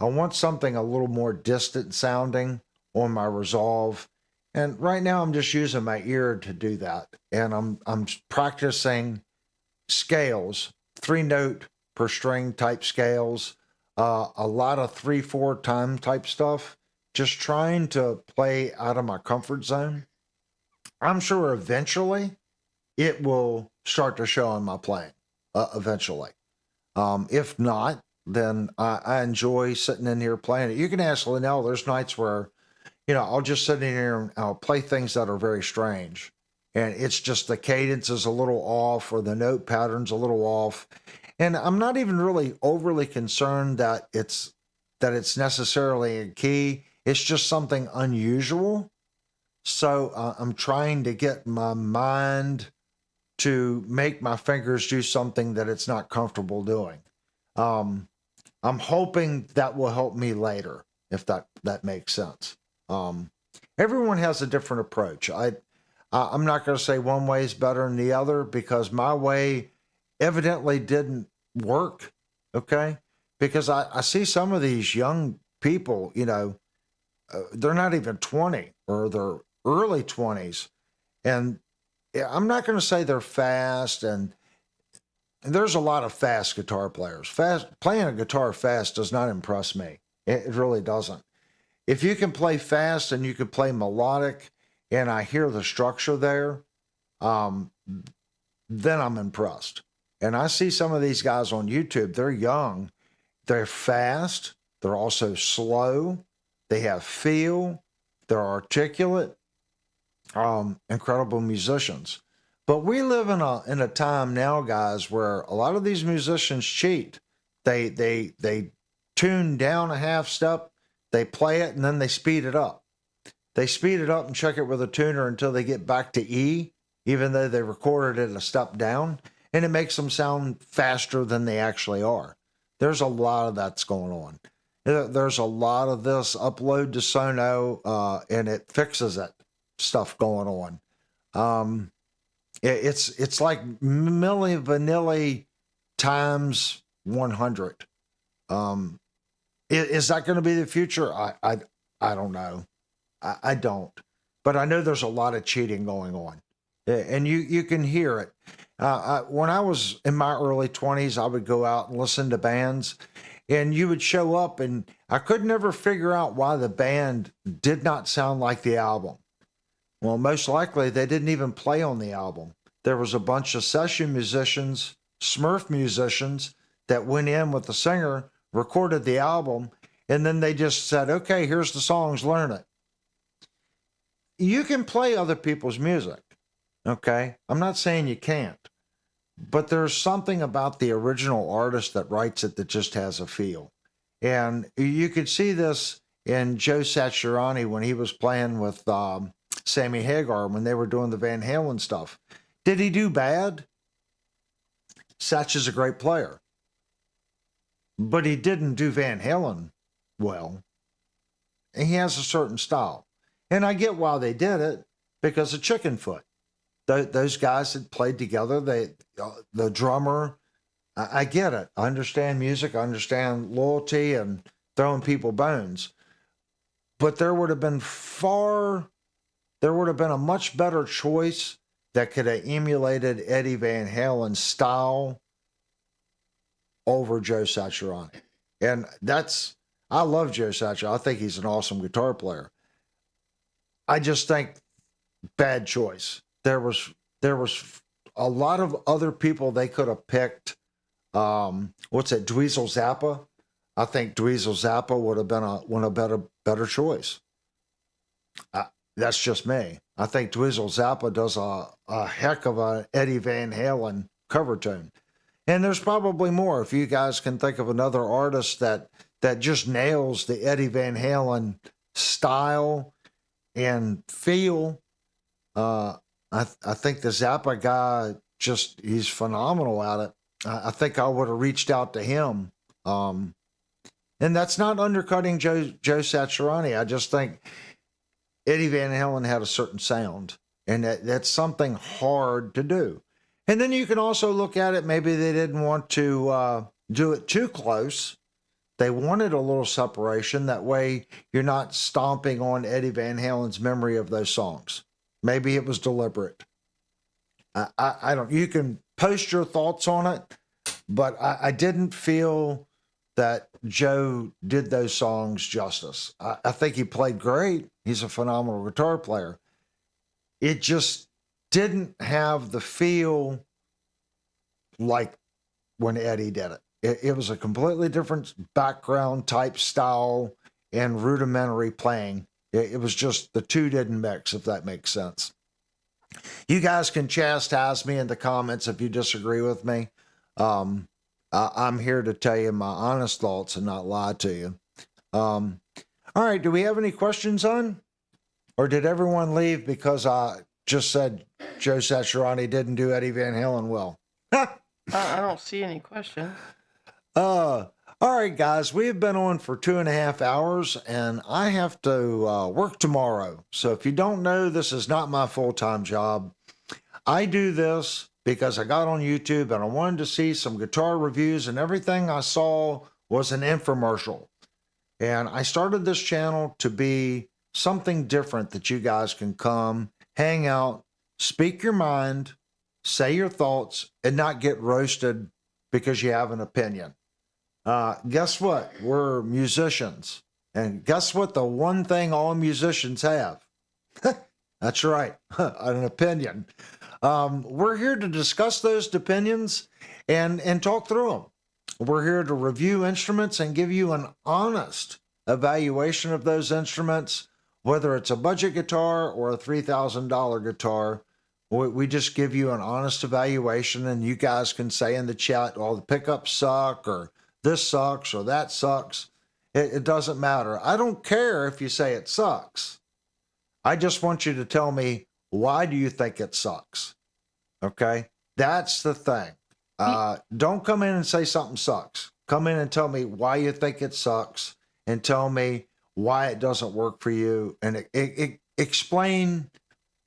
Speaker 1: want something a little more distant sounding on my resolve. And right now I'm just using my ear to do that. And I'm practicing scales, 3 note per string type scales, a lot of 3/4 time type stuff, just trying to play out of my comfort zone. I'm sure eventually it will start to show in my playing, eventually. If not, then I enjoy sitting in here playing it. You can ask Linnell, there's nights where, I'll just sit in here and I'll play things that are very strange. And it's just the cadence is a little off, or the note pattern's a little off. And I'm not even really overly concerned that it's necessarily a key. It's just something unusual. So I'm trying to get my mind to make my fingers do something that it's not comfortable doing. I'm hoping that will help me later, if that makes sense. Everyone has a different approach. I'm not going to say one way is better than the other, because my way evidently didn't work. Okay, because I see some of these young people, they're not even 20, or they're early 20s, and I'm not going to say they're fast, and there's a lot of fast guitar players. Playing a guitar fast does not impress me. It really doesn't. If you can play fast and you can play melodic, and I hear the structure there, then I'm impressed. And I see some of these guys on YouTube. They're young, they're fast, they're also slow, they have feel, they're articulate, incredible musicians. But we live in a time now, guys, where a lot of these musicians cheat. They tune down a half step, they play it, and then they speed it up. They speed it up and check it with a tuner until they get back to E, even though they recorded it a step down, and it makes them sound faster than they actually are. There's a lot of that's going on. There's a lot of this upload to Sono, and it fixes it stuff going on. It's like Milli Vanilli times 100. Is that going to be the future? I don't know. I don't. But I know there's a lot of cheating going on, and you can hear it. When I was in my early 20s, I would go out and listen to bands, and you would show up, and I could never figure out why the band did not sound like the album. Well, most likely they didn't even play on the album. There was a bunch of session musicians, Smurf musicians, that went in with the singer, recorded the album, and then they just said, okay, here's the songs, learn it. You can play other people's music, okay? I'm not saying you can't, but there's something about the original artist that writes it that just has a feel. And you could see this in Joe Satriani when he was playing with Sammy Hagar when they were doing the Van Halen stuff. Did he do bad? Satch is a great player, but he didn't do Van Halen well. He has a certain style. And I get why they did it, because of Chickenfoot. Those guys had played together. The drummer, I get it. I understand music. I understand loyalty and throwing people bones. But there would have been a much better choice that could have emulated Eddie Van Halen's style over Joe Satriani. And I love Joe Satchel. I think he's an awesome guitar player. I just think bad choice. There was a lot of other people they could have picked. What's it, Dweezil Zappa? I think Dweezil Zappa would have been a better choice. That's just me. I think Dweezil Zappa does a heck of a Eddie Van Halen cover tune. And there's probably more. If you guys can think of another artist that just nails the Eddie Van Halen style and feel, I think the Zappa guy he's phenomenal at it. I think I would have reached out to him. And that's not undercutting Joe Satriani. I just think Eddie Van Halen had a certain sound, and that's something hard to do. And then you can also look at it, maybe they didn't want to do it too close. They wanted a little separation. That way you're not stomping on Eddie Van Halen's memory of those songs. Maybe it was deliberate. I don't, you can post your thoughts on it, but I didn't feel that Joe did those songs justice. I think he played great. He's a phenomenal guitar player. It just didn't have the feel like when Eddie did it. It was a completely different background type style and rudimentary playing. It was just the two didn't mix, if that makes sense. You guys can chastise me in the comments if you disagree with me. I'm here to tell you my honest thoughts and not lie to you. All right, do we have any questions on? Or did everyone leave because I just said Joe Satriani didn't do Eddie Van Halen well?
Speaker 2: I don't see any questions.
Speaker 1: All right, guys, we have been on for 2.5 hours, and I have to work tomorrow. So if you don't know, this is not my full-time job. I do this because I got on YouTube and I wanted to see some guitar reviews, and everything I saw was an infomercial. And I started this channel to be something different that you guys can come, hang out, speak your mind, say your thoughts, and not get roasted because you have an opinion. Guess what? We're musicians. And guess what? The one thing all musicians have. That's right. An opinion. We're here to discuss those opinions and talk through them. We're here to review instruments and give you an honest evaluation of those instruments, whether it's a budget guitar or a $3,000 guitar. We just give you an honest evaluation, and you guys can say in the chat, oh, the pickups suck, or this sucks, or that sucks. It doesn't matter. I don't care if you say it sucks. I just want you to tell me, why do you think it sucks? Okay? That's the thing. Don't come in and say something sucks. Come in and tell me why you think it sucks, and tell me why it doesn't work for you, and explain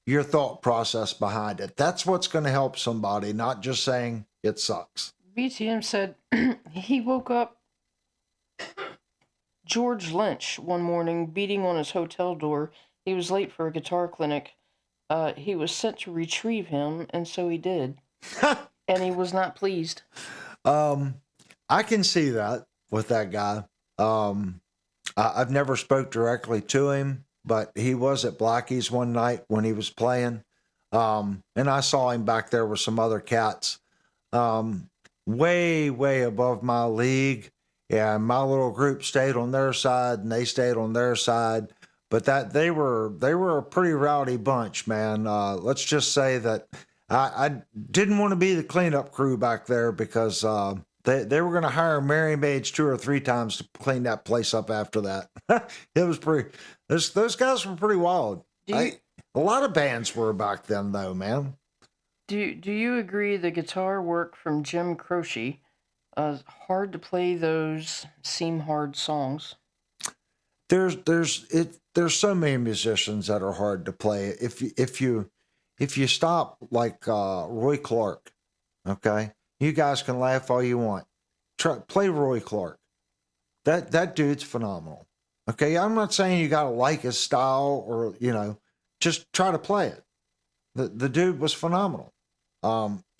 Speaker 1: your thought process behind it. That's what's going to help somebody, not just saying it sucks.
Speaker 2: BTM said he woke up George Lynch one morning beating on his hotel door. He was late for a guitar clinic. He was sent to retrieve him, and so he did. And he was not pleased.
Speaker 1: I can see that with that guy. I've never spoke directly to him, but he was at Blackie's one night when he was playing. And I saw him back there with some other cats. Way, way above my league. And my little group stayed on their side and they stayed on their side. But that they were a pretty rowdy bunch, man. Let's just say that I didn't want to be the cleanup crew back there because they were going to hire Mary Maids 2 or 3 times to clean that place up after that. It was pretty. Those guys were pretty wild. A lot of bands were back then, though, man.
Speaker 2: Do you agree the guitar work from Jim Croce? Hard to play those seem hard songs.
Speaker 1: There's so many musicians that are hard to play. If you stop like Roy Clark, okay, you guys can laugh all you want. Play Roy Clark. That dude's phenomenal. Okay, I'm not saying you gotta like his style or just try to play it. The dude was phenomenal.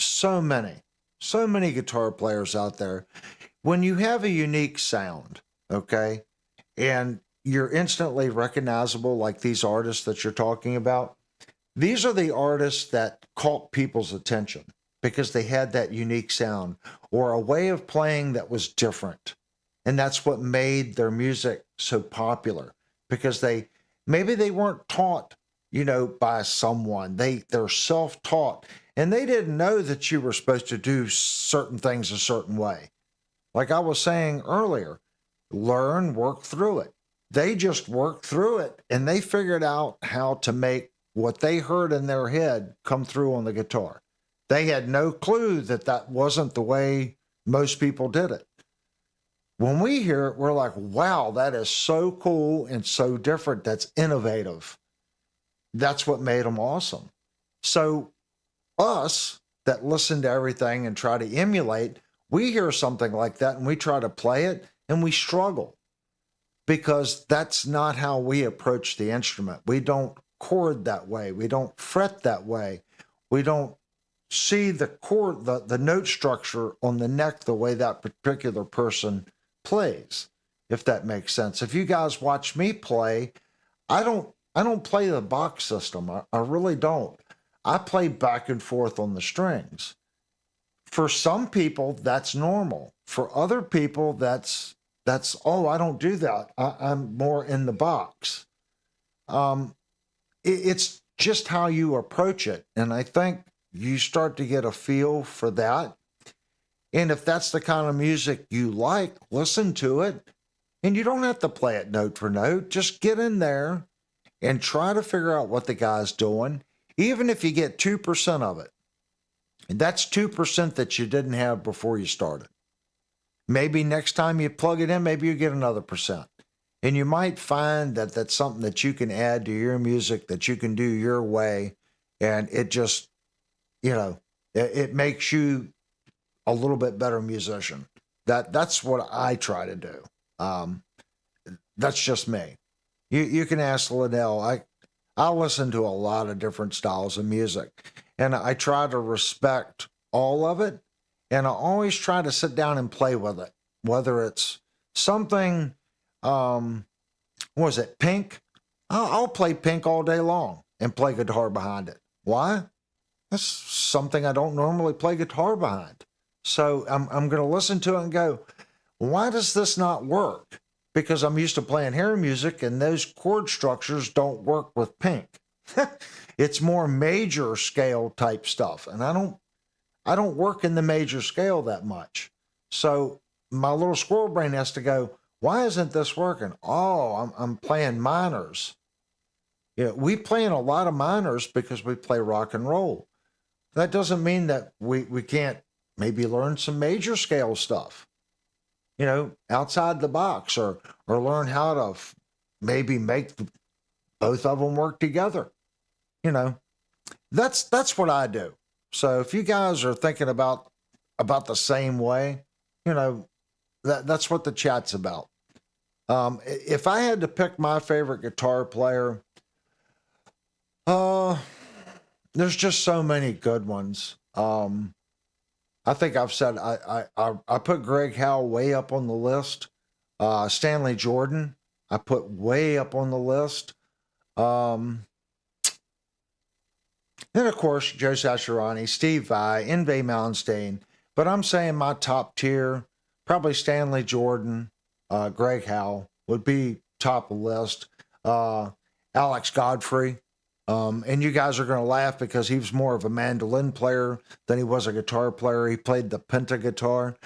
Speaker 1: So many guitar players out there. When you have a unique sound, okay, and you're instantly recognizable, like these artists that you're talking about. These are the artists that caught people's attention because they had that unique sound or a way of playing that was different. And that's what made their music so popular, because maybe they weren't taught, by someone. They're self-taught, and they didn't know that you were supposed to do certain things a certain way. Like I was saying earlier, learn, work through it. They just worked through it, and they figured out how to make what they heard in their head come through on the guitar. They had no clue that that wasn't the way most people did it. When we hear it, we're like, wow, that is so cool and so different. That's innovative. That's what made them awesome. So us that listen to everything and try to emulate, we hear something like that and we try to play it and we struggle, because that's not how we approach the instrument. We don't chord that way. We don't fret that way. We don't see the chord, the note structure on the neck the way that particular person plays, if that makes sense. If you guys watch me play, I don't play the box system. I really don't. I play back and forth on the strings. For some people, that's normal. For other people, that's oh, I don't do that. I'm more in the box. It's just how you approach it. And I think you start to get a feel for that. And if that's the kind of music you like, listen to it. And you don't have to play it note for note. Just get in there and try to figure out what the guy's doing, even if you get 2% of it. And that's 2% that you didn't have before you started. Maybe next time you plug it in, maybe you get another percent. And you might find that that's something that you can add to your music, that you can do your way. And it just, it makes you a little bit better musician. That's what I try to do. That's just me. You can ask Liddell. I listen to a lot of different styles of music, and I try to respect all of it. And I always try to sit down and play with it, whether it's something, what was it, Pink? I'll play Pink all day long and play guitar behind it. Why? That's something I don't normally play guitar behind. So I'm going to listen to it and go, why does this not work? Because I'm used to playing hair music and those chord structures don't work with Pink. It's more major scale type stuff. And I don't work in the major scale that much. So my little squirrel brain has to go, why isn't this working? Oh, I'm playing minors. We play in a lot of minors because we play rock and roll. That doesn't mean that we can't maybe learn some major scale stuff, outside the box, or learn how to maybe make both of them work together. That's what I do. So if you guys are thinking about the same way, that's what the chat's about. If I had to pick my favorite guitar player, there's just so many good ones. I think I've said I put Greg Howe way up on the list. Stanley Jordan, I put way up on the list. Then, of course, Joe Satriani, Steve Vai, Yngwie Malmsteen. But I'm saying my top tier, probably Stanley Jordan, Greg Howe would be top of the list. Alex Godfrey. And you guys are going to laugh because he was more of a mandolin player than he was a guitar player. He played the penta guitar.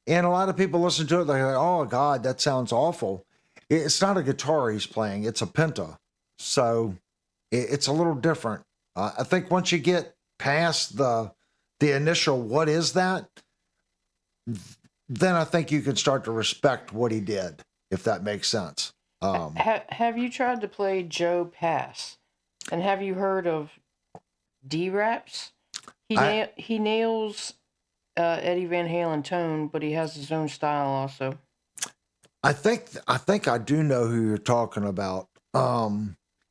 Speaker 1: And a lot of people listen to it, they're like, oh, God, that sounds awful. It's not a guitar he's playing, it's a penta. So it's a little different. I think once you get past the initial what is that, then I think you can start to respect what he did, if that makes sense.
Speaker 2: Have you tried to play Joe Pass? And have you heard of D-Raps? He nails Eddie Van Halen tone, but he has his own style also.
Speaker 1: I think I do know who you're talking about.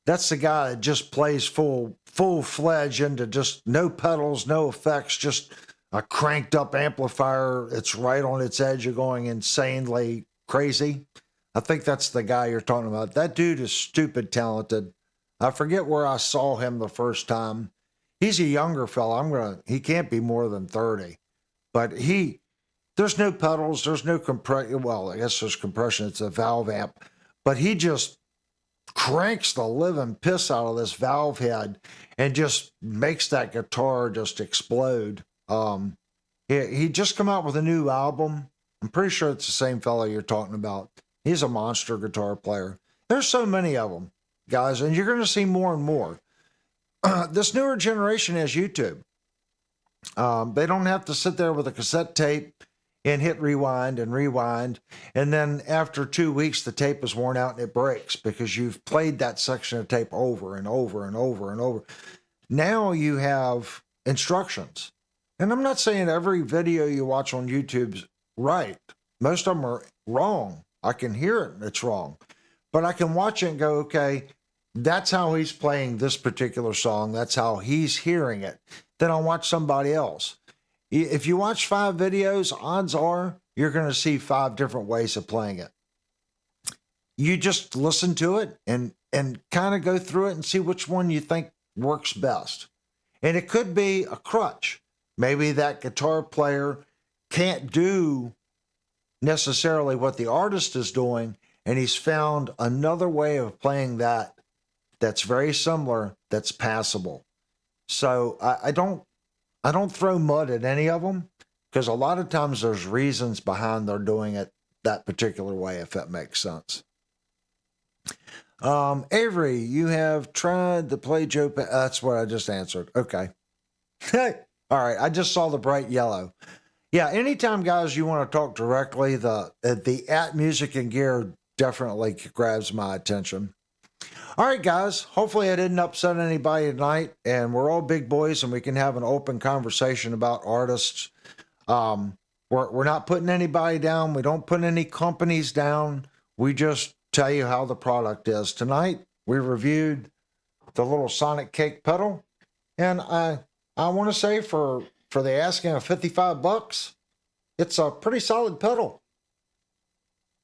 Speaker 1: That's the guy that just plays full-fledged into just no pedals, no effects, just a cranked up amplifier. It's right on its edge of going insanely crazy. I think that's the guy you're talking about. That dude is stupid talented. I forget where I saw him the first time. He's a younger fella. He can't be more than 30. But there's no pedals, there's no compression. Well, I guess there's compression, it's a valve amp. But he just cranks the living piss out of this valve head and just makes that guitar just explode. He just come out with a new album. I'm pretty sure it's the same fellow you're talking about. He's a monster guitar player. There's so many of them, guys, and you're going to see more and more. This newer generation has YouTube. They don't have to sit there with a cassette tape and hit rewind, and then after 2 weeks, the tape is worn out and it breaks because you've played that section of tape over and over and over and over. Now you have instructions. And I'm not saying every video you watch on YouTube's right. Most of them are wrong. I can hear it, it's wrong. But I can watch it and go, okay, that's how he's playing this particular song. That's how he's hearing it. Then I'll watch somebody else. If you watch 5 videos, odds are you're going to see 5 different ways of playing it. You just listen to it and kind of go through it and see which one you think works best. And it could be a crutch. Maybe that guitar player can't do necessarily what the artist is doing, and he's found another way of playing that's very similar, that's passable. So I don't throw mud at any of them, because a lot of times there's reasons behind they're doing it that particular way, if that makes sense. Avery, you have tried to play Joe. That's what I just answered. Okay. All right. I just saw the bright yellow. Yeah. Anytime, guys, you want to talk directly, the at Music and Gear definitely grabs my attention. All right, guys, hopefully I didn't upset anybody tonight, and we're all big boys and we can have an open conversation about artists. We're not putting anybody down. We don't put any companies down. We just tell you how the product is. Tonight, we reviewed the little Sonicake pedal, and I want to say for the asking of $55, it's a pretty solid pedal.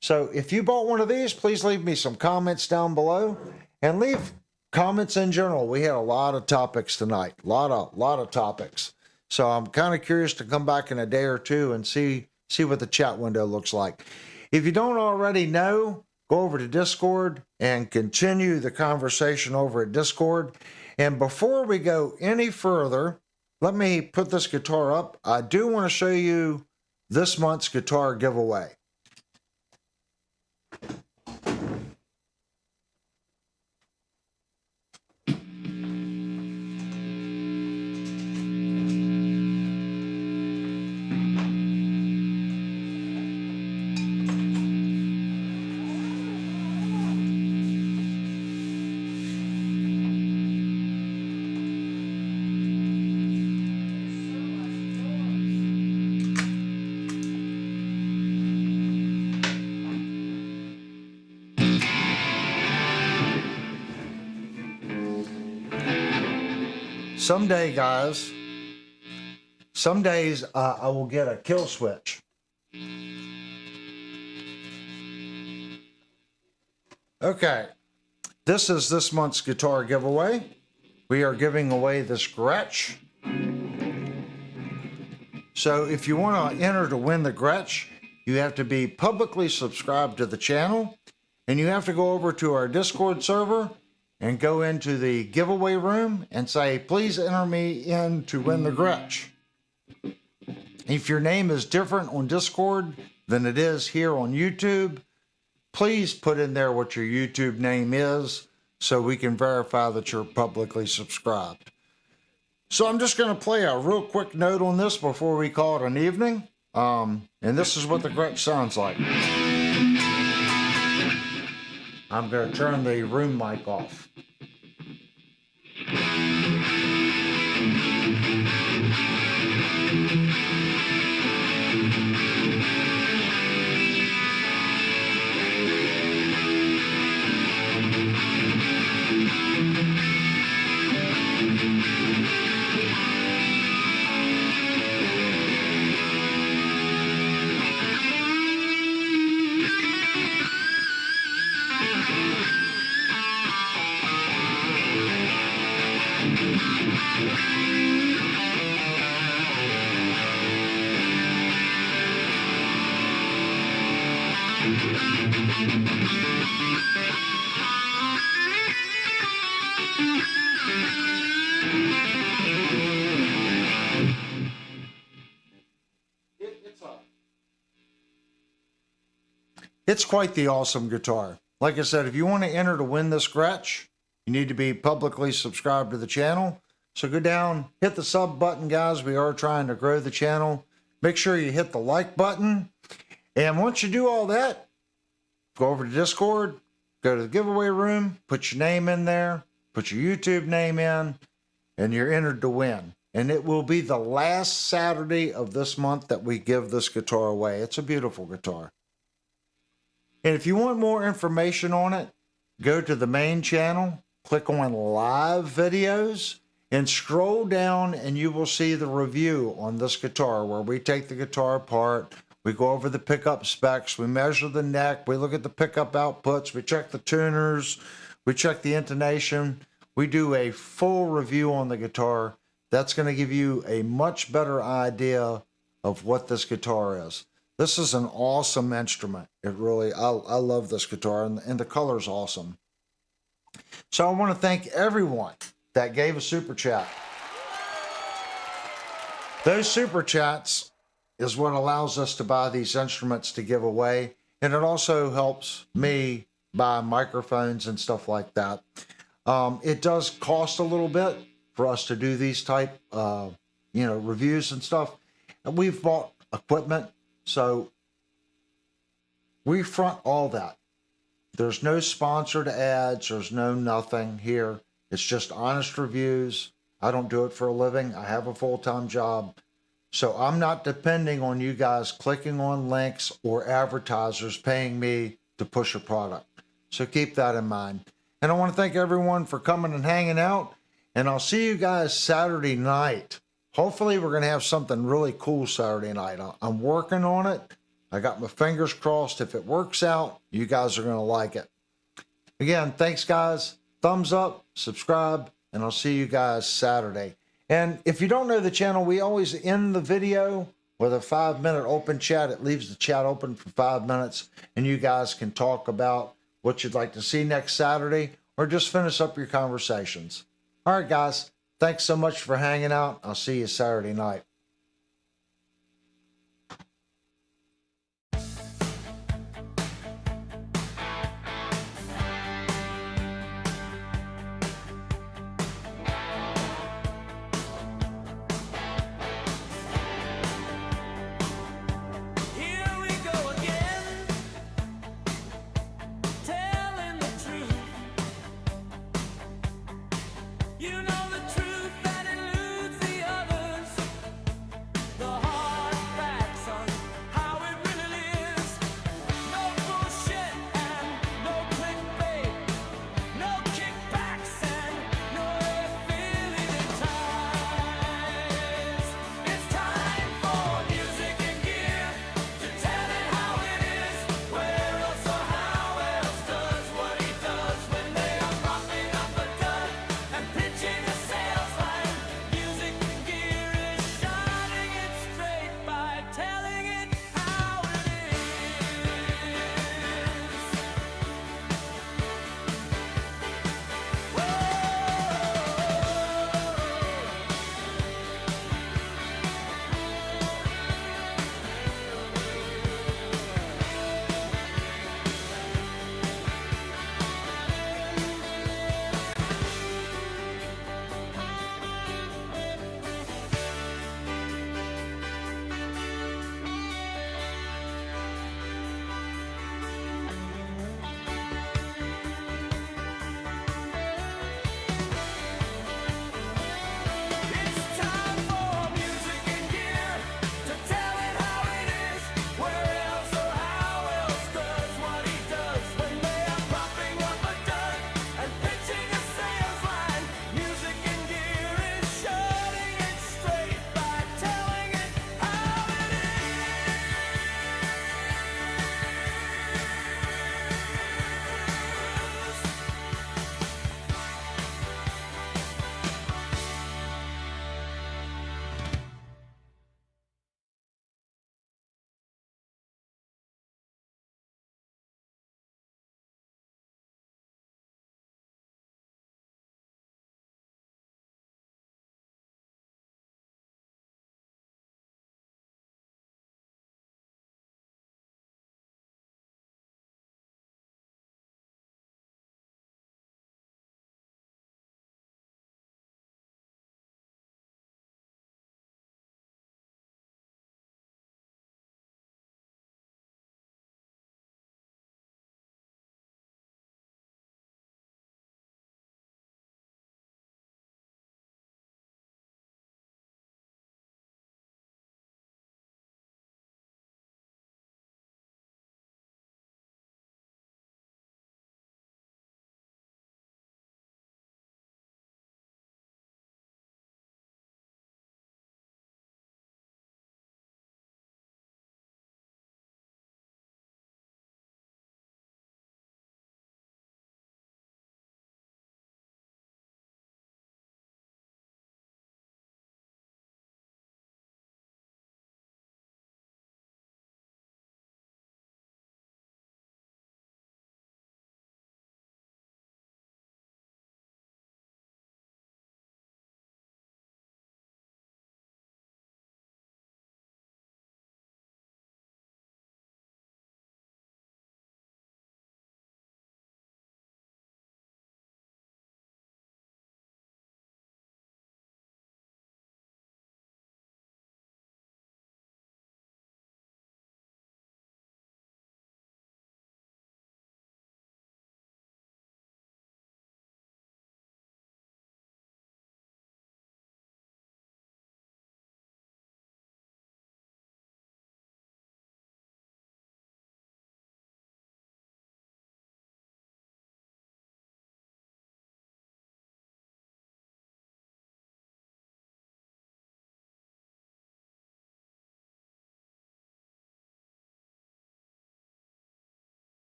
Speaker 1: So if you bought one of these, please leave me some comments down below. And leave comments in general. We had a lot of topics tonight, a lot of topics. So I'm kind of curious to come back in a day or two and see what the chat window looks like. If you don't already know, go over to Discord and continue the conversation over at Discord. And before we go any further, let me put this guitar up. I do want to show you this month's guitar giveaway. Someday, guys, some days I will get a kill switch. Okay, this is this month's guitar giveaway. We are giving away this Gretsch. So if you want to enter to win the Gretsch, you have to be publicly subscribed to the channel, and you have to go over to our Discord server and go into the giveaway room and say, please enter me in to win the Gretsch. If your name is different on Discord than it is here on YouTube, please put in there what your YouTube name is so we can verify that you're publicly subscribed. So I'm just going to play a real quick note on this before we call it an evening. And this is what the Gretsch sounds like. I'm going to turn the room mic off. It's quite the awesome guitar. Like I said, if you want to enter to win this Gretsch, you need to be publicly subscribed to the channel. So go down, hit the sub button, guys. We are trying to grow the channel. Make sure you hit the like button. And once you do all that, go over to Discord, go to the giveaway room, put your name in there, put your YouTube name in, and you're entered to win. And it will be the last Saturday of this month that we give this guitar away. It's a beautiful guitar. And if you want more information on it, go to the main channel, click on live videos, and scroll down and you will see the review on this guitar where we take the guitar apart, we go over the pickup specs, we measure the neck, we look at the pickup outputs, we check the tuners, we check the intonation. We do a full review on the guitar. That's going to give you a much better idea of what this guitar is. This is an awesome instrument. It really, I love this guitar, and the color's awesome. So I want to thank everyone that gave a super chat. Those super chats is what allows us to buy these instruments to give away, and it also helps me buy microphones and stuff like that. It does cost a little bit for us to do these type, reviews and stuff. And we've bought equipment, so we front all that. There's no sponsored ads. There's no nothing here. It's just honest reviews. I don't do it for a living. I have a full-time job. So I'm not depending on you guys clicking on links or advertisers paying me to push a product. So keep that in mind. And I want to thank everyone for coming and hanging out. And I'll see you guys Saturday night. Hopefully we're going to have something really cool Saturday night. I'm working on it. I got my fingers crossed. If it works out, you guys are going to like it. Again, thanks, guys. Thumbs up, subscribe, and I'll see you guys Saturday. And if you don't know the channel, we always end the video with a 5-minute open chat. It leaves the chat open for 5 minutes, and you guys can talk about what you'd like to see next Saturday or just finish up your conversations. All right, guys. Thanks so much for hanging out. I'll see you Saturday night.